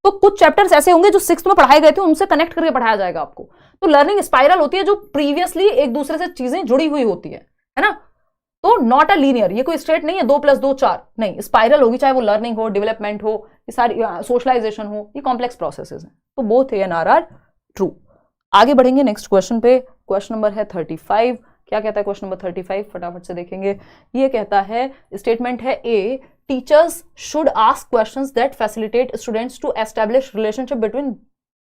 तो कुछ चैप्टर्स ऐसे होंगे जो 6th में पढ़ाए गए थे, उनसे कनेक्ट करके पढ़ाया जाएगा आपको। तो लर्निंग स्पाइरल होती है जो प्रीवियसली एक दूसरे से चीजें जुड़ी हुई होती है ना। तो नॉट अ लीनियर, ये कोई स्ट्रेट नहीं है 2 + 2 4, नहीं, स्पाइरल होगी, चाहे वो लर्निंग हो, डेवलपमेंट हो, ये सारी सोशलाइजेशन हो, ये कॉम्प्लेक्स प्रोसेसेस हैं। तो both A and R true. आगे बढ़ेंगे नेक्स्ट क्वेश्चन पे, क्वेश्चन नंबर है 35। क्या कहता है क्वेश्चन नंबर 35, फटाफट से देखेंगे। ये कहता है, स्टेटमेंट है A, teachers should ask questions that facilitate students to establish relationship between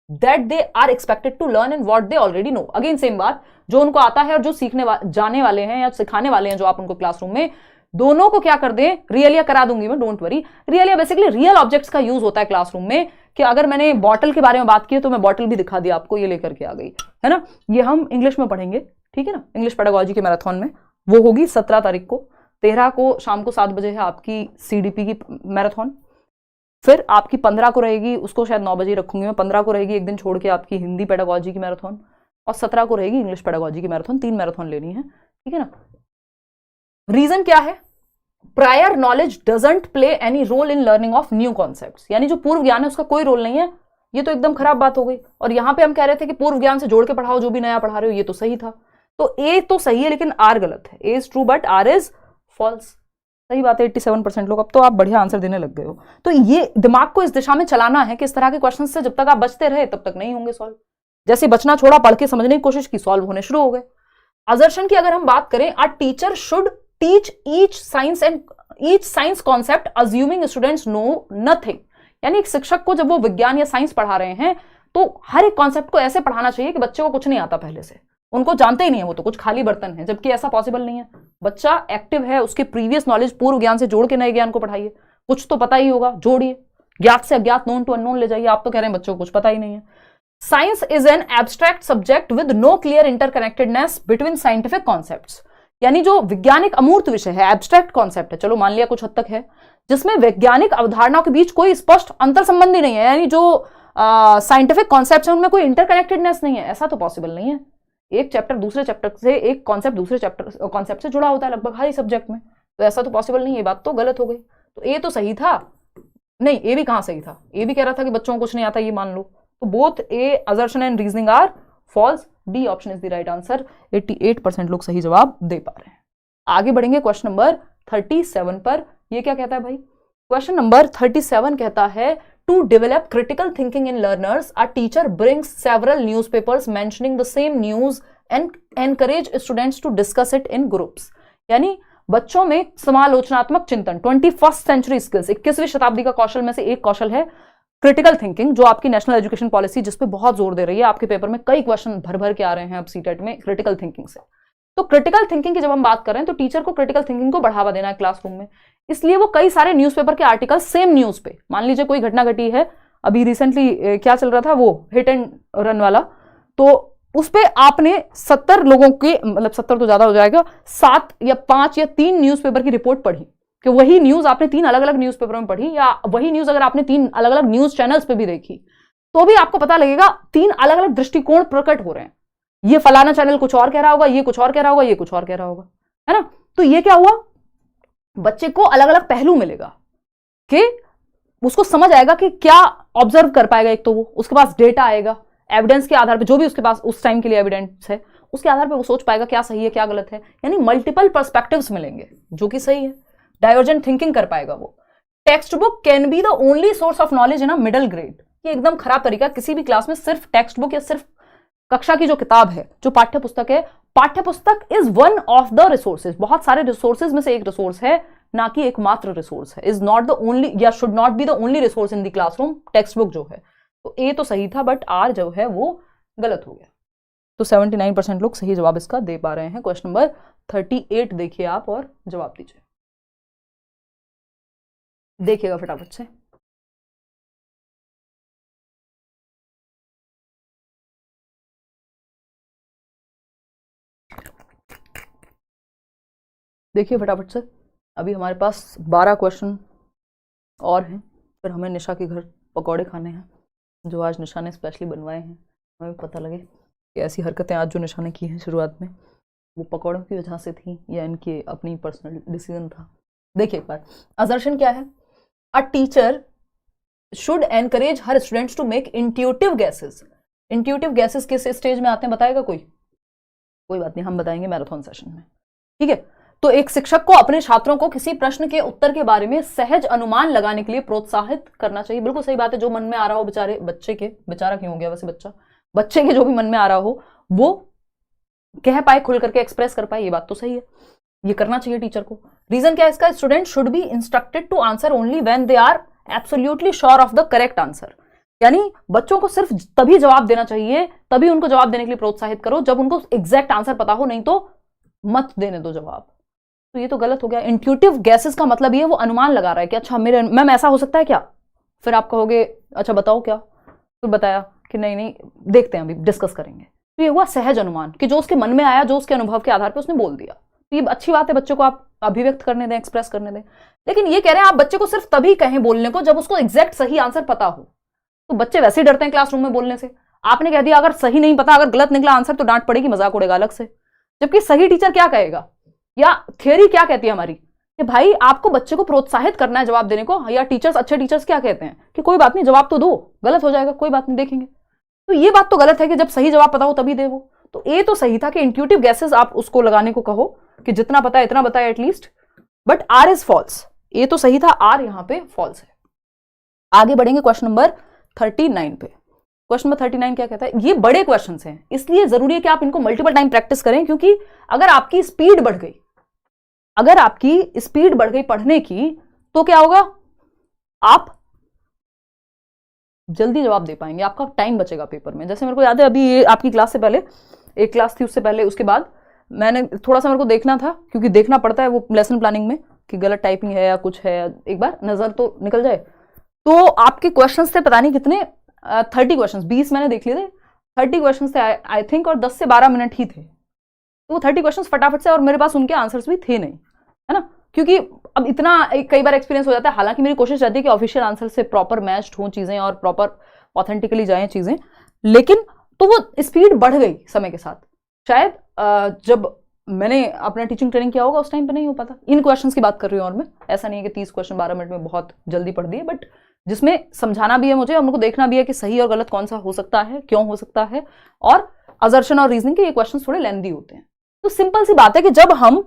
that they are expected to learn and what they already know. Again same बात, जो उनको आता है और जो सीखने जाने वाले हैं या सिखाने वाले हैं जो आप उनको क्लासरूम में, दोनों को क्या कर दें, रियलिया करा दूंगी मैं, don't worry. Realia basically real objects का यूज होता है क्लासरूम में, कि अगर मैंने बॉटल के बारे में बात की तो मैं बॉटल भी दिखा दिया आपको, ये लेकर के आ गई, है ना। ये हम इंग्लिश में पढ़ेंगे, ठीक है ना, इंग्लिश पेडागोजी के मैराथन में, वो होगी 17 तारीख को। 13 को शाम को 7 बजे है आपकी CDP की मैराथन, फिर आपकी 15 को रहेगी, उसको शायद 9 बजे रखूंगी मैं, 15 को रहेगी एक दिन छोड़ के आपकी हिंदी पेडागोजी की मैराथन, और 17 को रहेगी इंग्लिश पेडागोजी की मैराथन। 3 मैराथन लेनी है, ठीक है ना। रीजन क्या है, prior knowledge doesn't play any role in learning of new concepts, यानी जो पूर्व ज्ञान है उसका कोई रोल नहीं है। ये तो एकदम खराब बात हो गई। और यहां पे हम कह रहे थे कि पूर्व ज्ञान से जोड़ के पढ़ाओ जो भी नया पढ़ा रहे हो, ये तो सही था। तो ए तो सही है लेकिन आर गलत है। A is true but R is false. सही बात है, 87% लोग। अब तो आप बढ़िया आंसर देने लग गए हो। तो ये दिमाग को इस दिशा में चलाना है कि इस तरह के क्वेश्चन से जब तक आप बचते रहे तब तक नहीं होंगे सॉल्व। जैसे बचना छोड़ा, पढ़ के समझने की कोशिश की, सॉल्व होने शुरू हो गए। असर्शन की अगर हम बात करें, a teacher should teach each science concept assuming students know nothing. यानी एक शिक्षक को जब वो विज्ञान या साइंस पढ़ा रहे हैं तो हर एक कॉन्सेप्ट को ऐसे पढ़ाना चाहिए कि बच्चे को कुछ नहीं आता पहले से, उनको जानते ही नहीं है, वो तो कुछ खाली बर्तन है, जबकि ऐसा पॉसिबल नहीं है। बच्चा एक्टिव है, उसके प्रीवियस नॉलेज पूर्व ज्ञान से जोड़ के नए ज्ञान को पढ़ाइए, कुछ तो पता ही होगा, जोड़िए, ज्ञात से अज्ञात, नोन टू अननोन ले जाइए। आप तो कह रहे हैं बच्चों को कुछ पता ही नहीं है। Science is an abstract subject with no clear interconnectedness between scientific concepts. यानी जो वैज्ञानिक अमूर्त विषय है, एब्स्ट्रैक्ट कॉन्सेप्ट है, चलो मान लिया कुछ हद तक है, जिसमें वैज्ञानिक अवधारणाओं के बीच कोई स्पष्ट अंतर संबंध ही नहीं है। यानी जो साइंटिफिक कॉन्सेप्ट है उनमें कोई इंटरकनेक्टेडनेस नहीं है, ऐसा तो पॉसिबल नहीं है। एक चैप्टर दूसरे चैप्टर से, एक कॉन्सेप्ट दूसरे चैप्टर कॉन्सेप्ट से जुड़ा होता है लगभग हर ही सब्जेक्ट में, तो ऐसा तो पॉसिबल नहीं है। बात तो गलत हो गई। तो ए तो सही था, नहीं ए भी कहां सही था, ए भी कह रहा था कि बच्चों को कुछ नहीं आता, ये मान लो। तो both A assertion and reasoning are false. D option is the right answer. 88% लोग सही जवाब दे पा रहे हैं। आगे बढ़ेंगे क्वेश्चन नंबर 37 पर। ये क्या कहता है भाई, क्वेश्चन नंबर 37 कहता है to develop critical thinking in learners a teacher brings several newspapers mentioning the same news and encourage students to discuss it in groups. यानी बच्चों में समालोचनात्मक चिंतन, 21st सेंचुरी स्किल्स, 21वीं शताब्दी का कौशल में से एक कौशल है क्रिटिकल थिंकिंग, जो आपकी नेशनल एजुकेशन पॉलिसी जिस पे बहुत जोर दे रही है। आपके पेपर में कई क्वेश्चन भर भर के आ रहे हैं अब सीटेट में क्रिटिकल थिंकिंग से। तो क्रिटिकल थिंकिंग की जब हम बात कर रहे हैं तो टीचर को क्रिटिकल थिंकिंग को बढ़ावा देना है क्लासरूम में। इसलिए वो कई सारे न्यूज़पेपर के आर्टिकल सेम न्यूज पे, मान लीजिए कोई घटना घटी है, अभी रिसेंटली क्या चल रहा था, वो हिट एंड रन वाला, तो उस पे आपने 70 लोगों के, मतलब 70 तो ज्यादा हो जाएगा, 7 या 5 या 3 न्यूज़पेपर की रिपोर्ट पढ़ी, कि वही न्यूज आपने 3 अलग अलग न्यूज़पेपर में पढ़ी, या वही न्यूज अगर आपने 3 अलग अलग न्यूज चैनल्स पे भी देखी, तो भी आपको पता लगेगा 3 अलग अलग दृष्टिकोण प्रकट हो रहे हैं। ये फलाना चैनल कुछ और कह रहा होगा, ये कुछ और कह रहा होगा, ये कुछ और कह रहा होगा, है ना। तो ये क्या हुआ, बच्चे को अलग अलग पहलू मिलेगा, कि उसको समझ आएगा कि क्या ऑब्जर्व कर पाएगा। एक तो वो, उसके पास डेटा आएगा, एविडेंस के आधार पर, जो भी उसके पास उस टाइम के लिए एविडेंस है, उसके आधार पर वो सोच पाएगा क्या सही है क्या गलत है। यानी मल्टीपल पर्सपेक्टिव्स मिलेंगे, जो कि सही है। डाइवर्जेंट थिंकिंग कर पाएगा वो। Text book can be the only source of knowledge in a middle grade. ये एकदम खराब तरीका किसी भी क्लास में सिर्फ टेक्स्ट बुक या सिर्फ कक्षा की जो किताब है, जो पाठ्य पुस्तक है, पाठ्य पुस्तक is one of the resources, बहुत सारे रिसोर्सेज में से एक रिसोर्स है, ना कि एकमात्र रिसोर्स है। इज नॉट द ओनली या should not be the only resource in the classroom, text book जो है। तो ए तो सही था, बट आर जो है वो गलत हो गया। तो 79% लोग सही जवाब इसका दे पा रहे हैं। क्वेश्चन नंबर 38 देखिए आप और जवाब दीजिए। देखिएगा फटाफट से। देखिए फटाफट से। अभी हमारे पास 12 क्वेश्चन और हैं, फिर हमें निशा के घर पकौड़े खाने हैं, जो आज निशा ने स्पेशली बनवाए हैं। हमें पता लगे कि ऐसी हरकतें आज जो निशा ने की हैं शुरुआत में, वो पकौड़ों की वजह से थी या इनके अपनी पर्सनल डिसीजन था। देखिए एक बार, असर्शन क्या है? A teacher should encourage her students to make intuitive guesses. Intuitive guesses किस स्टेज में आते हैं बताएगा कोई? कोई बात नहीं, हम बताएंगे मैराथन सेशन में, ठीक है। तो एक शिक्षक को अपने छात्रों को किसी प्रश्न के उत्तर के बारे में सहज अनुमान लगाने के लिए प्रोत्साहित करना चाहिए। बिल्कुल सही बात है। जो मन में आ रहा हो बेचारे बच्चे के, बेचारा क्यों हो गया वैसे बच्चे के जो भी मन में आ रहा हो वो कह पाए, खुल करके एक्सप्रेस कर पाए, ये बात तो सही है, ये करना चाहिए टीचर को। रीजन क्या है इसका? Student should be instructed to answer only when they are absolutely sure of the correct answer. यानी बच्चों को सिर्फ तभी जवाब देना चाहिए, तभी उनको जवाब देने के लिए प्रोत्साहित करो जब उनको एग्जैक्ट आंसर पता हो, नहीं तो मत देने दो जवाब। तो ये तो गलत हो गया। इंट्यूटिव गैसेस का मतलब ये वो अनुमान लगा रहा है कि अच्छा मेरे मैम ऐसा हो सकता है क्या? फिर आप कहोगे अच्छा बताओ क्या, फिर बताया कि नहीं नहीं देखते हैं, अभी डिस्कस करेंगे। तो ये हुआ सहज अनुमान कि जो उसके मन में आया, जो उसके अनुभव के आधार पर उसने बोल दिया। तो ये अच्छी बात है, बच्चों को आप अभिव्यक्त करने दें, एक्सप्रेस करने दें। लेकिन ये कह रहे हैं आप बच्चे को सिर्फ तभी कहें बोलने को जब उसको एग्जैक्ट सही आंसर पता हो। तो बच्चे वैसे ही डरते हैं क्लासरूम में बोलने से। आपने कह दिया अगर सही नहीं पता, अगर गलत निकला आंसर तो डांट पड़ेगी, मजाक उड़ेगा अलग से। जबकि सही टीचर क्या कहेगा, या थियरी क्या कहती है हमारी कि भाई आपको बच्चे को प्रोत्साहित करना है जवाब देने को। या टीचर्स, अच्छे टीचर्स क्या कहते हैं कि कोई बात नहीं जवाब तो दो, गलत हो जाएगा कोई बात नहीं देखेंगे। तो ये बात तो गलत है कि जब सही जवाब पता हो तभी दे वो। तो ए तो सही था कि इंट्यूटिव गैसेस आप उसको लगाने को कहो कि जितना पता है इतना बताए at least, but R is false. A तो सही था, आर यहां पे फॉल्स है। आगे बढ़ेंगे क्वेश्चन नंबर 39 पे। क्वेश्चन नंबर 39 क्या कहता है? ये बड़े क्वेश्चन हैं, इसलिए जरूरी है कि आप इनको मल्टीपल टाइम प्रैक्टिस करें, क्योंकि अगर आपकी स्पीड बढ़ गई, अगर आपकी स्पीड बढ़ गई पढ़ने की, तो क्या होगा? आप जल्दी जवाब दे पाएंगे, आपका टाइम बचेगा पेपर में। जैसे मेरे को याद है अभी ये आपकी क्लास से पहले एक क्लास थी, उससे पहले उसके बाद मैंने थोड़ा सा मेरे को देखना था, क्योंकि देखना पड़ता है वो लेसन प्लानिंग में कि गलत टाइपिंग है या कुछ है, एक बार नजर तो निकल जाए। तो आपके क्वेश्चंस थे पता नहीं कितने, 30 क्वेश्चंस, 20 मैंने देख लिए थे, 30 क्वेश्चंस थे आई थिंक, और 10 से 12 मिनट ही थे। तो वो 30 क्वेश्चंस फटाफट से, और मेरे पास उनके आंसर्स भी थे नहीं, है ना, क्योंकि अब इतना कई बार एक्सपीरियंस हो जाता है। हालांकि मेरी कोशिश रहती है कि ऑफिशियल आंसर से प्रॉपर मैच्ड हों चीजें और प्रॉपर ऑथेंटिकली जाएं चीजें, लेकिन तो वो स्पीड बढ़ गई समय के साथ। शायद जब मैंने अपना टीचिंग ट्रेनिंग किया होगा उस टाइम पे नहीं हो पाता। इन क्वेश्चंस की बात कर रही हूँ, और मैं ऐसा नहीं है कि 30 क्वेश्चन 12 मिनट में बहुत जल्दी पढ़ दिए, बट जिसमें समझाना भी है मुझे और उनको देखना भी है कि सही और गलत कौन सा हो सकता है, क्यों हो सकता है, और असर्शन और रीजनिंग के ये क्वेश्चन थोड़े लेंथी होते हैं। तो सिंपल सी बात है कि जब हम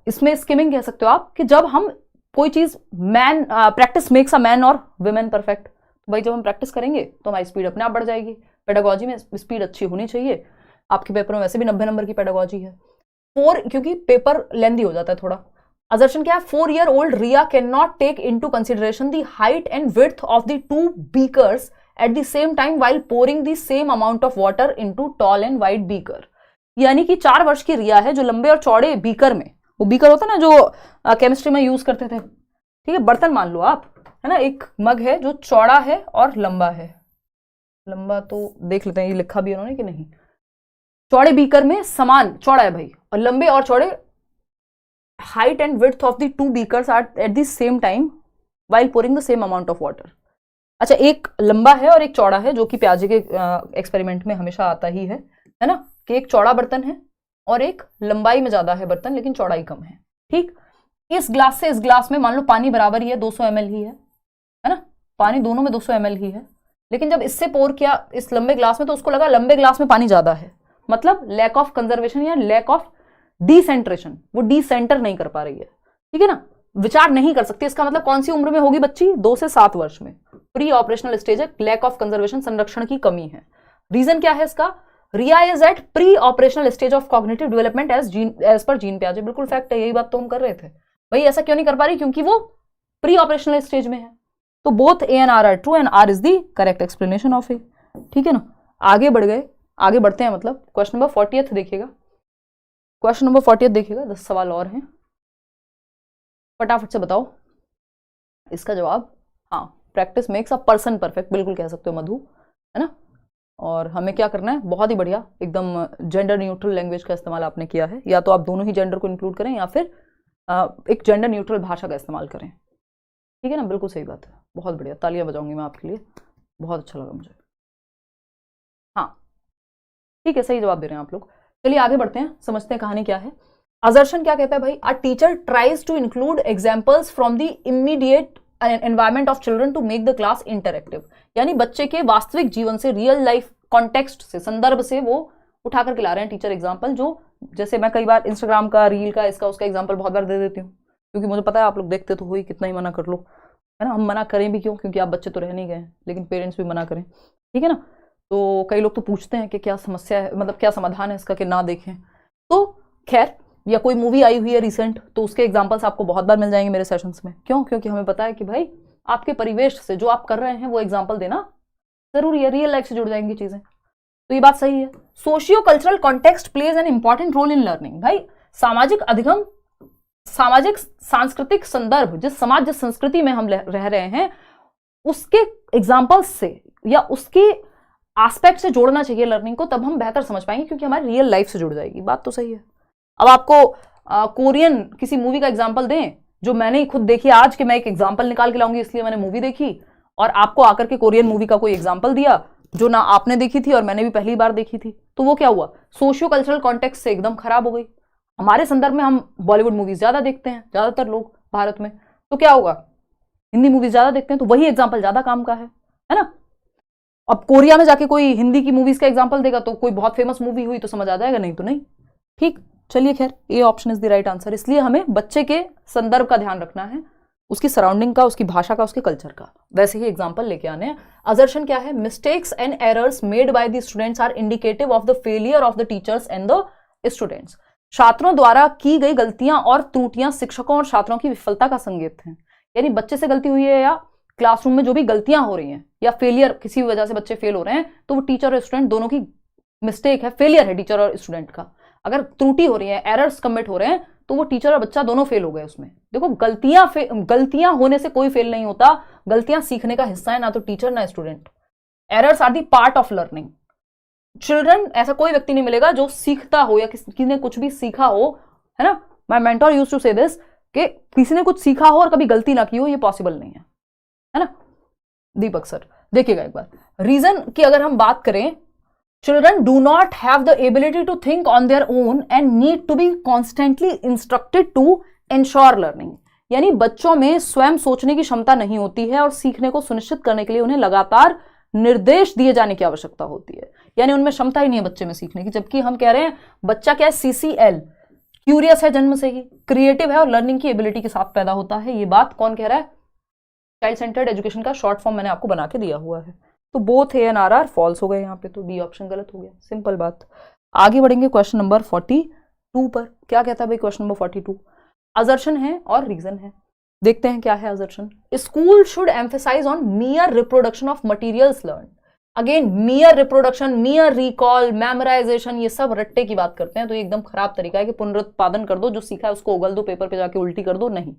इसमें स्किमिंग कह सकते हो आप, कि जब हम कोई चीज प्रैक्टिस मेक्स अ मैन और वुमेन परफेक्ट। तो भाई जब हम प्रैक्टिस करेंगे तो हमारी स्पीड अपने आप बढ़ जाएगी। पेडागोजी में स्पीड अच्छी होनी चाहिए। आपके पेपर में वैसे भी 90 नंबर की पेडागोजी है। क्योंकि पेपर लेंथी हो जाता है थोड़ा। असर्शन क्या है? 4-year-old Riya can not take into consideration the height and width of the 2 beakers at the same time while pouring the same amount of water into tall and wide beaker. यानी कि 4 वर्ष की रिया है जो लंबे और चौड़े बीकर में, वो बीकर होता है ना जो केमिस्ट्री में यूज करते थे, ठीक है, बर्तन मान लो आप, है ना, एक मग है जो चौड़ा है और लंबा है। लंबा तो देख लेते हैं ये लिखा भी उन्होंने कि नहीं। चौड़े बीकर में समान चौड़ा है भाई, और लंबे और चौड़े height and width of the 2 beakers are at the same time while pouring the same amount of water. अच्छा, एक लंबा है और एक चौड़ा है, जो कि प्याजे के एक्सपेरिमेंट में हमेशा आता ही है ना, कि एक चौड़ा बर्तन है और एक लंबाई में ज्यादा है बर्तन लेकिन चौड़ाई कम है। ठीक, इस ग्लास से इस ग्लास में मान लो पानी बराबर ही है, 200 ml ही है ना, पानी दोनों में 200 ml ही है। लेकिन जब इससे पोर किया इस लंबे ग्लास में तो उसको लगा लंबे ग्लास में पानी ज्यादा है, मतलब लैक ऑफ कंजर्वेशन या लैक ऑफ डिसेंट्रेशन, वो डिसेंटर नहीं कर पा रही है, ठीक है ना। विचार नहीं कर सकती। इसका मतलब कौन सी उम्र में होगी बच्ची? 2 से 7 वर्ष में। प्री ऑपरेशनल स्टेज है, लैक ऑफ कंजर्वेशन, संरक्षण की कमी है। रीजन क्या है इसका? Riya is at pre operational stage of cognitive development as per Jean पियाजे। बिल्कुल फैक्ट है, यही बात तो हम कर रहे थे भाई। ऐसा क्यों नहीं कर पा रही? क्योंकि वो प्री ऑपरेशनल स्टेज में है। तो both A and R true and R is the correct explanation of A. ठीक है ना, आगे बढ़ गए, आगे बढ़ते हैं। मतलब क्वेश्चन नंबर 40 देखिएगा, क्वेश्चन नंबर 40 देखिएगा। 10 सवाल और हैं, फटाफट से बताओ इसका जवाब। हाँ, practice makes a person perfect, बिल्कुल कह सकते हो मधु, है ना। और हमें क्या करना है? बहुत ही बढ़िया, एकदम जेंडर न्यूट्रल लैंग्वेज का इस्तेमाल आपने किया है। या तो आप दोनों ही जेंडर को इंक्लूड करें या फिर एक जेंडर न्यूट्रल भाषा का इस्तेमाल करें। ठीक है ना, बिल्कुल सही बात है, बहुत बढ़िया, तालियां बजाऊंगी मैं आपके लिए, बहुत अच्छा लगा मुझे। हाँ ठीक है, सही जवाब दे रहे हैं आप लोग। चलिए आगे बढ़ते हैं, समझते हैं कहानी क्या है। असर्शन क्या कहता है भाई? A teacher tries to include examples from the immediate environment of children to make the class interactive. यानी बच्चे के वास्तविक जीवन से, रियल लाइफ कॉन्टेक्स्ट से, संदर्भ से वो उठा करके ला रहे हैं टीचर एग्जाम्पल। जो जैसे मैं कई बार इंस्टाग्राम का, रील का, इसका उसका एग्जाम्पल बहुत बार दे देती हूँ, क्योंकि मुझे पता है आप लोग देखते तो हो ही, कितना ही मना कर लो, है ना। हम मना करें भी क्यों? क्योंकि आप बच्चे तो रह नहीं गए, लेकिन पेरेंट्स भी मना करें, ठीक है ना। तो कई लोग तो पूछते हैं कि क्या समस्या है, मतलब क्या समाधान है इसका कि ना देखें। तो खैर, या कोई मूवी आई हुई है रिसेंट, तो उसके एग्जाम्पल्स आपको बहुत बार मिल जाएंगे मेरे सेशंस में। क्यों? क्योंकि हमें पता है कि भाई आपके परिवेश से जो आप कर रहे हैं वो एग्जाम्पल देना जरूरी है, रियल लाइफ से जुड़ जाएंगी चीजें। तो ये बात सही है। Socio cultural context plays an important role in learning. भाई सामाजिक अधिगम, सामाजिक सांस्कृतिक संदर्भ, जिस समाज, जिस संस्कृति में हम रह रहे हैं, उसके एग्जाम्पल्स से या उसके एस्पेक्ट से जोड़ना चाहिए लर्निंग को, तब हम बेहतर समझ पाएंगे, क्योंकि हमारी रियल लाइफ से जुड़ जाएगी। बात तो सही है। अब आपको कोरियन किसी मूवी का एग्जाम्पल दें, जो मैंने ही खुद देखी आज, कि मैं एक एग्जाम्पल निकाल के लाऊंगी इसलिए मैंने मूवी देखी, और आपको आकर के कोरियन मूवी का कोई एग्जाम्पल दिया जो ना आपने देखी थी और मैंने भी पहली बार देखी थी, तो वो क्या हुआ? सोशियो कल्चरल कॉन्टेक्स्ट से एकदम खराब हो गई। हमारे संदर्भ में हम बॉलीवुड मूवीज ज्यादा देखते हैं, ज्यादातर लोग भारत में, तो क्या होगा? हिंदी मूवीज ज्यादा देखते हैं, तो वही एग्जाम्पल ज्यादा काम का है ना। अब कोरिया में जाके कोई हिंदी की मूवीज का एग्जाम्पल देगा तो कोई बहुत फेमस मूवी हुई तो समझ आ जाएगा, नहीं तो नहीं। ठीक, चलिए खैर, ये option is the right answer. इसलिए हमें बच्चे के संदर्भ का ध्यान रखना है, उसकी सराउंडिंग का, उसकी भाषा का, उसके कल्चर का, वैसे ही एग्जाम्पल लेके आने हैं। असर्शन क्या है? Mistakes and errors made by the students are indicative of the failure of the teachers and the students. छात्रों द्वारा की गई गलतियां और त्रुटियां शिक्षकों और छात्रों की विफलता का संकेत हैं। यानी बच्चे से गलती हुई है, या क्लासरूम में जो भी गलतियां हो रही हैं, या फेलियर, किसी भी वजह से बच्चे फेल हो रहे हैं, तो वो टीचर और स्टूडेंट दोनों की मिस्टेक है, फेलियर है टीचर और स्टूडेंट का। अगर त्रुटि हो रही है, एरर्स कमिट हो रहे हैं, तो वो टीचर और बच्चा दोनों फेल हो गए उसमें। देखो, गलतियां होने से कोई फेल नहीं होता, गलतियां सीखने का हिस्सा है, ना तो टीचर ना student. Errors are the part of learning. Children, ऐसा कोई व्यक्ति नहीं मिलेगा जो सीखता हो या किसी ने कुछ भी सीखा हो, है ना। माय मेंटर यूज्ड टू से दिस, कि किसी ने कुछ सीखा हो और कभी गलती ना की हो, ये पॉसिबल नहीं है ना। दीपक सर देखिएगा एक बार, रीजन की अगर हम बात करें, children do not have the ability to think on their own and need to be constantly instructed to ensure learning। यानी बच्चों में स्वयं सोचने की क्षमता नहीं होती है और सीखने को सुनिश्चित करने के लिए उन्हें लगातार निर्देश दिए जाने की आवश्यकता होती है। यानी उनमें क्षमता ही नहीं है बच्चे में सीखने की, जबकि हम कह रहे हैं बच्चा क्या है? CCL, क्यूरियस है जन्म से ही, क्रिएटिव है और लर्निंग की एबिलिटी के साथ पैदा होता है। ये बात कौन कह रहा है? चाइल्ड सेंटर्ड एजुकेशन का शॉर्ट फॉर्म मैंने आपको बना के दिया हुआ है। तो both A and R false हो गए यहाँ पे, तो डी ऑप्शन गलत हो गया, सिंपल बात। आगे बढ़ेंगे क्वेश्चन नंबर 42 पर। क्या कहता है भाई क्वेश्चन नंबर 42? असर्शन है और रीजन है, देखते हैं क्या है assertion. School should emphasise on mere reproduction of materials learn. Again, mere reproduction, mere recall, memorisation, ये सब रट्टे की बात करते हैं, तो ये एकदम खराब तरीका है कि पुनरुत्पादन कर दो, जो सीखा है उसको उगल दो, पेपर पे जाके उल्टी कर दो, नहीं।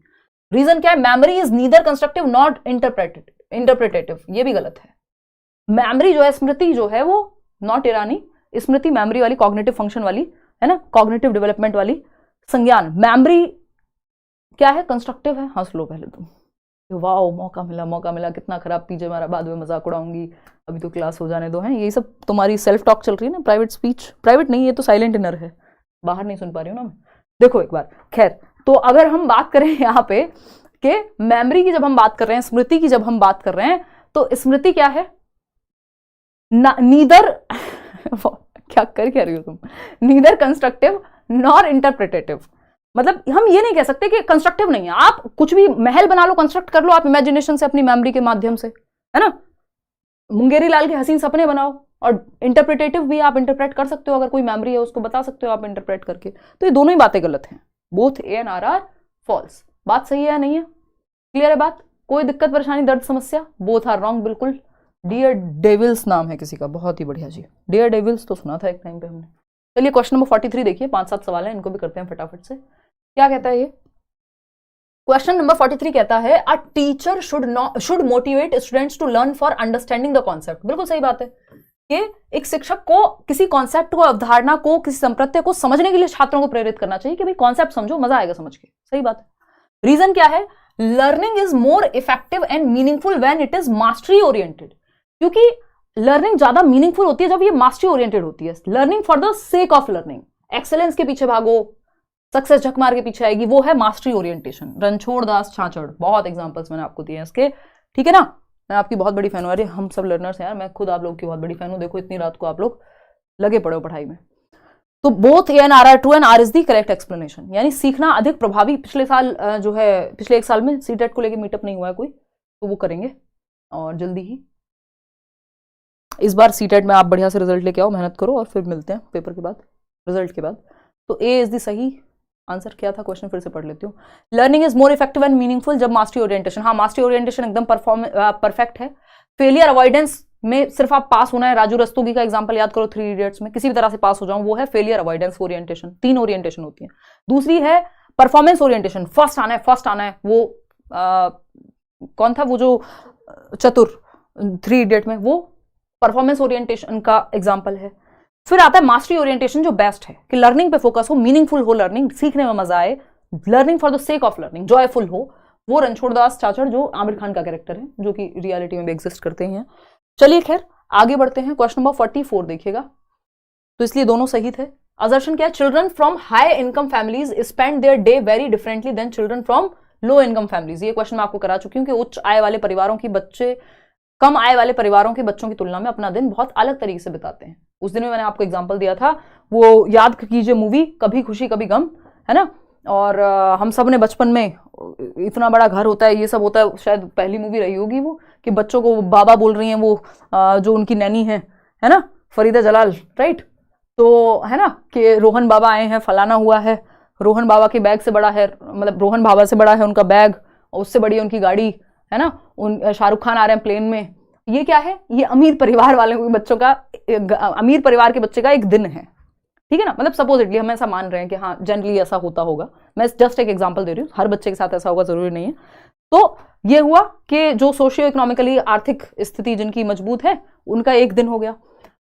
रीजन क्या है? Memory is neither constructive not interpretative, ये भी गलत है। मेमोरी जो है, स्मृति जो है, वो नॉट ईरानी, स्मृति मेमोरी वाली, कॉग्निटिव फंक्शन वाली, है ना, कॉग्निटिव डेवलपमेंट वाली संज्ञान। मेमोरी क्या है? कंस्ट्रक्टिव है। हंस लो पहले तुम, वाओ मौका मिला, कितना खराब पीछे मारा, बाद में मजाक उड़ाऊंगी, अभी तो क्लास हो जाने दो। है यही सब तुम्हारी सेल्फ टॉक चल रही है ना, प्राइवेट स्पीच, प्राइवेट नहीं, ये तो साइलेंट इनर है, बाहर नहीं सुन पा रही हूँ ना मैं। देखो एक बार, खैर, तो अगर हम बात करें यहाँ पे कि मेमोरी की जब हम बात कर रहे हैं, स्मृति की जब हम बात कर रहे हैं, तो स्मृति क्या है? नीदर क्या रही हो तुम? Neither constructive nor interpretative. मतलब हम ये नहीं कह सकते कि कंस्ट्रक्टिव नहीं है, आप कुछ भी महल बना लो, कंस्ट्रक्ट कर लो आप इमेजिनेशन से, अपनी मेमोरी के माध्यम से, है ना। मुंगेरी लाल के हसीन सपने बनाओ, और इंटरप्रिटेटिव भी आप इंटरप्रेट कर सकते हो, अगर कोई मेमोरी है उसको बता सकते हो आप इंटरप्रेट करके। तो ये दोनों ही बातें गलत हैं, both A and R false. बात सही है या नहीं है? क्लियर है बात? कोई दिक्कत परेशानी दर्द समस्या? बोथ आर रॉन्ग बिल्कुल। डियर डेविल्स नाम है किसी का, बहुत ही बढ़िया जी, डियर डेविल्स तो सुना था एक टाइम पे हमने। चलिए क्वेश्चन नंबर 43 देखिए, 5-7 सवाल है, इनको भी करते हैं फटाफट से। क्या कहता है ये क्वेश्चन नंबर 43? कहता है a teacher should motivate students to learn for understanding the concept. बिल्कुल सही बात है कि एक शिक्षक को किसी कॉन्सेप्ट को, अवधारणा को, किसी संप्रत्यय को समझने के लिए छात्रों को प्रेरित करना चाहिए कि भाई कॉन्सेप्ट समझो, मजा आएगा समझ के। सही बात है। रीजन क्या है? Learning is more effective and meaningful when it is mastery oriented. क्योंकि लर्निंग ज्यादा मीनिंगफुल होती है जब ये मास्टरी ओरिएंटेड होती है। Learning for the sake of learning, excellence के पीछे भागो, सक्सेस झक मार के पीछे आएगी, वो है मास्टरी ओरिएंटेशन। रणछोड़ दास छाछड़, बहुत एग्जांपल्स मैंने आपको दिए हैं इसके, ठीक है ना। मैं आपकी बहुत बड़ी फैन हूं, अरे हम सब लर्नर्स हैं यार, मैं खुद आप लोगों की बहुत बड़ी फैन हूं। देखो इतनी रात को आप लोग लगे पड़े हो पढ़ाई में। तो both A and R are true and R is the correct explanation. यानी सीखना अधिक प्रभावी। पिछले साल जो है, पिछले 1 साल में सीटेट को लेकर मीटअप नहीं हुआ है कोई, तो वो करेंगे और जल्दी ही। इस बार सीटेट में आप बढ़िया से रिजल्ट लेके आओ, मेहनत करो, और फिर मिलते हैं पेपर के बाद, रिजल्ट के बाद। तो ए इज द सही आंसर। क्या था क्वेश्चन, फिर से पढ़ लेती हूँ। Learning is more effective and meaningful जब मास्टरी ओरिएंटेशन। हाँ, मास्टरी ओरिएंटेशन एकदम परफेक्ट है। फेलियर अवॉइडेंस में सिर्फ आप पास होना है। राजू रस्तोगी का एग्जांपल याद करो, 3 इडियट्स में, किसी भी तरह से पास हो जाऊं, वो है फेलियर अवॉइडेंस ओरिएंटेशन। 3 ओरिएंटेशन होती है। दूसरी है परफॉर्मेंस ओरिएंटेशन, फर्स्ट आना है, फर्स्ट आना है। वो कौन था वो जो चतुर 3 इडियट में, वो परफॉर्मेंस ओरिएंटेशन का एग्जाम्पल है। फिर आता है मास्टरी ओरिएंटेशन जो बेस्ट है, कि लर्निंग पे फोकस हो, मीनिंगफुल हो लर्निंग, सीखने में मजा आए, learning for the sake of learning, joyful हो। वो रणछोड़ दास छाछड़ जो आमिर खान का कैरेक्टर है, जो कि रियलिटी में भी एग्जिस्ट करते हैं। चलिए खैर आगे बढ़ते हैं। क्वेश्चन नंबर 44 देखिएगा, तो इसलिए दोनों सही थे। असर्शन क्या है? Children from high income families spend their day very differently than children from low income families. ये क्वेश्चन मैं आपको करा चुकी हूँ कि उच्च आय वाले परिवारों की बच्चे कम आय वाले परिवारों के बच्चों की तुलना में अपना दिन बहुत अलग तरीके से बिताते हैं। उस दिन में मैंने आपको एग्जांपल दिया था, वो याद कीजिए मूवी कभी खुशी कभी गम, है ना। और हम सब ने बचपन में, इतना बड़ा घर होता है, ये सब होता है, शायद पहली मूवी रही होगी वो, कि बच्चों को बाबा बोल रही हैं वो जो उनकी नैनी है ना, फरीदा जलाल, राइट। तो है ना कि रोहन बाबा आए हैं, फलाना हुआ है, रोहन बाबा के बैग से बड़ा है, मतलब रोहन बाबा से बड़ा है उनका बैग, और उससे बड़ी है उनकी गाड़ी, है ना। उन शाहरुख खान आ रहे हैं प्लेन में। ये क्या है? ये अमीर परिवार वाले बच्चों का, अमीर परिवार के बच्चे का एक दिन है, ठीक है ना। मतलब सपोजिटली हम ऐसा मान रहे हैं कि हाँ जनरली ऐसा होता होगा, मैं जस्ट एक एग्जांपल दे रही हूँ, हर बच्चे के साथ ऐसा होगा जरूरी नहीं है। तो ये हुआ कि जो सोशियो इकोनॉमिकली आर्थिक स्थिति जिनकी मजबूत है, उनका एक दिन हो गया।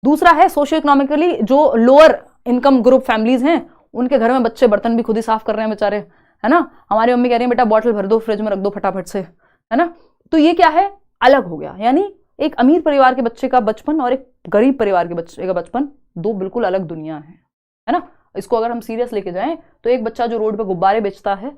दूसरा है सोशियो इकोनॉमिकली जो लोअर इनकम ग्रुप फैमिलीज हैं, उनके घर में बच्चे बर्तन भी खुद ही साफ कर रहे हैं बेचारे, है ना। हमारी मम्मी कह रही है बेटा बॉटल भर दो, फ्रिज में रख दो फटाफट से, है ना। तो ये क्या है? अलग हो गया। यानी एक अमीर परिवार के बच्चे का बचपन और एक गरीब परिवार के बच्चे का बचपन, दो बिल्कुल अलग दुनिया है ना। इसको अगर हम सीरियस लेके जाएं तो एक बच्चा जो रोड पे गुब्बारे बेचता है,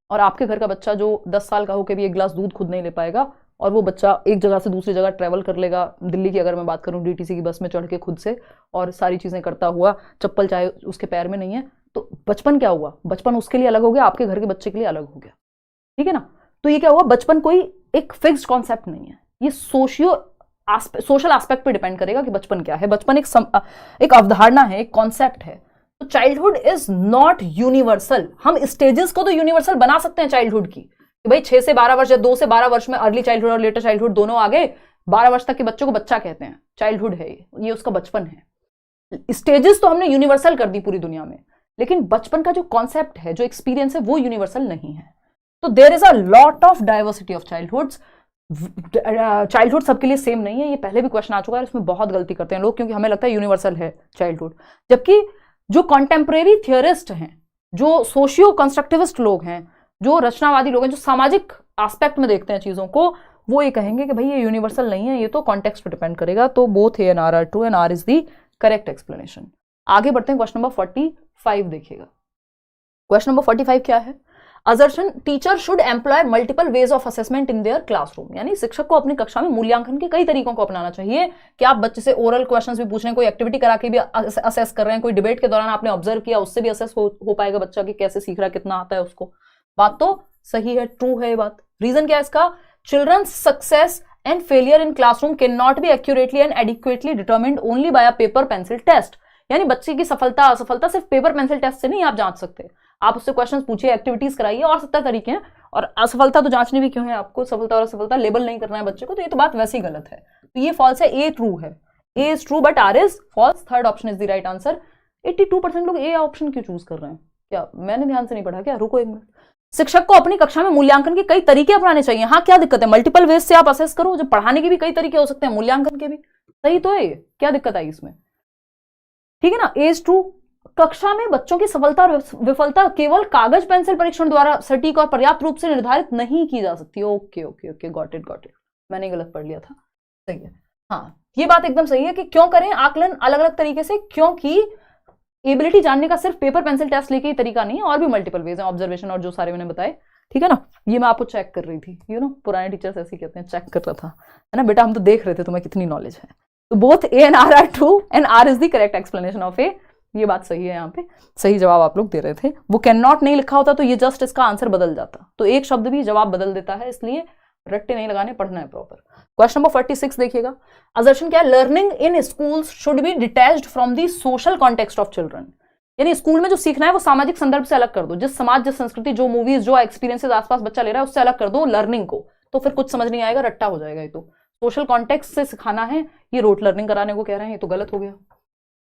और आपके घर का बच्चा जो 10 साल का होकर भी 1 गिलास दूध खुद नहीं ले पाएगा, और वो बच्चा एक जगह से दूसरी जगह ट्रैवल कर लेगा, दिल्ली की अगर मैं बात करूं, डीटीसी की बस में चढ़ के खुद से, और सारी चीजें करता हुआ, चप्पल चाहे उसके पैर में नहीं है, तो बचपन क्या हुआ? बचपन उसके लिए अलग हो गया, आपके घर के बच्चे के लिए अलग हो गया, ठीक है ना। तो ये क्या हुआ? बचपन कोई एक फिक्स्ड कॉन्सेप्ट नहीं है, ये सोशल एस्पेक्ट पे डिपेंड करेगा कि बचपन क्या है। बचपन एक अवधारणा है, एक कॉन्सेप्ट है। तो चाइल्डहुड इज नॉट यूनिवर्सल। हम स्टेजेस को तो यूनिवर्सल बना सकते हैं चाइल्डहुड की, कि भाई 6 से 12 वर्ष या 2 से 12 वर्ष में अर्ली चाइल्डहुड और लेटर चाइल्डहुड दोनों आ गए, 12 वर्ष तक के बच्चों को बच्चा कहते हैं, चाइल्डहुड है ये उसका बचपन है। स्टेजेस तो हमने यूनिवर्सल कर दी पूरी दुनिया में, लेकिन बचपन का जो कॉन्सेप्ट है, जो एक्सपीरियंस है, वो यूनिवर्सल नहीं है। तो there is a lot of diversity of childhoods. Childhood सबके लिए सेम नहीं है, ये पहले भी क्वेश्चन आ चुका है, इसमें बहुत गलती करते हैं लोग, क्योंकि हमें लगता है यूनिवर्सल है चाइल्डहुड। जबकि जो कॉन्टेम्परेरी थियरिस्ट हैं, जो सोशियो कंस्ट्रक्टिविस्ट लोग हैं, जो रचनावादी लोग हैं, जो सामाजिक एस्पेक्ट में देखते हैं चीजों को, वो ये कहेंगे कि भाई ये यूनिवर्सल नहीं है, ये तो कॉन्टेक्स्ट पर डिपेंड करेगा। तो both A and R are true and R is the correct explanation. आगे बढ़ते हैं, क्वेश्चन नंबर 45 देखिएगा। क्वेश्चन नंबर 45 क्या है? Assertion, teacher should employ multiple ways of assessment in their classroom, यानी शिक्षक को अपनी कक्षा में मूल्यांकन के कई तरीकों को अपनाना चाहिए कि आप बच्चे से ओरल क्वेश्चंस भी पूछ रहे हैं, कोई एक्टिविटी करा के भी असेस कर रहे हैं, कोई डिबेट के दौरान आपने ऑब्जर्व किया, उससे भी असेस हो पाएगा बच्चा कि कैसे सीख रहा है, कितना आता है उसको। बात तो सही है, ट्रू है ये बात। रीजन क्या है इसका? Children's success and failure in classroom can not be accurately and adequately determined only by a paper pencil test, यानी बच्चे की सफलता असफलता सिर्फ पेपर पेंसिल टेस्ट से नहीं आप जांच सकते। आप उससे क्वेश्चंस पूछिए, एक्टिविटीज कराइए, और 70 तरीके हैं, और असफलता तो जांचनी भी क्यों है आपको? सफलता और असफलता लेबल नहीं करना है बच्चे को, तो ये तो बात वैसे ही गलत है। तो ये फॉल्स है, ए ट्रू है, A is true but R is false. Third option is the right answer. 82% लोग ए ऑप्शन क्यों चूज कर रहे हैं? क्या मैंने ध्यान से नहीं पढ़ा क्या? रुको एक मिनट। शिक्षक को अपनी कक्षा में मूल्यांकन के कई तरीके अपनाने चाहिए। हाँ, क्या दिक्कत है? मल्टीपल वेज से आप असेस करो, जब पढ़ाने के भी कई तरीके हो सकते हैं, मूल्यांकन के भी। सही तो है, क्या दिक्कत आई इसमें? ठीक है ना, एज ट्रू। कक्षा में बच्चों की सफलता और विफलता केवल कागज पेंसिल परीक्षण द्वारा सटीक और पर्याप्त रूप से निर्धारित नहीं की जा सकती। Okay okay okay, got it got it, मैंने गलत पढ़ लिया था। सही है, हाँ ये बात एकदम सही है कि क्यों करें आकलन अलग अलग तरीके से, क्योंकि एबिलिटी जानने का सिर्फ पेपर पेंसिल टेस्ट लेके ही तरीका नहीं है, और भी मल्टीपल वेज है, ऑब्जर्वेशन और जो सारे मैंने बताए। ठीक है ना, ये मैं आपको चेक कर रही थी, पुराने टीचर्स ऐसे कहते हैं, चेक कर रहा था, है ना बेटा, हम तो देख रहे थे तुम्हें कितनी नॉलेज है। तो both A and R true and R is the correct explanation of A. ये बात सही है, यहाँ पे सही जवाब आप लोग दे रहे थे। वो कैन नॉट नहीं लिखा होता तो ये जस्ट इसका आंसर बदल जाता, तो एक शब्द भी जवाब बदल देता है, इसलिए रट्टे नहीं लगाने, पढ़ना है प्रॉपर। क्वेश्चन नंबर 46 देखिएगा। असर्शन क्या है? Learning in schools should be detached from the social context of children, यानी स्कूल में जो सीखना है वो सामाजिक संदर्भ से अलग कर दो। जिस समाज, जिस संस्कृति, जो मूवीज, जो एक्सपीरियंसेस आसपास बच्चा ले रहा है उससे अलग कर दो लर्निंग को, तो फिर कुछ समझ नहीं आएगा, रट्टा हो जाएगा। ये तो सोशल कॉन्टेक्स्ट से सिखाना है, ये रोट लर्निंग कराने को कह रहे हैं, ये तो गलत हो गया।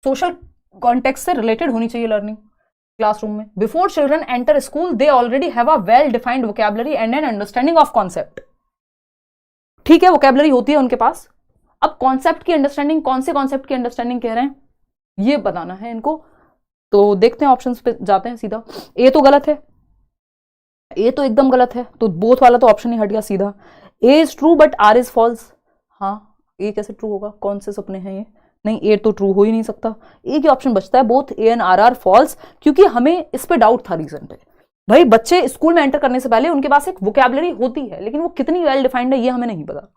सोशल कॉन्टेक्स्ट से रिलेटेड होनी चाहिए लर्निंग क्लासरूम में। Before children enter school they already have a well defined vocabulary and an understanding of concept. ठीक है, वोकैबुलरी होती है उनके पास, अब कॉन्सेप्ट की अंडरस्टैंडिंग, कौन से कॉन्सेप्ट की अंडरस्टैंडिंग कह रहे हैं ये बताना है इनको। तो देखते हैं, ऑप्शंस पे जाते हैं सीधा। ए तो गलत है, ए तो एकदम गलत है, तो बोथ वाला तो ऑप्शन ही हट गया सीधा। A is true but R is false. हाँ, ए कैसे ट्रू होगा? कौन से सपने हैं ये? नहीं, ए तो ट्रू हो ही नहीं सकता। एक ही ऑप्शन बचता है, both A and R false, क्योंकि हमें इस पे डाउट था रीजन पे। भाई बच्चे स्कूल में एंटर करने से पहले उनके पास एक वोकैबुलरी होती है, लेकिन वो कितनी वेल डिफाइंड है ये हमें नहीं पता।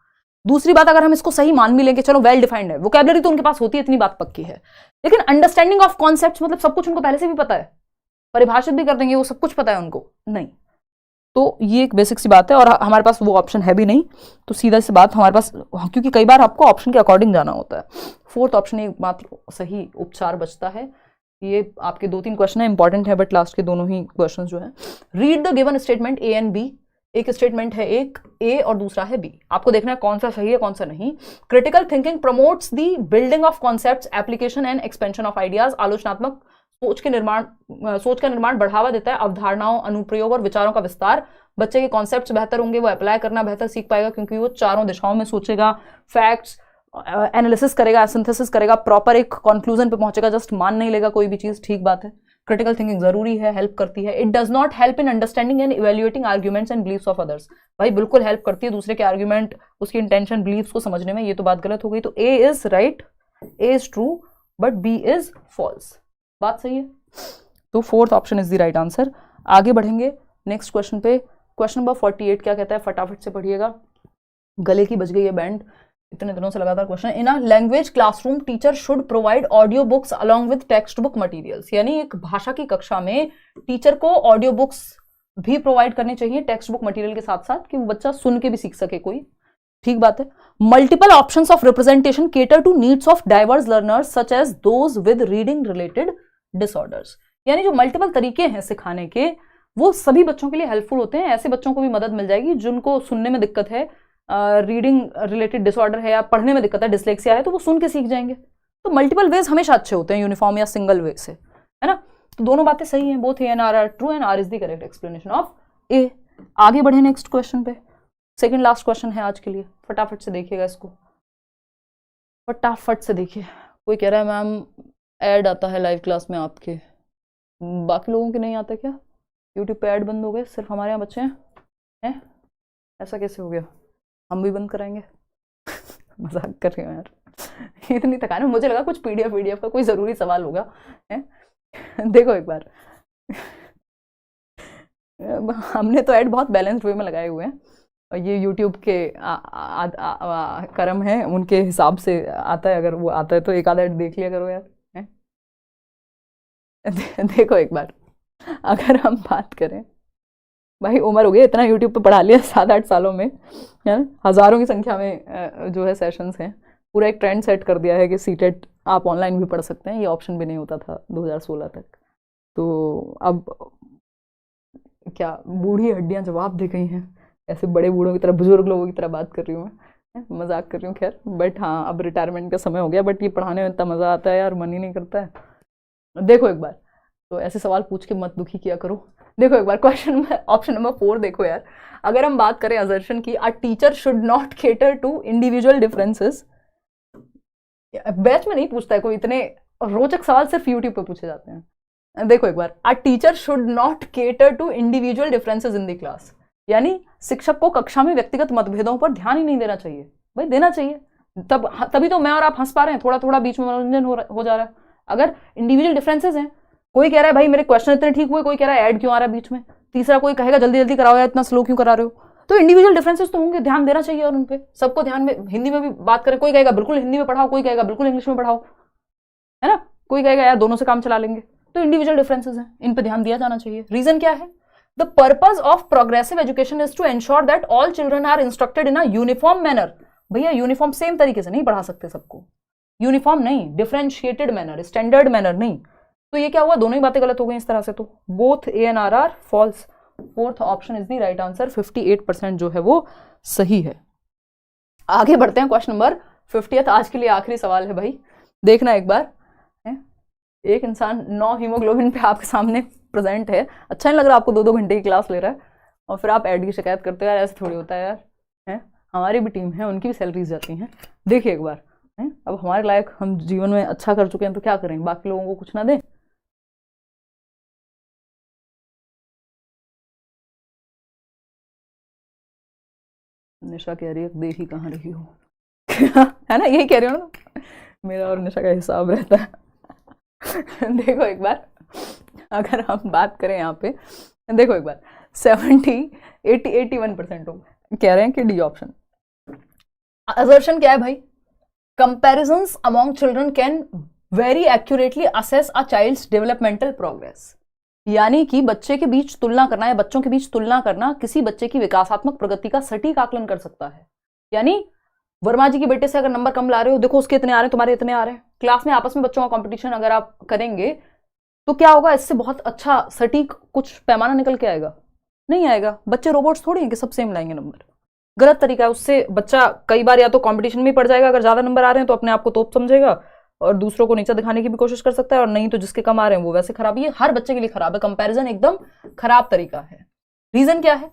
दूसरी बात, अगर हम इसको सही मान भी लेंगे, चलो वेल डिफाइंड है, वोकैबुलरी तो उनके पास होती है, इतनी बात पक्की है, लेकिन अंडरस्टैंडिंग ऑफ कॉन्सेप्ट्स मतलब सब कुछ उनको पहले से भी पता है, परिभाषित भी कर देंगे, वो सब कुछ पता है उनको नहीं। तो ये एक बेसिक सी बात है, और हमारे पास वो ऑप्शन है भी नहीं, तो सीधा सी बात हमारे पास, क्योंकि कई बार आपको ऑप्शन के अकॉर्डिंग जाना होता है। फोर्थ ऑप्शन एक मात्र सही उपचार बचता है। ये आपके 2-3 क्वेश्चन है, इंपॉर्टेंट है, बट लास्ट के दोनों ही क्वेश्चन जो है, read the given statement A and B. एक स्टेटमेंट है एक ए और दूसरा है बी, आपको देखना है कौन सा सही है कौन सा नहीं। Critical thinking promotes the building of concepts, application and expansion of ideas. आलोचनात्मक सोच का निर्माण बढ़ावा देता है, अवधारणाओं, अनुप्रयोग और विचारों का विस्तार। बच्चे के कॉन्सेप्ट्स बेहतर होंगे, वो अप्लाई करना बेहतर सीख पाएगा, क्योंकि वो चारों दिशाओं में सोचेगा, फैक्ट्स एनालिसिस करेगा, सिंथेसिस करेगा, प्रॉपर एक कंक्लूजन पे पहुंचेगा, जस्ट मान नहीं लेगा कोई भी चीज। ठीक बात है, क्रिटिकल थिंकिंग जरूरी है, हेल्प करती है। It does not help in understanding and evaluating arguments and beliefs of others. भाई बिल्कुल हेल्प करती है दूसरे के आर्ग्यूमेंट, उसकी इंटेंशन, बिलीफ्स को समझने में। ये तो बात गलत हो गई, तो A is right, A is true but B is false. बात सही है, तो fourth option is the right answer. आगे बढ़ेंगे नेक्स्ट क्वेश्चन पे। क्वेश्चन नंबर 48 क्या कहता है, फटाफट से पढ़िएगा, गले की बज गई है बैंड, इतने दिनों से लगातार question. In a language classroom teacher should provide audio books along with text book materials, यानी एक भाषा की कक्षा में टीचर को ऑडियो बुक्स भी प्रोवाइड करनी चाहिए टेक्स्ट बुक मटीरियल के साथ साथ, कि वो बच्चा सुन के भी सीख सके कोई। ठीक बात है। Multiple options of representation cater to needs of diverse learners such as those with reading related disorders, यानी जो मल्टीपल तरीके हैं सिखाने के वो सभी बच्चों के लिए हेल्पफुल होते हैं। ऐसे बच्चों को भी मदद मिल जाएगी जिनको सुनने में दिक्कत है, रीडिंग रिलेटेड डिसऑर्डर है, या पढ़ने में दिक्कत है, डिसलेक्सिया है, तो वो सुन के सीख जाएंगे। तो मल्टीपल वेज हमेशा अच्छे होते हैं, यूनिफॉर्म या सिंगल वे से, है ना। तो दोनों बातें सही हैं, both A and R are true and R is the correct explanation of A. आगे बढ़े नेक्स्ट क्वेश्चन पे, सेकंड लास्ट क्वेश्चन है आज के लिए, फटाफट से देखिएगा इसको, फटाफट से देखिए। कोई कह रहा है मैम ऐड आता है लाइव क्लास में आपके, बाकी लोगों के नहीं आता क्या? यूट्यूब पे ऐड बंद हो गए, सिर्फ हमारे यहाँ बच्चे हैं? ऐसा कैसे हो गया? हम भी बंद कराएंगे? मजाक कर रही हूँ यार, इतनी थकान है, मुझे लगा कुछ पीडीएफ का कोई जरूरी सवाल होगा है। देखो एक बार हमने तो ऐड बहुत बैलेंस्ड वे में लगाए हुए हैं, और ये यूट्यूब के कर्म है, उनके हिसाब से आता है, अगर वो आता है तो एक आधा ऐड देख लिया करो यार, हैं? देखो एक बार, अगर हम बात करें, भाई उम्र हो गई, इतना यूट्यूब पे पढ़ा लिया 7-8 सालों में, है ना? हज़ारों की संख्या में जो है सेशंस हैं, पूरा एक ट्रेंड सेट कर दिया है कि सीटेट आप ऑनलाइन भी पढ़ सकते हैं, ये ऑप्शन भी नहीं होता था 2016 तक। तो अब क्या बूढ़ी हड्डियां जवाब दे गई हैं, ऐसे बड़े बूढ़ों की तरह, बुजुर्ग लोगों की तरह बात कर रही हूँ मैं, मजाक कर रही हूँ खैर, बट हाँ अब रिटायरमेंट का समय हो गया, बट ये पढ़ाने में इतना मज़ा आता है यार, मन ही नहीं करता है। देखो एक बार, तो ऐसे सवाल पूछ के मत दुखी किया करो। देखो एक बार क्वेश्चन में ऑप्शन नंबर 4 देखो यार, अगर हम बात करें असर्शन की, a teacher should not cater to individual differences, batch में नहीं पूछता है कोई, इतने रोचक सवाल सिर्फ यूट्यूब पे पूछे जाते हैं। देखो एक बार, a teacher should not cater to individual differences in the class, यानी शिक्षक को कक्षा में व्यक्तिगत मतभेदों पर ध्यान ही नहीं देना चाहिए। भाई देना चाहिए, तभी तो मैं और आप हंस पा रहे हैं, थोड़ा थोड़ा बीच में मनोरंजन हो जा रहा है। अगर इंडिविजुअल डिफरेंसेस हैं, कोई कह रहा है भाई मेरे क्वेश्चन इतने ठीक हुए, कोई कह रहा है ऐड क्यों आ रहा है बीच में, तीसरा कोई कहेगा जल्दी जल्दी कराओ यार, इतना स्लो क्यों करा रहे हो, तो इंडिविजुअल डिफरेंसेस तो होंगे, ध्यान देना चाहिए और उनपे, सबको ध्यान में, हिंदी में भी बात करें, कोई कहेगा बिल्कुल हिंदी में पढ़ाओ, कोई कहेगा बिल्कुल इंग्लिश में पढ़ाओ, है ना, कोई कहेगा यार दोनों से काम चला लेंगे, तो इंडिविजुअल डिफरेंसेस हैं, इन पे ध्यान दिया जाना चाहिए। रीजन क्या है? The purpose of progressive education is to ensure that all children are instructed in a uniform manner. भैया यूनिफॉर्म सेम तरीके से नहीं पढ़ा सकते सबको, यूनिफॉर्म नहीं, डिफरेंशिएटेड मैनर, स्टैंडर्ड मैनर नहीं। तो ये क्या हुआ, दोनों ही बातें गलत हो गई इस तरह से, तो both A and R are false. Fourth option is the right answer, 58% जो है वो सही है। आगे बढ़ते हैं, क्वेश्चन नंबर 50th, आज के लिए आखिरी सवाल है भाई, देखना एक बार, एक इंसान 9 हीमोग्लोबिन पे आपके सामने प्रेजेंट है, अच्छा नहीं लग रहा आपको, 2-2 घंटे की क्लास ले रहा है, और फिर आप ऐड की शिकायत करते हो यार, ऐसे थोड़ी होता है यार, है? हमारी भी टीम है, उनकी भी सैलरीज जाती हैं। देखिए एक बार, है? अब हमारे लायक हम जीवन में अच्छा कर चुके हैं तो क्या करें, बाकी लोगों को कुछ ना दें? निशा कह रही है दे ही कहाँ रही हो है ना, यही कह रही हो ना, मेरा और निशा का हिसाब रहता है। देखो एक बार, अगर हम बात करें यहाँ पे, देखो एक बार, 81% हो कह रहे हैं कि डी ऑप्शन। असर्शन क्या है भाई? Comparisons among children can very accurately assess a child's developmental progress, यानी कि बच्चे के बीच तुलना करना या बच्चों के बीच तुलना करना किसी बच्चे की विकासात्मक प्रगति का सटीक आकलन कर सकता है। यानी वर्मा जी के बेटे से अगर नंबर कम ला रहे हो, देखो उसके इतने आ रहे हैं, तुम्हारे इतने आ रहे हैं, क्लास में आपस में बच्चों का कंपटीशन अगर आप करेंगे तो क्या होगा, इससे बहुत अच्छा सटीक कुछ पैमाना निकल के आएगा? नहीं आएगा। बच्चे रोबोट्स थोड़ी हैं कि सब सेम लाएंगे नंबर, गलत तरीका है। उससे बच्चा कई बार या तो कंपटीशन में पड़ जाएगा, अगर ज्यादा नंबर आ रहे हैं तो अपने आप को तोप समझेगा और दूसरों को नीचा दिखाने की भी कोशिश कर सकता है, और नहीं तो जिसके कम आ रहे हैं वो वैसे खराब। ये हर बच्चे के लिए खराब है, कंपैरिजन एकदम खराब तरीका है। रीजन क्या है?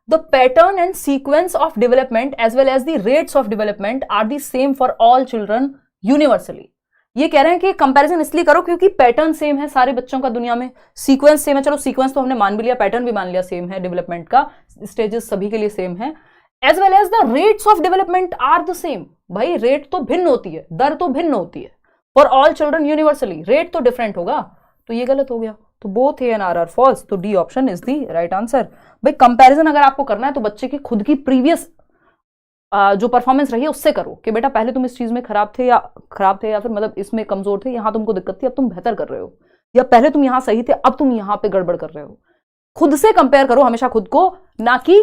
The pattern and sequence of development as well as the rates of development are the same for all children universally. ये कह रहे हैं कि कंपैरिजन इसलिए करो क्योंकि पैटर्न सेम है सारे बच्चों का दुनिया में, सीक्वेंस सेम है, चलो सीक्वेंस तो हमने मान भी लिया, पैटर्न भी मान लिया सेम है, डेवलपमेंट का स्टेजेस सभी के लिए सेम है, as well as the rates of development are the same. भाई रेट तो भिन्न होती है, दर तो भिन्न होती है for all children universally, rate तो डिफरेंट होगा, तो ये गलत हो गया। तो both A and R are false, तो D option is the right answer. भाई कंपैरिजन अगर आपको करना है तो बच्चे की खुद की प्रीवियस जो परफॉर्मेंस रही है उससे करो कि बेटा पहले तुम इस चीज में खराब थे या फिर मतलब इसमें कमजोर थे, यहां तुमको दिक्कत थी, अब तुम बेहतर कर रहे हो, या पहले तुम यहां सही थे अब तुम यहां पे गड़बड़ कर रहे हो। खुद से कंपेयर करो हमेशा खुद को, ना कि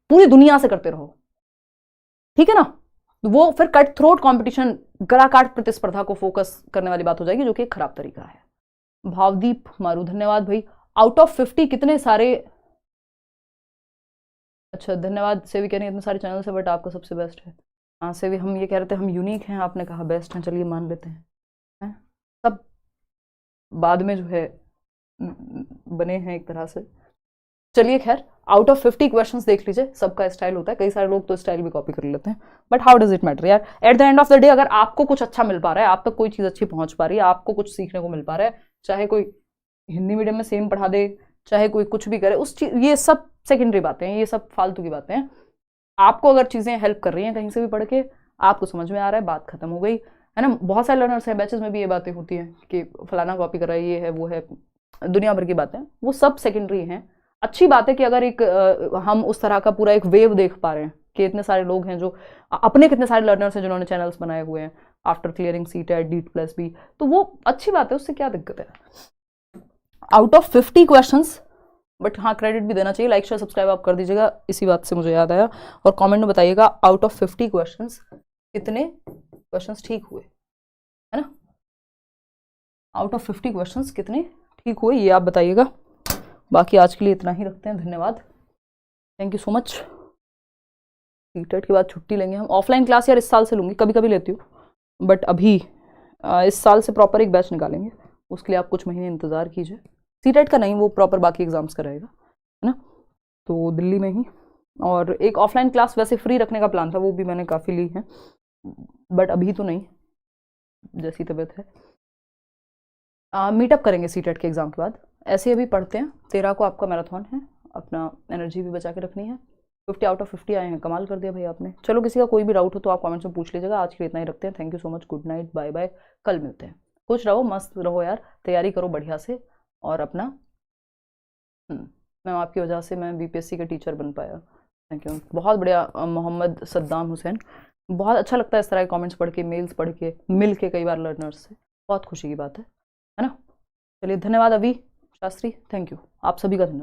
पूरी दुनिया से करते रहो, ठीक है ना? वो फिर कट थ्रोट कॉम्पिटिशन, गला काट प्रतिस्पर्धा को फोकस करने वाली बात हो जाएगी, जो कि एक खराब तरीका है। भावदीप मारू, धन्यवाद भाई। आउट ऑफ 50 कितने सारे, अच्छा धन्यवाद। सेवी कह रहे हैं इतने सारे चैनल से बट आपका सबसे बेस्ट है। हाँ सेवी, हम ये कह रहे थे हम यूनिक हैं, आपने कहा बेस्ट हैं, चलिए मान लेते हैं। सब बाद में जो है बने हैं एक तरह से। चलिए खैर, आउट ऑफ 50 क्वेश्चंस देख लीजिए, सबका स्टाइल होता है, कई सारे लोग तो स्टाइल भी कॉपी कर लेते हैं, but how does it matter यार? At the end of the day अगर आपको कुछ अच्छा मिल पा रहा है, आप तक कोई चीज़ अच्छी पहुंच पा रही है, आपको कुछ सीखने को मिल पा रहा है, चाहे कोई हिंदी मीडियम में सेम पढ़ा दे, चाहे कोई कुछ भी करे, उस चीज, ये सब सेकेंडरी बातें हैं, ये सब फालतू की बातें हैं। आपको अगर चीज़ें हेल्प कर रही हैं कहीं से भी पढ़ के, आपको समझ में आ रहा है, बात खत्म हो गई, है ना? बहुत सारे लर्नर्स हैं, बैचेस में भी ये बातें होती हैं कि फलाना कॉपी कर रहा है, ये है वो है, दुनिया भर की बातें, वो सब सेकेंडरी हैं। अच्छी बात है कि अगर एक हम उस तरह का पूरा एक वेव देख पा रहे हैं कि इतने सारे लोग हैं जो अपने कितने सारे लर्नर्स हैं जिन्होंने चैनल्स बनाए हुए हैं आफ्टर क्लियरिंग CTET DEET+B, तो वो अच्छी बात है, उससे क्या दिक्कत है। आउट ऑफ 50 क्वेश्चंस, बट हाँ क्रेडिट भी देना चाहिए, लाइक शेयर सब्सक्राइब आप कर दीजिएगा, इसी बात से मुझे याद आया। और कमेंट में बताइएगा आउट ऑफ 50 क्वेश्चंस कितने क्वेश्चंस ठीक हुए, है ना। आउट ऑफ 50 क्वेश्चंस कितने ठीक हुए ये आप बताइएगा। बाकी आज के लिए इतना ही रखते हैं, धन्यवाद, thank you so much. CTET के बाद छुट्टी लेंगे हम, ऑफलाइन क्लास यार इस साल से लूँगी, कभी कभी लेती हूँ, बट अभी इस साल से प्रॉपर एक बैच निकालेंगे, उसके लिए आप कुछ महीने इंतज़ार कीजिए। CTET का नहीं, वो प्रॉपर बाकी एग्जाम्स का रहेगा, है ना, तो दिल्ली में ही। और एक ऑफलाइन क्लास वैसे फ्री रखने का प्लान था, वो भी मैंने काफ़ी ली है, बट अभी तो नहीं, जैसी तबीयत है। मीटअप करेंगे CTET के एग्ज़ाम के बाद, ऐसे ही अभी पढ़ते हैं। 13 को आपका मैराथन है, अपना एनर्जी भी बचा के रखनी है। 50 आउट ऑफ 50 आए हैं, कमाल कर दिया भाई आपने। चलो किसी का कोई भी डाउट हो तो आप कमेंट्स में पूछ लीजिएगा। आज के लिए इतना ही रखते हैं, thank you so much, good night, bye bye, कल मिलते हैं। खुश रहो, मस्त रहो यार, तैयारी करो बढ़िया से, और अपना मैं आपकी वजह से मैं BPSC के टीचर बन पाया, थैंक यू, बहुत बढ़िया। मोहम्मद सद्दाम हुसैन, बहुत अच्छा लगता है इस तरह के कमेंट्स पढ़ के, मेल्स पढ़ के, मिल के कई बार लर्नर्स से, बहुत खुशी की बात है ना। चलिए धन्यवाद अभी शास्त्री, थैंक यू, आप सभी का धन्यवाद।